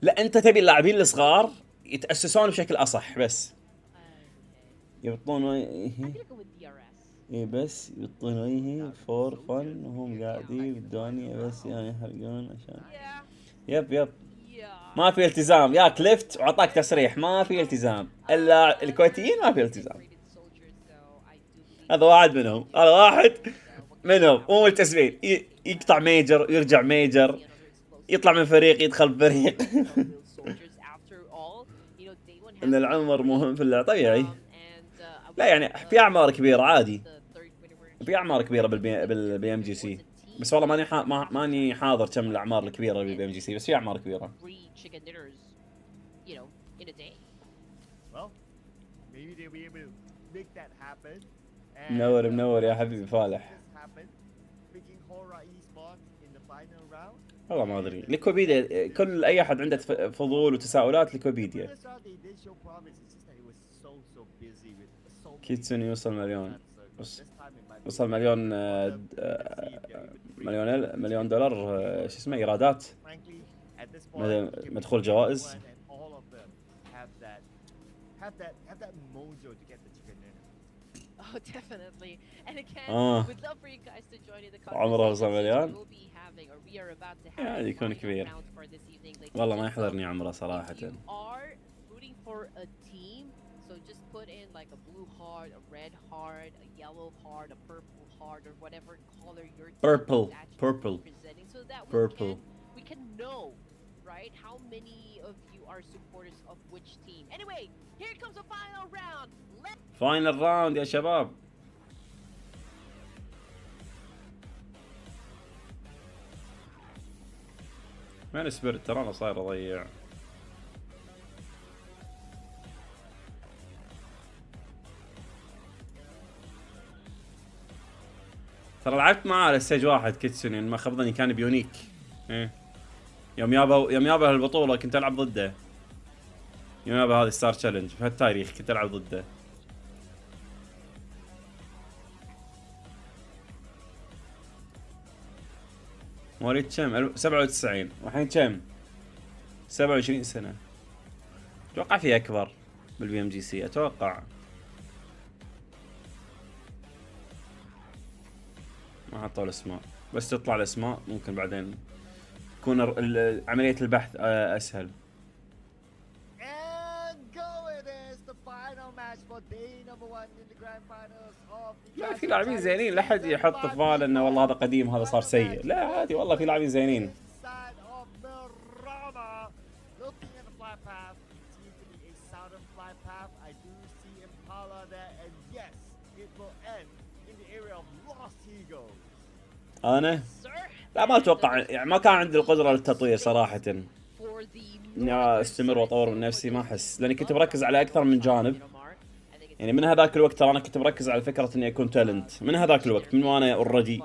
لا انت تبي اللاعبين الصغار يتأسسون بشكل اصح بس يبطون بس يبطون وجهي فور فن وهم قاعدين بالدنيا بس يعني يحرقون عشان يب ما في التزام. يا كلفت وعطاك تصريح ما في التزام. الا الكويتيين ما في التزام. هذا واحد منهم مو ملتزمين. يقطع ميجر ويرجع ميجر، يطلع من فريق يدخل بفريق. ان العمر مهم في اللعبة طبيعي. لا يعني في اعمار كبيرة عادي، في اعمار كبيرة بالبي ام جي سي. بس والله ماني حاضر كم الاعمار الكبيرة بالبي ام جي سي، بس في اعمار كبيرة. منور يا حبيبي فالح. والله ما ادري. ليكوبيديا كل اي احد عنده فضول وتساؤلات ليكوبيديا. كيتسوني يوصل 1,000,000 وصل مليون دولار شو اسمه ايرادات مدخول جوائز. Oh, definitely. And again, we'd love for you guys to join in the عمره وصل مليون. we'll be having or we are about to have يعني يكون كبير. round for this evening. والله ما يحضرني عمره صراحة. If you are rooting for a team, so just put in like a blue heart, a red heart, a yellow heart, a purple heart, or whatever color your team is actually representing, so that we can know, right, how many of you are supporters of which team. Anyway, here comes the final round. فاينل راوند يا شباب. وين سبيرت؟ ترى انا صاير اضيع. ترى لعبت معاه على ستيج واحد كيتسوني ما خاب ظني كان بيونيك. يوم يابا هالبطولة كنت العب ضده. يوم يابا هذه ستار تشالنج في هالتاريخ كنت العب ضده. مواليد كم؟ 97 والحين كم؟ 27 سنة. اتوقع في اكبر بالBMGC اتوقع. ما حطوا الاسماء بس تطلع الاسماء ممكن بعدين تكون عملية البحث اسهل. لا في لاعبين زينين، لا حد يحط في باله انه والله هذا قديم هذا صار سيء، لا عادي والله في لاعبين زينين. انا لا ما اتوقع يعني ما كان عندي القدرة للتطوير صراحة اني استمر واطور من نفسي، ما احس لاني كنت مركز على اكثر من جانب. يعني من هذاك الوقت ترى انا كنت مركز على فكرة اني اكون تالنت من هذاك الوقت من وانا اوريدي،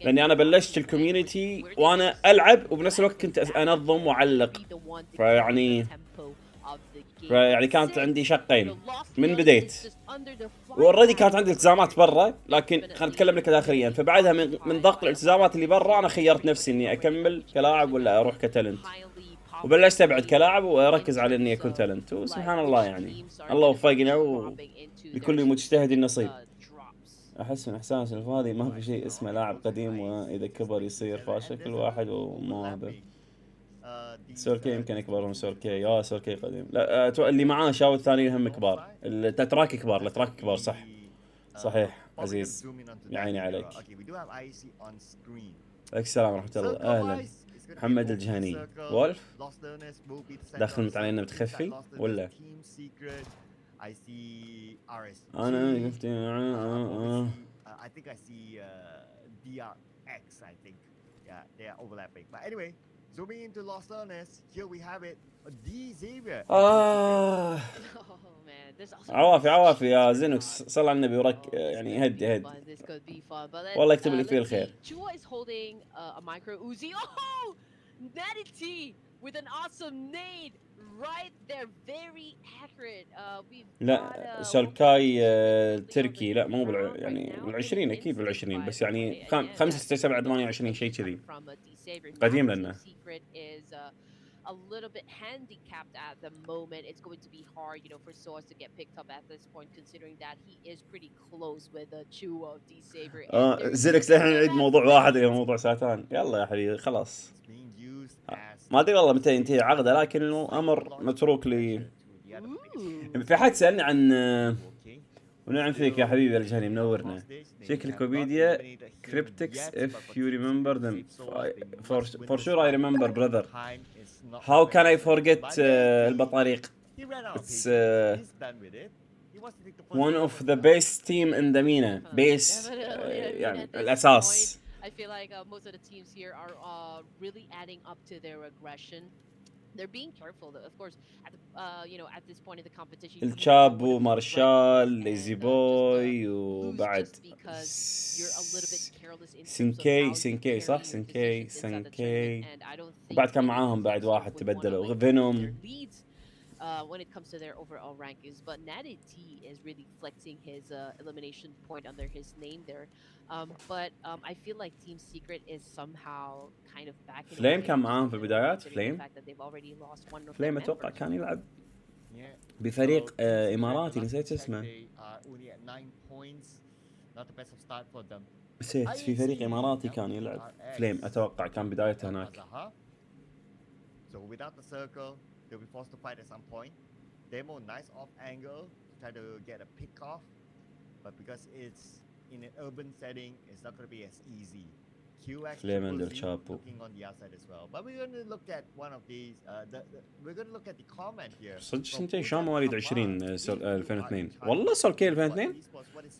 لاني انا بلشت الكوميونتي وانا العب وبنفس الوقت كنت انظم واعلق، فيعني كانت عندي شقين من بديت، واوريدي كانت عندي التزامات برا، لكن خلينا نتكلم لك داخليا. فبعدها من ضغط الالتزامات اللي برا انا خيرت نفسي اني اكمل كلاعب ولا اروح كتالنت، وبلشت ابعد كلاعب واركز على اني اكون تالنت. وسبحان الله يعني الله وفقنا ولكل مجتهد نصيب. احس من احساس هذه ما في شيء اسمه لاعب قديم واذا كبر يصير فاشل، كل واحد ومواهبه. سوركي يمكن يكبر من سوركي، سوركي قديم. لا اللي معاه شاو الثانيين هم كبار، التراك كبار، التراك كبار صح صحيح عزيز يا عيني عليك. السلام ورحمة الله. اهلا محمد الجهني. وولف داخل علينا بتخفي ولا؟ انا شفت zooming into Lost Earnest, here we have it. Decisive. عوافي يا زينوكس صل على النبي ورك يعني هدي والله يكتب لك فيه الخير. with an awesome nade right there, very accurate. لا سولكاي تركي، لا مو يعني بال20 اكيد بال20 بس يعني 5 6 7 28 شيء كذي قديم لنا. A little bit handicapped at the moment. It's going to be hard, for Source to get picked up at this point, considering that he is pretty close with the chew of Decisive. زينكس الحين نعيد موضوع واحد الى موضوع ساعتين. يلا يا حبيبي خلاص. ما ادري والله متى ينتهي عقده، لكن الامر متروك لي. في حد سالني عن ونعم فيك يا حبيبي الجهني منورنا. Encyclopedia cryptics if you remember them. For sure I remember brother. How can I forget البطاريق? It's one of the best team in the MENA. Base يعني الأساس. I feel like most of the teams here are really adding up to their aggression. They're being careful, though. Of course, at the, at this point in the competition. الشابو مارشال ليزي بوي وبعد سنكي صح سنكي وبعد كان معاهم بعد واحد تبدلوا فينوم. when it comes to their overall rankings. But Natty T is really flexing his elimination point under his name there. I feel like Team Secret is somehow kind of back in فليم كان معاهم في البدايات. فليم اتوقع كان يلعب بفريق اماراتي نسيت اسمه. نسيت في فريق اماراتي كان يلعب فليم اتوقع كان بدايته هناك. So without the circle, they'll be forced to fight at some point. Demo nice off angle to try to get a pick off, but because it's in an urban setting, it's not going to be as easy. QX looking on the outside as well. But we're going to look at one of these. We're going to look at the comment here. صدق سنتين شلون مواليد 2002 والله سول كي 2002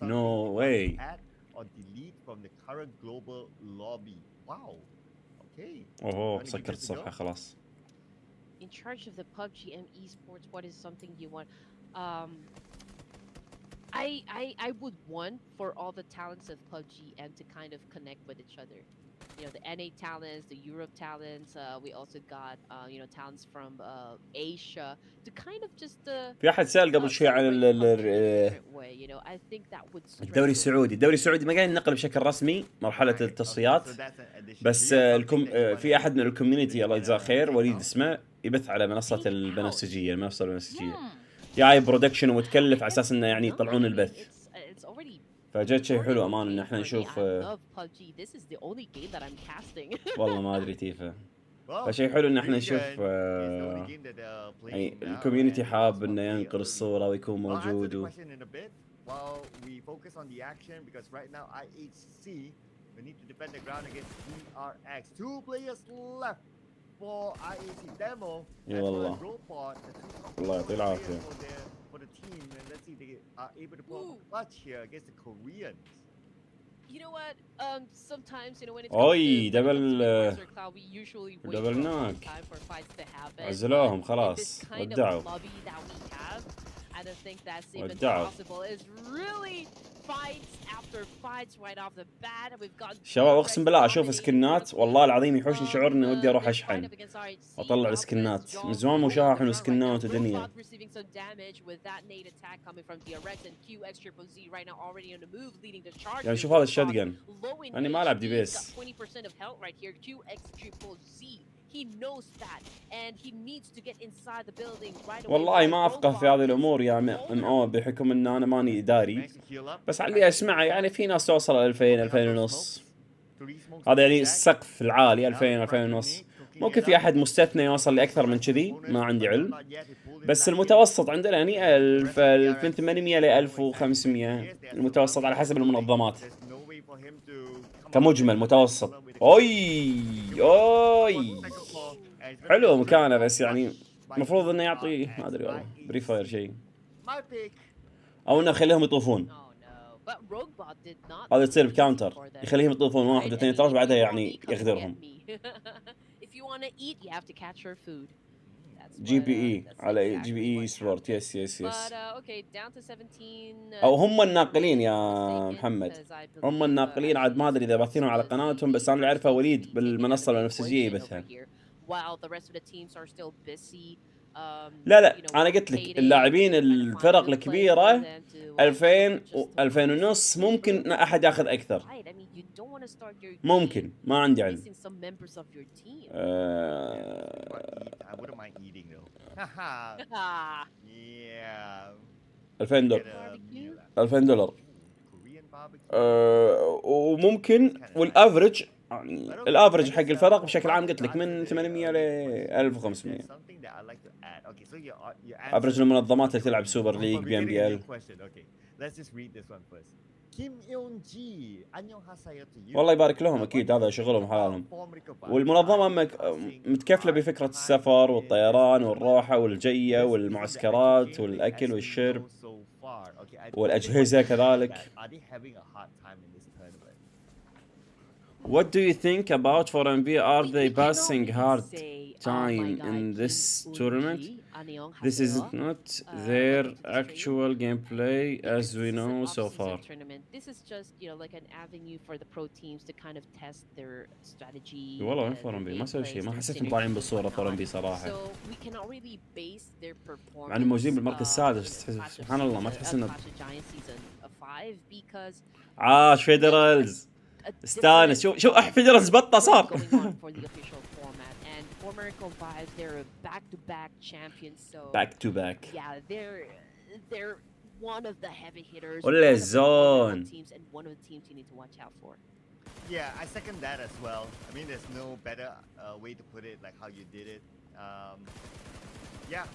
no way. Or delete from the current global lobby. Wow. Okay. اوه سكرت الصفحة خلاص. In charge of the PubgM esports, what is something you want? I would want for all the talents of PubgM to kind of connect with each other. You know, the NA talents, the Europe talents. We also got talents from Asia to kind of just في أحد سأل قبل شوي عن الدوري السعودي. الدوري السعودي ما قاعد ينقل بشكل رسمي مرحلة التصفيات، بس في أحد من الكوميونتي الله يجزاه خير وليد اسمه يبث على منصة البنفسجية، المنصة البنفسجية جاي برودكشن ومتكلف على أساس إنه يعني يطلعون البث. فجت شيء حلو أمان إن إحنا نشوف. والله ما أدري تيفا. فشيء حلو إن إحنا نشوف يعني الكوميونتي حاب إنه ينقل الصورة ويكون موجود. While we focus on the action, because right now IHC we need to defend the ground against DRX. 2 players left for IHC demo. Yeah, والله. الله يعطيه العافية. For the team, and let's see they are able to pull a clutch here against the Koreans. You know what? Sometimes when it's دبل ناك. عزلوهم خلاص ودعوا. I don't think that's even possible. It's really fights after fights right off the bat. We've got شباب اقسم بالله اشوف سكنات والله العظيم يحوشني شعور اني ودي اروح اشحن اطلع السكنات من زمان مو شاحن وسكنات ودنيا. يعني شوف هذا الشotgun انا ما العب دي بيس. He knows that and he needs to get inside the building right away. والله ما افقه في هذه الامور يا MO بحكم ان انا ماني اداري، بس على اللي اسمعه يعني في ناس توصل 2000 2000 ونص، هذا يعني السقف العالي 2000 2000 ونص. ممكن في احد مستثنى يوصل لاكثر من كذي ما عندي علم، بس المتوسط عندنا يعني 1000 2800 ل 1500 المتوسط على حسب المنظمات كمجمل متوسط. اوي حلو مكانه، بس يعني المفروض انه يعطي ما ادري والله بري فاير شيء او انه يخليهم يطوفون. هذا تصير بكاونتر يخليهم يطوفون 1 2 3 بعدها يعني يغدرهم. GBE على GBE سبورت. يس او هم الناقلين يا محمد، هم الناقلين عاد ما ادري اذا باثينهم على قناتهم، بس انا اللي اعرفه وليد بالمنصه البنفسجيه يبثها. لا انا قلت لك اللاعبين الفرق الكبيره 2000 و2000 ونص ممكن احد ياخذ اكثر، ممكن ما عندي علم. $2000 وممكن والافرج يعني الافرج حق الفرق بشكل عام قلت لك من 800 ل 1500 افرج المنظمات اللي تلعب سوبر ليج BNBL. والله يبارك لهم اكيد هذا شغلهم حلالهم، والمنظمه متكفله بفكره السفر والطيران والروحه والجيه والمعسكرات والاكل والشرب والاجهزه كذلك. What do you think about FaZe? Are they We cannot passing really hard say, time my in guy, this Kim tournament? Unji, Aneong This is Haseo, not welcome their to the stream. actual gameplay Because as we this is know an so off-season far. tournament. This is just, you know, like an avenue for the pro teams to kind of test their strategy. والله وين their FaZe؟ ما سووا شيء، gameplays, ما their حسيتهم synergy طالعين and بالصورة whatnot. FaZe صراحة. So we cannot really base their performance. مع انهم موجودين بالمركز السادس، in Clash of سبحان الله ما Season- تحس انه Clash of Giants season 5 because فيدرالز a استانس. شو فيدرالز بطة صار. going on for the official format and for Miracle Vibes they're back-to-back champions so back to back. yeah they're one of the heavy hitters ولا one of the zone. vulnerable teams and one of the teams you need to watch out for. Yeah, I second that as well. I mean, there's no better way to put it, like how you did it. Yeah,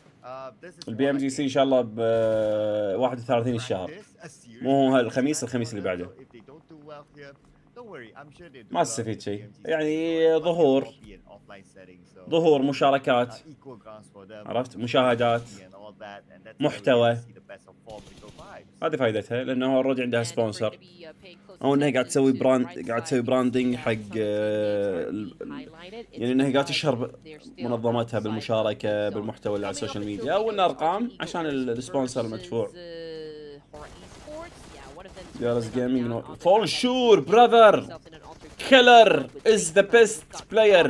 this is البي ام جي سي ان شاء الله ب 31 الشهر. مو الخميس اللي بعده. ما تستفيد شيء، يعني ظهور مشاركات، عرفت، مشاهدات، محتوى. هذه فائدتها لانه اوريدي عندها سبونسر او انها قاعد تسوي براندنج حق يعني انها قاعد تشهر منظمتها بالمشاركه بالمحتوى اللي على السوشيال ميديا او انها ارقام عشان السبونسر المدفوع. Decisive Gaming for sure brother. Killer is the best player.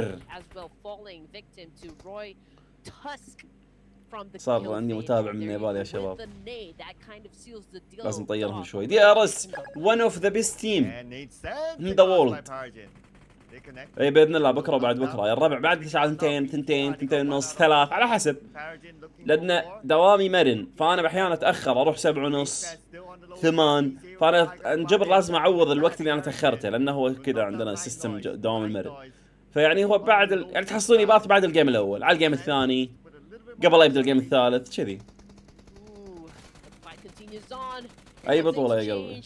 صار عندي متابع من النيبال يا شباب، لازم نطيرهم شوي. DRS one of the best team in the world. اي باذن الله بكره وبعد بكره يا الربع بعد الساعه 2 ونص 3 على حسب، لان دوامي مرن فانا احيانا اتاخر اروح 7 ونص 8 فانا انجبر لازم اعوض الوقت اللي انا تاخرته لانه هو كذا عندنا سيستم دوام المرن. فيعني هو بعد يعني تحصلوني باث بعد الجيم الاول على الجيم الثاني قبل لا يبدا الجيم الثالث كذي. اي بطوله يا قلبي.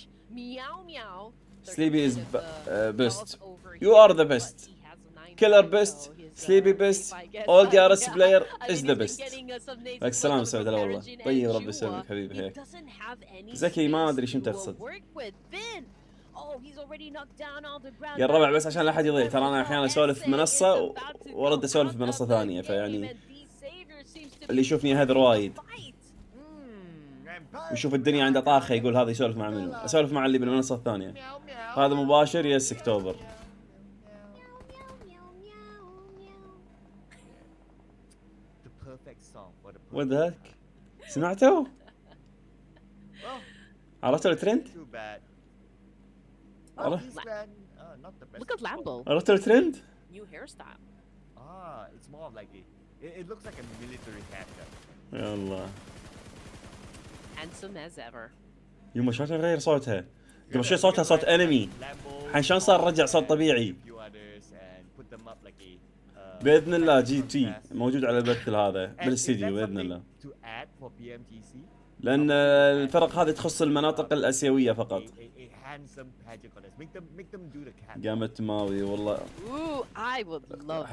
Sleepy is best. You are the best. Killer best. Sleepy best. All DRS player is the best. لك السلام سعود هلا والله. طيب ربي يسلمك حبيبي هيك. زكي ما ادري شو تقصد. يا الربع بس عشان لا احد يضيع، ترى انا احيانا اسولف في منصه وارد اسولف في منصه ثانيه، فيعني اللي يشوفني هذا وايد ويشوف الدنيا عنده طاخه يقول هذا يسولف مع منو، اسولف مع اللي بالمنصه الثانيه. هذا مباشر يس اكتوبر. وذاك سمعتوا؟ عرفتوا الترند؟ Look at Lambo. عرفتوا الترند؟ New hairstyle. It's more of like it looks like a military haircut. يا الله. Handsome as ever. يوم شلون غير صوتها؟ قبل شوي صوتها صوت انمي، الحين شلون صار رجع صوت طبيعي؟ باذن الله جي موجود على البث هذا بالاستديو باذن الله. لان الفرق هذه تخص المناطق الاسيويه فقط. قامت ماوي والله.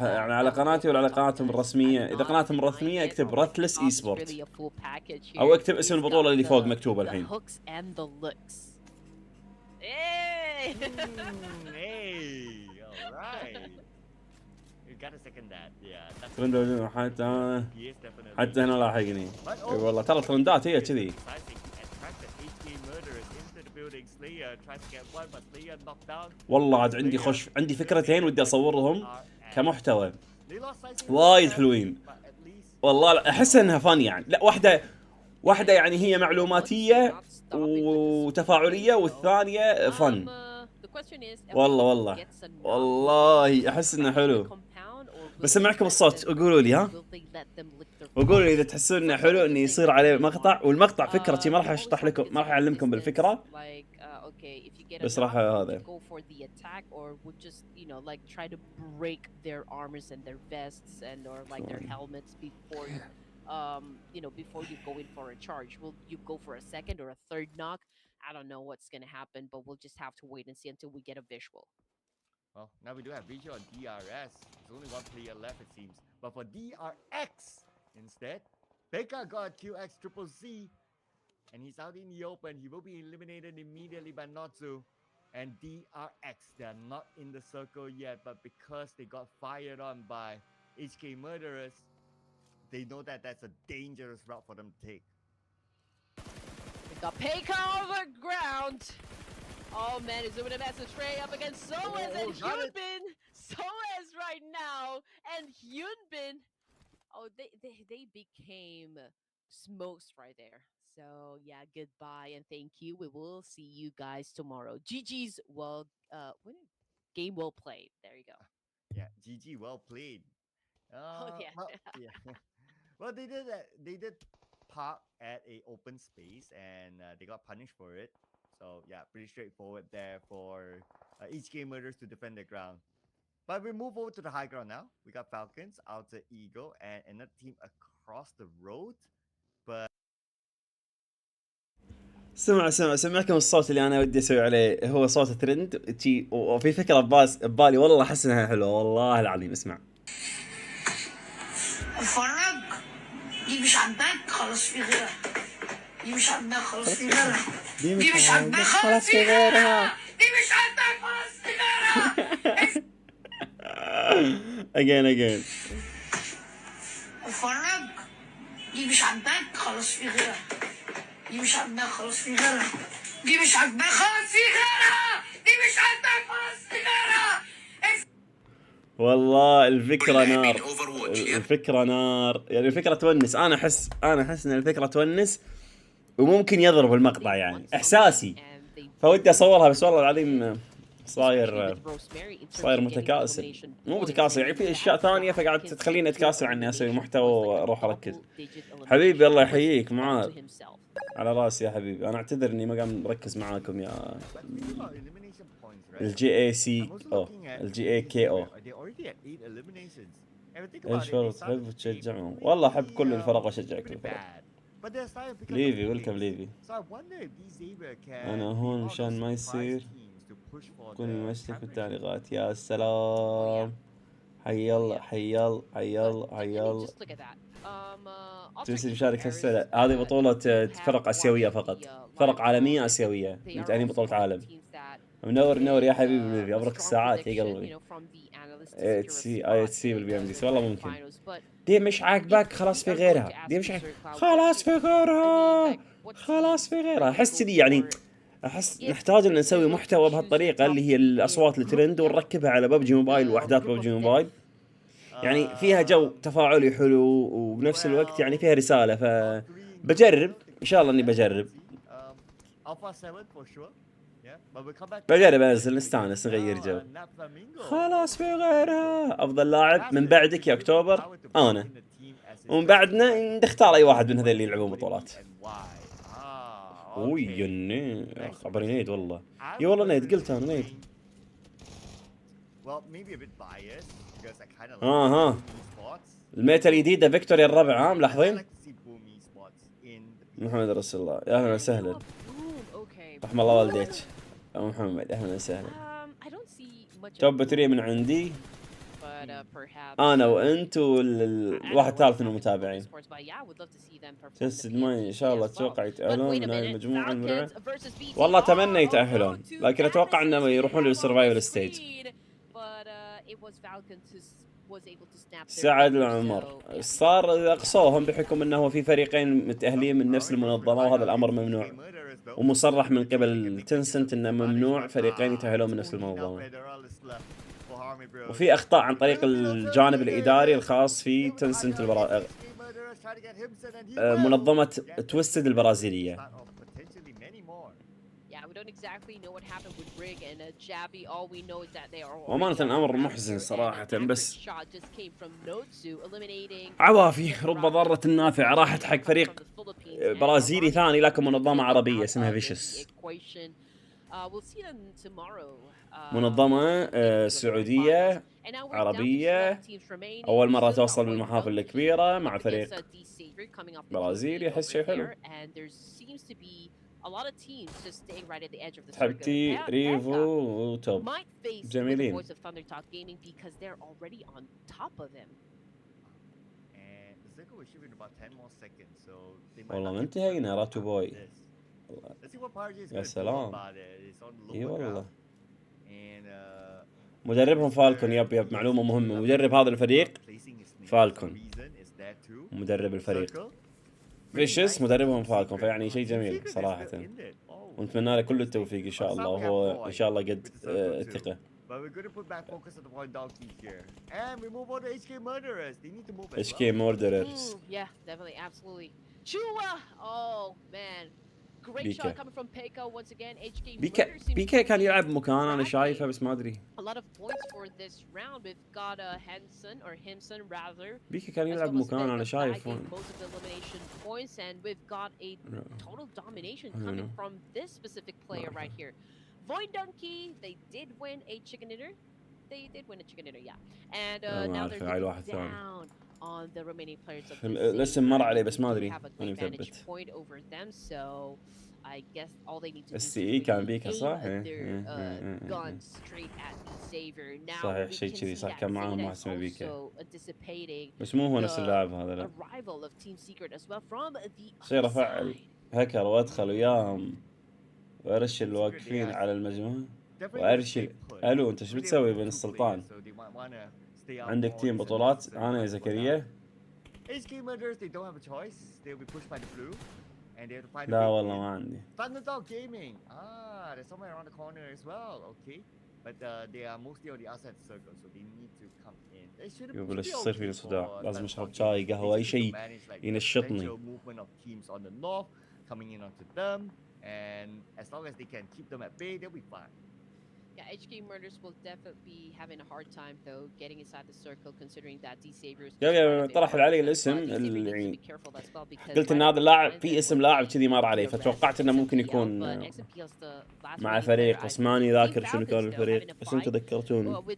يعني على قناتي ولا على قناتهم الرسميه؟ اذا قناتهم الرسميه اكتب رثلس اي سبورت او اكتب اسم البطوله اللي فوق مكتوبه الحين. ترند حتى هنا لاحقني. اي والله ترى ترندات هي كذي. والله عاد عندي فكرتين ودي اصورهم كمحتوى وايد حلوين والله. احس انها فن يعني، لا واحده يعني هي معلوماتيه وتفاعليه والثانيه فن. والله احس انه حلو. بسمعكم الصوت وقولوا لي ها، وقولوا لي اذا تحسون انه حلو اني يصير عليه مقطع، والمقطع فكرتي ما راح اشرح لكم، ما راح اعلمكم بالفكره، بس راح هذا before you go in for a charge. Will you go for a second or a third knock? I don't know what's gonna happen, but we'll just have to wait and see until we get a visual. Well, now we do have visual on DRS. There's only one player left, it seems. But for DRX, instead, Pekka got QX Triple C, and he's out in the open. He will be eliminated immediately by Notsu. And DRX, they're not in the circle yet, but because they got fired on by HK murderers, they know that that's a dangerous route for them to take. They got Payka on the ground. Oh man, is doing a massive tray up against Soez and Hyunbin. Soez right now and Hyunbin. Oh, they became smokes right there. So yeah, goodbye and thank you. We will see you guys tomorrow. GG's game well played. There you go. Yeah, GG, well played. Oh yeah. Well, yeah. Well, they did park at a open space and they got punished for it. So yeah, pretty straightforward there for each game murders to defend their ground. But we move over to the high ground now. We got Falcons, Outer Eagle, and another team across the road. But سمعكم الصوت اللي انا ودي اسوي عليه هو صوت ترند وفي فكره ببالي والله احس انها حلوه والله العظيم. اسمع. اتفرج دي مش عاجباك خلاص في غيرها. دي مش عاجباك خلاص في غيرها. دي مش عاجباك خلاص في غيرها. دي مش عاجباك خلاص في غيرها. again. اتفرج دي مش عاجباك خلاص في غيرها. دي مش عاجباك خلاص في غيرها. دي مش عاجباك خلاص في غيرها. دي مش عاجباك خلاص في غيرها. والله الفكرة نار. الفكرة نار يعني الفكرة تونس. أنا أحس إن الفكرة تونس وممكن يضرب المقطع يعني إحساسي. فودي أصورها بس والله العظيم صاير متكاسل. مو متكاسل يعني في أشياء ثانية فقاعد تخليني أتكاسل عن إني أسوي محتوى وأروح أركز. حبيبي الله يحييك معاذ. على راسي يا حبيبي. أنا أعتذر إني ما قام مركز معاكم يا الGAKO. ايش فرق تحب وتشجعهم؟ والله احب كل الفرق واشجع كل الفرق. ليفي ويلكم ليفي. انا هون مشان ما يصير كل مشتك بالتعليقات. يا سلام. حي الله. تونسي مشارك هسه. هذه بطولة فرق اسيوية فقط. فرق عالمية اسيوية. متأهلين بطولة عالم. منور يا حبيبي. ابرك الساعات يا قلبي. IHC بالBMGC والله ممكن. دي مش عاجبك خلاص في غيرها. دي مش خلاص في غيرها. احس كذي يعني. احس نحتاج ان نسوي محتوى بهالطريقه اللي هي الاصوات الترند ونركبها على ببجي موبايل واحداث ببجي موبايل. يعني فيها جو تفاعلي حلو وبنفس الوقت يعني فيها رساله. فبجرب ان شاء الله اني بجرب انزل نستانس نغير جو. خلاص في غيرها. افضل لاعب من بعدك يا اكتوبر انا ومن بعدنا نختار اي واحد من هذول اللي يلعبون بطولات. اوي يا خبري نيد والله. اي والله نيد قلت انا نيد. الميتا الجديده فيكتوريا الربع. ملاحظين؟ محمد رسول الله. يا اهلا وسهلا. رحم الله والديك أبو محمد. أهلا وسهلا. توب باتريا من عندي أنا وأنت والواحد ثالث من المتابعين. تسد ما إن شاء الله أتوقع يتأهلون من هاي المجموعة المرعبة. والله أتمنى يتأهلون لكن أتوقع أنهم يروحون للسرفايفل ستيج. سعد العمر صار أقصوهم بحكم أنه في فريقين متأهلين من نفس المنظمة وهذا الأمر ممنوع ومصرح من قبل تنسنت أنه ممنوع فريقين يتأهلون من نفس المنظمة. وفي أخطاء عن طريق الجانب الإداري الخاص في تنسنت منظمة تويستد البرازيلية. وأمانة أمر محزن صراحة بس عوافي. رب ضارة نافعة. راحت حق فريق برازيلي ثاني لكن منظمة عربية اسمها فيشس. منظمة سعودية عربية أول مرة توصل بالمحافل الكبيرة مع فريق برازيلي. يحس شيء حلو. تحبتي ريفو وتوب جميلين. والله ما انتهينا راتو بوي. يا سلام. اي والله and مدربهم فالكون. يب معلومة مهمة. مدرب هذا الفريق فالكون. مدرب الفريق فيشس مدربهم فالكون، فيعني شيء جميل صراحة، ونتمنى له كل التوفيق ان شاء الله، وهو ان شاء الله قد الثقة. But we're going to put back focus on the point donkey here. And we move on to HK Murderers. They need to move as HK Murderers. Yeah, definitely, absolutely. Chua! Oh, man. Great shot coming from Peko once again. HK Murderers. بيكا كان يلعب مكان أنا شايفه بس ما أدري. A lot of points for this round. We've got Henson rather. بيكا كان يلعب مكان أنا شايفه. Most of the elimination points, and we've got a total domination coming from this specific player right here. Void Donkey, they did win a chicken dinner. They did win a chicken dinner, yeah. And now they're looking down on the remaining players of the الاسم مر عليه بس ما أدري. have a أنا great vantage مثبت. point over them, so I guess all they need to do is السي كان بيكا aim صح؟ their guns straight at Decisive. Now صحيح we شيء can كذي see صح، that كان معاهم Zeta واحد اسمه is بيكا. also anticipating بس مو هو نفس اللاعب هذا لا. arrival of Team Secret as well from the صير other أفعل side. هكر وأدخل وياهم وأرشل الواقفين على المجموعة وأرشل. ألو أنت شو بتسوي بين السلطان؟ عندك تيم بطولات أنا يا زكريا؟ HK Murderers, they don't have a choice. They'll be pushed by the blue. And they have to find لا والله ما عندي. Thunderdog Gaming. They're somewhere around the corner as well. Okay. But they are mostly on the outside circle, so they need to come in. They should يقول ايش يصير فيني صداع؟ لازم اشرب شاي قهوة أي شيء ينشطني. movement of teams on the north coming in onto them, and as long as they can keep them at bay, they'll be fine. Yeah, HK Murders will definitely be having a hard time though getting inside the circle, considering that Decisive. يا طرح علي الاسم اللي قلت ان هذا اللاعب في اسم لاعب كذي مر عليه، فتوقعت انه ممكن يكون مع فريق، بس ماني ذاكر شنو كان الفريق، بس انتم ذكرتوني.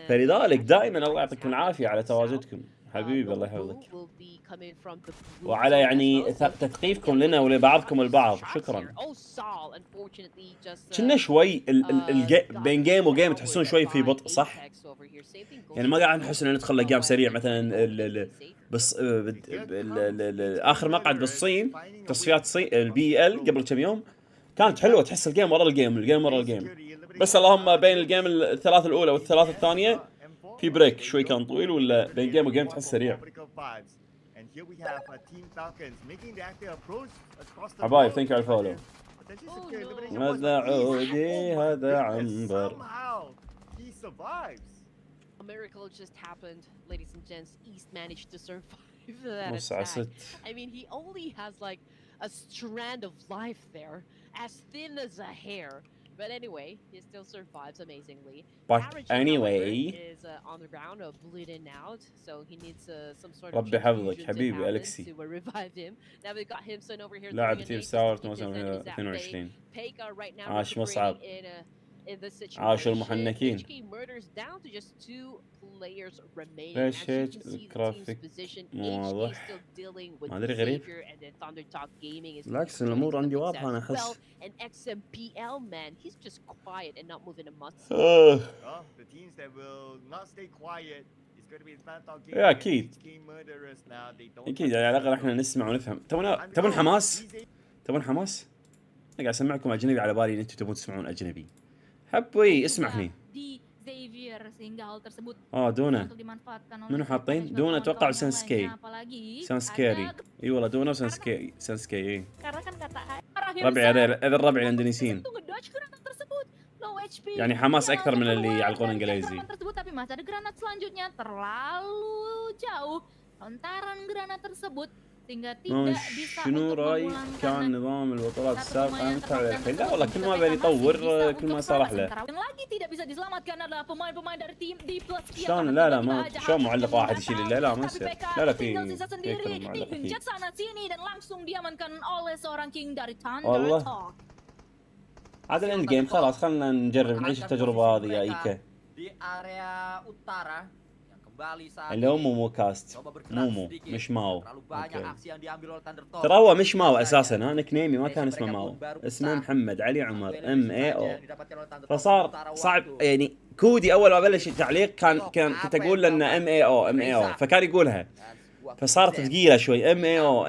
فلذلك دائما الله يعطيكم العافيه على تواجدكم حبيبي، الله يحفظك، وعلى يعني تثقيفكم لنا ولبعضكم البعض. شكرا. كنا شوي بين جيم وجيم تحسون شوي في بطء صح؟ يعني ما قاعد نحس ان ندخل لجيم سريع مثلا. بس اخر مقعد بالصين تصفيات الصين البي ال قبل كم يوم كانت حلوه، تحس الجيم ورا الجيم ورا الجيم. بس اللهم بين الجيم الثلاث الاولى والثلاث الثانيه في بريك شوي كان طويل، ولا بين جيم وجيم تحس سريع. حبايب ثانك يو على الفولو. هذا عودي هذا عنبر. A miracle just happened, ladies and gents. East managed to survive that وسعة attack. ست. I mean, he only has like a strand of life there, as thin as a hair. But anyway, he still survives amazingly. But Origin, anyway, however, is on the ground, bleeding out, so he needs some sort of ربي حفظك transfusion to حبيبي happen أليكسي. to revive him. Now we've got Himson over here. لاعب throwing a تيم nade ستار just to keep his 22. enemies at bay. Peka right now عاش مصعب. in this situation. عاشوا المحنكين. HK Murders down to just 2 players remain. ليش As you هيك can see the team's الجرافيك position, مو HK واضح؟ still dealing with ما أدري غريب. Xavier, and then Thundertalk Gaming is بالعكس الأمور عندي واضحة أنا as أحس. well. And XMPL, man, he's just quiet and not moving a muscle. The teams that will not stay quiet is going to be Thunderdog Gaming. يا أكيد. HK Murderers now. They don't. أكيد يعني على الأقل إحنا نسمع ونفهم. تبون حماس؟ تبون حماس؟ أنا قاعد أسمعكم أجنبي على بالي إن أنتم تبون تسمعون أجنبي. حبوي اسمع هني. دونا منو حاطين؟ دونا اتوقع سانسكي. سانسكيري. اي والله دونا وسانسكي. اي ربعي هذا الربع الاندونيسيين. يعني حماس اكثر من اللي يعلقون انجليزي. شنو رايك كان نظام البطولات السابقة أمتع الحين؟ لا والله كل ما بين يطور كل ما صار أحلى. شلون لا ما شلون معلق واحد يشيل الليل؟ لا ما يصير. لا في معلق أكيد. والله هذا الاند جيم خلاص خلنا نجرب نعيش التجربة هذه يا إيكا. اللي هو مومو كاست مومو مش ماو. ترى هو مش ماو اساسا، انا نيمي ما كان اسمه ماو، اسمه محمد علي عمر MAO. فصار صعب يعني كودي اول ما بلش التعليق كنت اقول له انه MAO فكان يقولها، فصارت ثقيله شوي MAO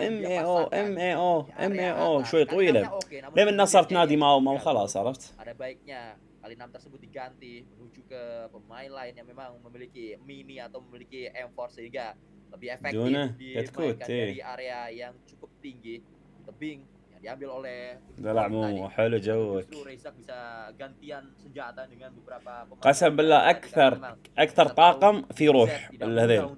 شوي طويله، لما الناس صارت نادي ماو خلاص عرفت. tali 6 tersebut diganti menuju ke pemain lain yang memang memiliki mini atau memiliki M4 sehingga lebih efektif dimainkan dari area yang cukup tinggi. Tebing yang diambil oleh لا مو حلو جوك. Reza bisa gantian senjata dengan beberapa pemain. قسم بالله اكثر طاقم في روح هذيل.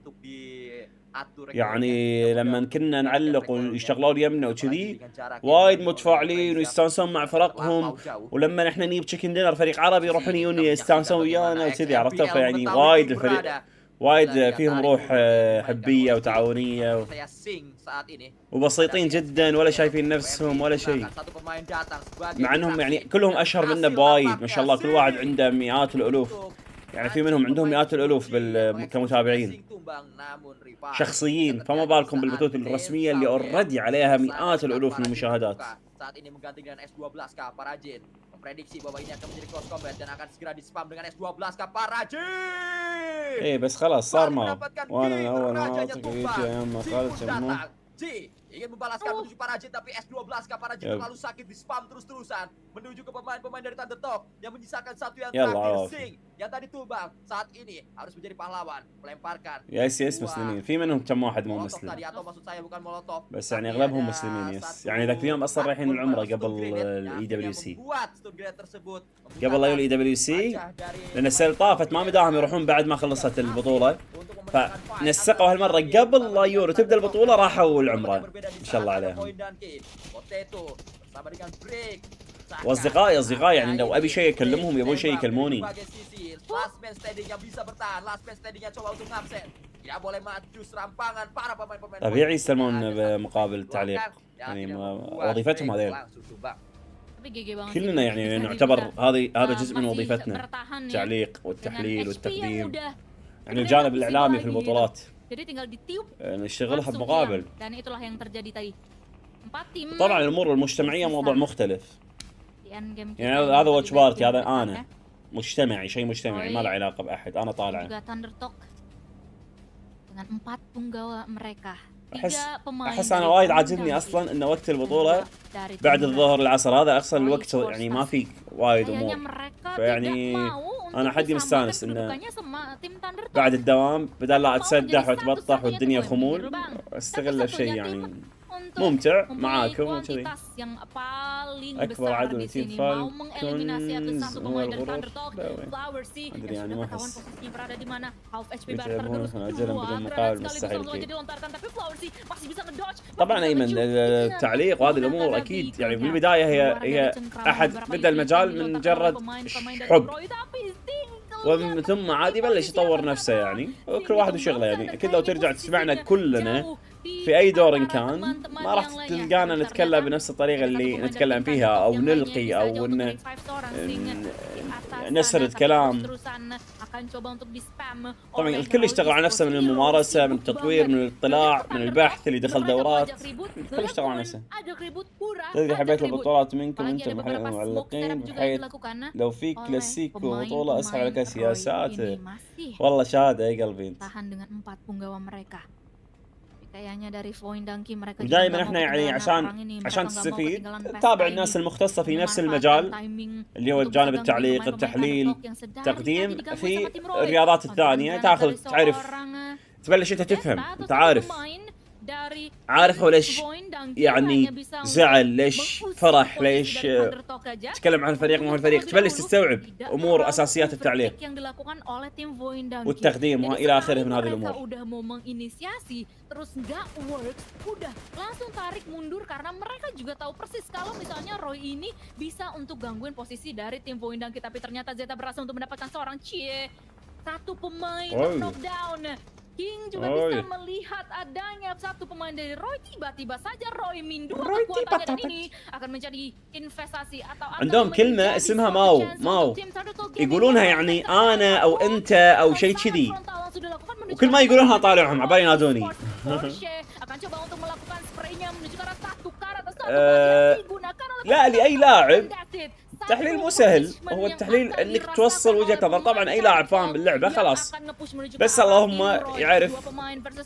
يعني لما كنا نعلق ويشتغلون يمنا وكذي وايد متفاعلين ويستانسون مع فرقهم، ولما احنا نجيب تشيكن دينر فريق عربي يروحون يجون يستانسون ويانا وكذي، عرفتوا؟ فيعني وايد الفريق وايد فيهم روح حبيه وتعاونيه وبسيطين جدا، ولا شايفين نفسهم ولا شيء، مع انهم يعني كلهم اشهر منا بوايد ما شاء الله. كل واحد عنده مئات الالوف، يعني في منهم عندهم مئات الالوف كمتابعين شخصيين، فما بالكم بالبثوث الرسميه اللي اوريدي عليها مئات الالوف من المشاهدات. saat ini mengganti dengan S12K Parajin. Memprediksi bahwa ini akan menjadi close combat dan akan segera di-spam dengan S12K Parajin. ايه بس خلاص صار ماو، وانا من اول مناطق يجي ايام ما قالت انه ingin membalaskan menuju Parajin, tapi S12K Parajin terlalu sakit, di-spam terus-terusan menuju ke pemain-pemain dari Thundertalk yang menyisakan satu yang terakhir. Sing yang tadi tumbang saat ini harus menjadi pahlawan, melemparkan يس مسلمين، في منهم كم واحد مو مسلم بس يعني اغلبهم مسلمين. يس يعني ذاك اليوم اصلا رايحين العمره قبل الاي دبليو سي، قبل لا يجوا الاي دبليو سي، لان السنه اللي طافت ما مداهم يروحون بعد ما خلصت البطوله، فنسقوا هالمره قبل لا يورو تبدا البطوله راحوا العمره ما شاء الله عليهم. واصدقائي يعني لو ابي شيء اكلمهم يبون شيء يكلموني. طبيعي يستلمون بمقابل التعليق، يعني وظيفتهم هذيل كلنا، يعني نعتبر هذا جزء من وظيفتنا، التعليق والتحليل والتقديم، يعني الجانب الاعلامي في البطولات نشتغلها بمقابل. طبعا الامور المجتمعيه موضوع مختلف، يعني هذا واتش بارتي، هذا انا مجتمعي، شيء مجتمعي ما له علاقه باحد، انا طالع احس انا وايد عاجبني اصلا انه وقت البطوله بعد الظهر العصر، هذا اصلا الوقت يعني ما في وايد امور، فيعني انا حدي مستانس انه بعد الدوام بدل لا اتسدح واتبطح والدنيا خمول استغل الشيء يعني ممتع معاكم وكذي. اكبر عدو لتيم فالكونز هو الغرور، ادري يعني ما احس يجيبون اجلهم بدون مقابل مستحيل كذي. طبعا ايمن التعليق وهذه الامور اكيد يعني بالبدايه هي احد بدا المجال من مجرد حب، ومن ثم عاد يبلش يطور نفسه، يعني وكل واحد وشغله. يعني اكيد لو ترجع تسمعنا كلنا في اي دور إن كان ما راح تلقانا نتكلم بنفس الطريقه اللي نتكلم فيها، او نلقي او نسرد كلام. طبعا الكل يشتغل على نفسه، من الممارسه، من التطوير، من الاطلاع، من البحث اللي دخل دورات، الكل يشتغل على نفسه. اذا حبيت البطولات منكم انتم معلقين، بحيث لو في كلاسيكو بطوله اسهل عليك سياسات. والله شهاده يا قلبي انت. ودائما احنا يعني عشان تستفيد تتابع الناس المختصه في نفس المجال اللي هو جانب التعليق، التحليل، التقديم في الرياضات الثانيه، تعرف تبلش انت تفهم، انت عارف هو ليش يعني زعل، ليش فرح، ليش تكلم عن الفريق مو الفريق، تبلش تستوعب امور اساسيات التعليق والتقديم والى اخره من هذه الامور. terus nggak works, udah langsung tarik mundur karena mereka juga tahu persis kalau misalnya Roy ini bisa untuk gangguin posisi dari tim Voindang kita, tapi ternyata Zeta berhasil untuk mendapatkan seorang satu pemain knockdown. King juga bisa melihat adanya satu pemain dari Roy, tiba-tiba saja Roy min 2 kekuatannya, dan ini akan menjadi investasi atau عندهم كلمة اسمها ماو يقولونها يعني أنا أو أنت أو شيء كذي، وكل ما يقولونها طالعهم عبالي ينادوني. لا لأي لاعب التحليل مو سهل، هو التحليل انك توصل وجهة نظر. طبعا اي لاعب فاهم باللعبة خلاص، بس اللهم يعرف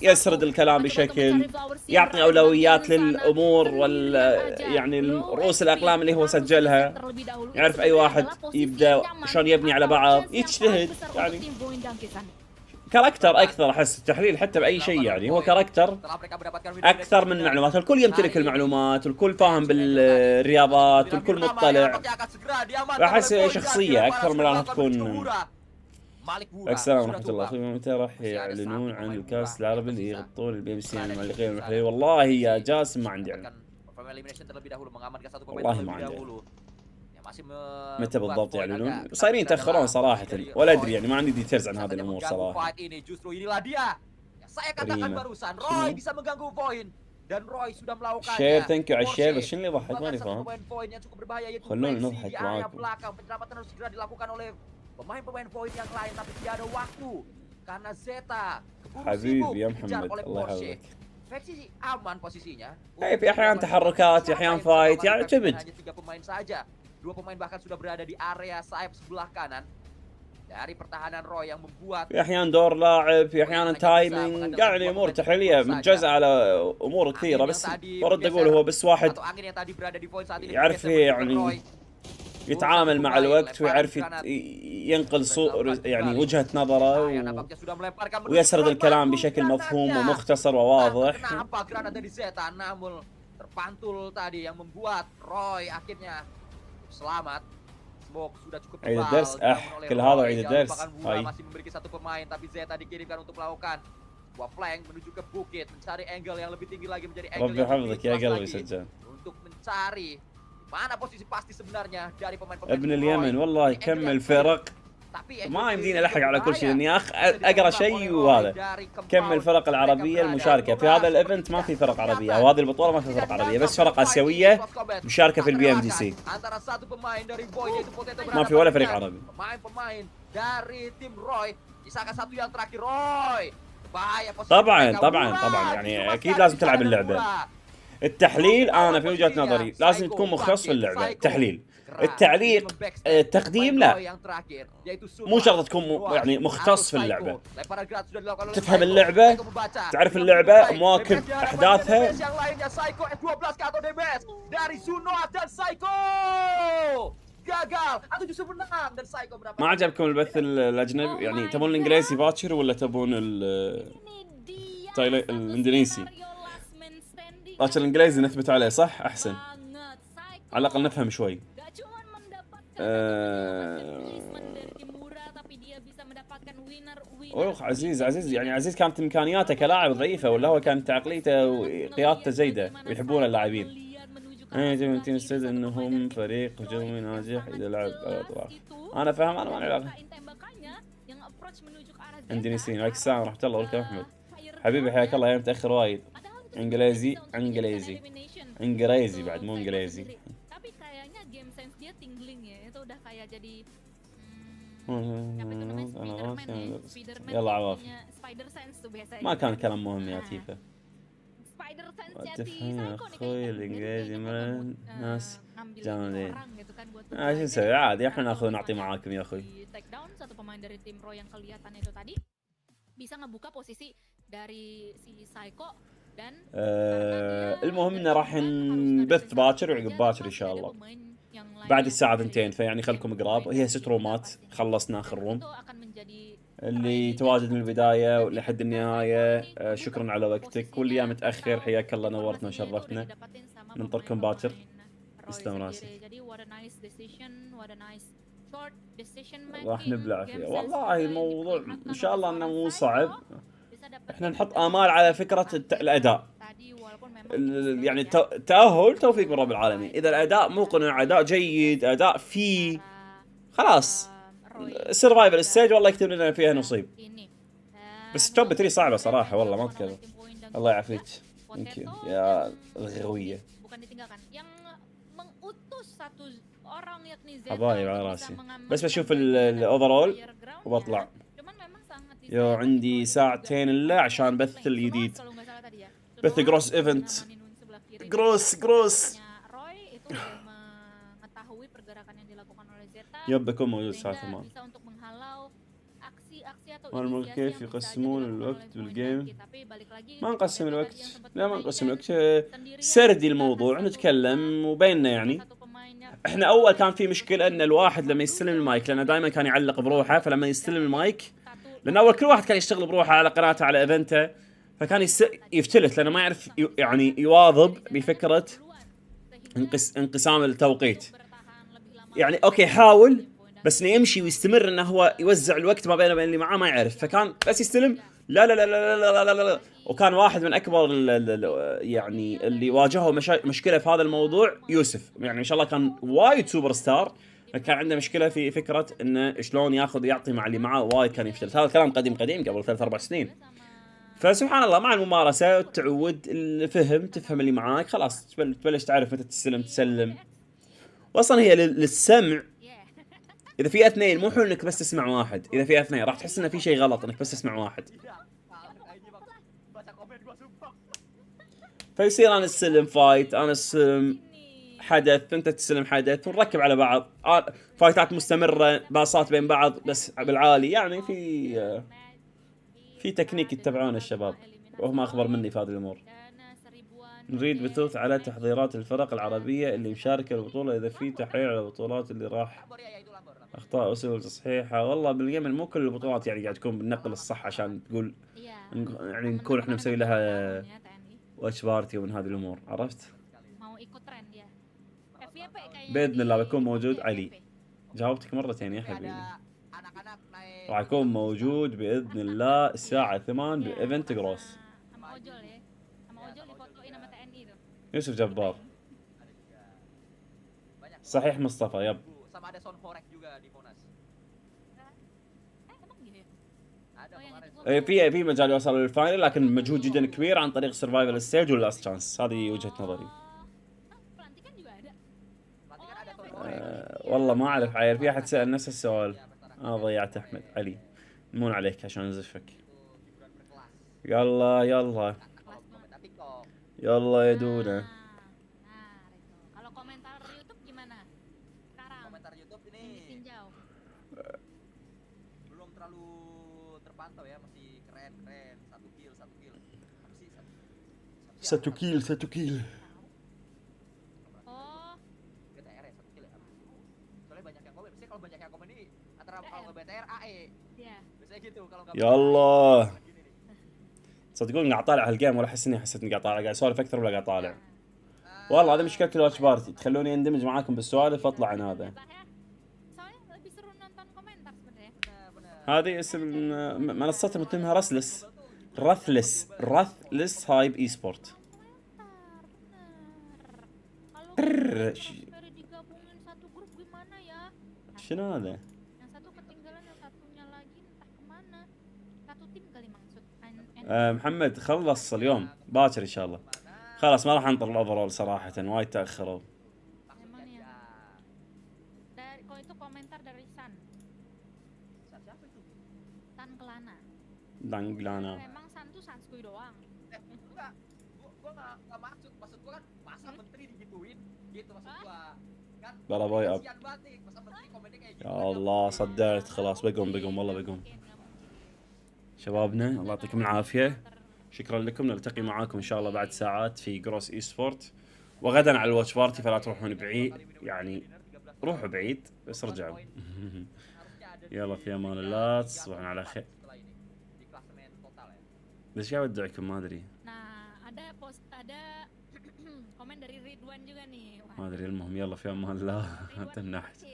يسرد الكلام بشكل يعطي اولويات للامور يعني رؤوس الاقلام اللي هو سجلها، يعرف اي واحد يبدا شلون يبني على بعض، يجتهد يعني كاركتر اكثر. احس التحليل حتى باي شيء يعني هو كاركتر اكثر من معلومات. الكل يمتلك المعلومات، الكل فاهم بالرياضات، الكل مطلع. احس شخصيه اكثر من انها تكون. السلام ورحمه الله. متى راح يعلنون عن الكاس العربي اللي يغطون البي ام سي عن المعلقين والمحللين؟ والله يا جاسم ما عندي علم، والله ما عندي علم متى بالضبط يعلنون. صايرين يتاخرون صراحه، ولا ادري يعني ما عندي ديتيلز عن هذه الامور صراحه. Saya katakan barusan, Roy bisa mengganggu poin dan Roy sudah melakukannya. شير ثانك يو على الشير، بس شنو اللي يضحك ماني فاهم. Poin yang cukup berbahaya yaitu خلونا نضحك di area معاكم. belakang. Penyelamatan harus segera dilakukan oleh pemain-pemain poin yang lain, tapi tidak ada waktu karena Zeta keburu sibuk حبيبي يا dikejar محمد oleh الله Porsche. يحفظك. Veksi aman posisinya. في احيان تحركات، في احيان فايت، يعتمد. Hanya 3 pemain saja. 2 pemain bahkan sudah berada di area sayap sebelah kanan. dari pertahanan Roy yang membuat في احيان دور لاعب، في احيانا تايمينج، يعني امور تحليليه متجزأة على امور كثيره. بس برد اقول هو بس واحد يعرف يعني يتعامل مع الوقت ويعرف ينقل يعني وجهة نظره ويسرد الكلام بشكل مفهوم ومختصر وواضح. terpantul tadi yang membuat Roy akhirnya selamat. Sudah cukup عيد الدرس كل هذا عيد الدرس. هاي masih memiliki satu pemain, tapi Zeta dikirimkan untuk melakukan dua flank menuju ke bukit, mencari angle yang lebih tinggi lagi, menjadi angle yang حفظك يا قلبي سجان. untuk mencari mana posisi pasti sebenarnya dari pemain-pemain ابن اليمن. والله كمل فرق، ما يمديني الحق على كل شيء لاني اقرا شيء. وهذا كم الفرق العربيه المشاركه في هذا الايفنت؟ ما في فرق عربيه، او هذه البطوله ما في فرق عربيه، بس فرق اسيويه مشاركه في البي ام جي سي. ما في ولا فريق عربي. طبعا يعني اكيد لازم تلعب اللعبه. التحليل انا في وجهه نظري لازم تكون مختص في اللعبه. التحليل، التعليق، التقديم لا، مو شرط تكون يعني مختص في اللعبه. تفهم اللعبه، تعرف اللعبه، مواكب احداثها. ما عجبكم البث الاجنبي؟ يعني تبون الانجليزي باكر ولا تبون الاندونيسي؟ باكر الانجليزي نثبت عليه صح؟ احسن على الاقل نفهم شوي. اوه عزيز يعني عزيز كانت امكانياته كلاعب ضعيفه، ولا هو كانت عقليته وقيادته زيده ويحبون اللاعبين. انت مستعد انهم فريق هجومي ناجح اذا لعب على الاطراف. انا فاهم، انا ما علاقه. اندونيسيين. عليك السلام ورحمه الله وبركاته. احمد حبيبي حياك الله، يا متاخر وايد. انجليزي بعد مو انجليزي. يلا عواف، ما كان كلام مهم يا تيفا. تفهم يا اخوي الانجليزي من ناس جامدين. شو نسوي عادي، احنا ناخذ نعطي معاكم يا اخوي. المهم انه راح نبث باكر وعقب باكر ان شاء الله بعد الساعة 2، فيعني خلكم قراب. هي 6 رومات، خلصنا اخر روم. اللي تواجد من البداية ولحد النهاية شكرا على وقتك، واللي يا متأخر حياك الله، نورتنا وشرفتنا. ننطركم باكر. تسلم راسك. راح نبلع فيها والله. الموضوع ان شاء الله انه مو صعب. احنا نحط امال على فكرة الاداء، يعني تأهل توفيق من رب العالمين. اذا الاداء مقنع، اداء جيد، اداء فيه خلاص سرفايفل ستيج، والله يكتب لنا فيها نصيب. بس توب 3 صعبة صراحة والله، ما تكذب. الله يعافيك يا الغوية. حبايب على راسي، بس بشوف الاوفرول وبطلع. يو عندي 2 ساعة الا عشان بث الجديد، بث جروس ايفنت. جروس mengetahui pergerakan yang dilakukan oleh Zeta. يب بكون موجود الساعة sehingga 8. bisa untuk menghalau aksi-aksi atau والله inisiasi كيف yang bisa aja يقسمون dilakukan الوقت oleh بالجيم؟ Poindaki. Tapi balik lagi ما untuk نقسم Zeta الوقت، tadi yang sempat لا ما bermain نقسم dan الوقت، sendirian سردي meninggalkan الموضوع satu نتكلم rumah, وبيننا salah يعني. satu pemainnya احنا اول كان في مشكله ان الواحد لما يستلم المايك، لانه دائما كان يعلق بروحه، فلما يستلم المايك لان اول كل واحد كان يشتغل بروحه على قناته على ايفنته، فكان يفتلت لانه ما يعرف يعني يواظب بفكره انقسام التوقيت. يعني اوكي حاول، بس انه يمشي ويستمر انه هو يوزع الوقت ما بينه وبين اللي معاه ما يعرف، فكان بس يستلم لا لا لا لا لا لا لا لا. وكان واحد من اكبر يعني اللي واجهوا مشكله في هذا الموضوع يوسف، يعني ما شاء الله كان وايد سوبر ستار، كان عنده مشكله في فكره انه شلون ياخذ يعطي مع اللي معاه، وايد كان يفتلت. هذا الكلام قديم قبل 3-4 سنين. فسبحان الله مع الممارسه والتعود الفهم، تفهم اللي معاك خلاص تبلش تعرف متى تسلم. واصلا هي للسمع، اذا في اثنين مو حلو انك بس تسمع واحد، اذا في اثنين راح تحس انه في شيء غلط انك بس تسمع واحد. فيصير انا استلم فايت، انا استلم حدث، انت تستلم حدث، ونركب على بعض فايتات مستمره، باصات بين بعض بس بالعالي. يعني في تكنيك يتبعونه الشباب، وهم اخبر مني في هذه الامور. نريد بثوث على تحضيرات الفرق العربيه اللي مشاركه البطوله، اذا في تحرير على البطولات اللي راح اخطاء وسبل تصحيحها. والله باليمن مو كل البطولات يعني قاعد تكون بالنقل الصح عشان تقول يعني نكون احنا مسوي لها واتش بارتي ومن هذه الامور، عرفت؟ باذن الله بكون موجود. علي جاوبتك مرتين يا حبيبي، راح اكون موجود باذن الله الساعه 8 بايفنت جروس. يوسف جبار صحيح. مصطفى يب في مجال يوصل للفاينل، لكن مجهود جدا كبير عن طريق سرفايفل ستيج واللاست تشانس. هذه وجهة نظري. والله ما اعرف عيل، في احد سأل نفس السؤال. ضيعت احمد. علي نمون عليك عشان نزفك. يلا يلا يلا يا دونا. Kalau komentar YouTube gimana? Sekarang komentar YouTube ini tinjau. Belum terlalu terpantau ya, masih keren. Satu kill. Oh, BTR ya 1 kill ya. Soalnya banyak yang komen. Biasanya kalau banyak yang komen ini antara kalau BTR AE. Iya. Biasanya gitu kalau enggak. يلا صدقوني قاعد طالع هالجيم ولا احس اني حسيت اني قاعد طالع، قاعد اسولف اكثر ولا قاعد طالع. والله هذا مشكلة الواتش بارتي، تخلوني اندمج معاكم بالسوالف واطلع عن هذا. هذه اسم منصتهم اسمها رثلس هايب اي سبورت. شنو هذا؟ محمد خلص اليوم باكر ان شاء الله. خلاص ما راح انطر الاوفرول صراحه، وايد تاخروا. Danglana. Memang San tuh sanskui doang. Enggak. Gua enggak maksud gua kan masa menteri digituin gitu maksud gua. Kan برا اب. masa menteri komennya kayak gitu. يا الله صدعت خلاص. بقوم والله بقوم. شبابنا الله يعطيكم العافيه، شكرا لكم. نلتقي معاكم ان شاء الله بعد ساعات في جروس اي سبورت، وغدا على الواتش بارتي، فلا تروحون بعيد. يعني روحوا بعيد بس رجعوا. يلا في امان الله، تصبحون على خير. ليش اودعكم ما ادري. Nah, ada komen dari Ridwan juga nih. ما ادري المهم يلا في امان الله. تنحت.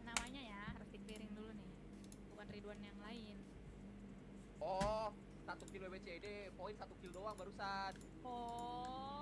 Namanya ya harus di-clearing dulu nih. Bukan Ridwan yang lain. Oh, 1 kill WCD, poin 1 kill doang barusan. Oh.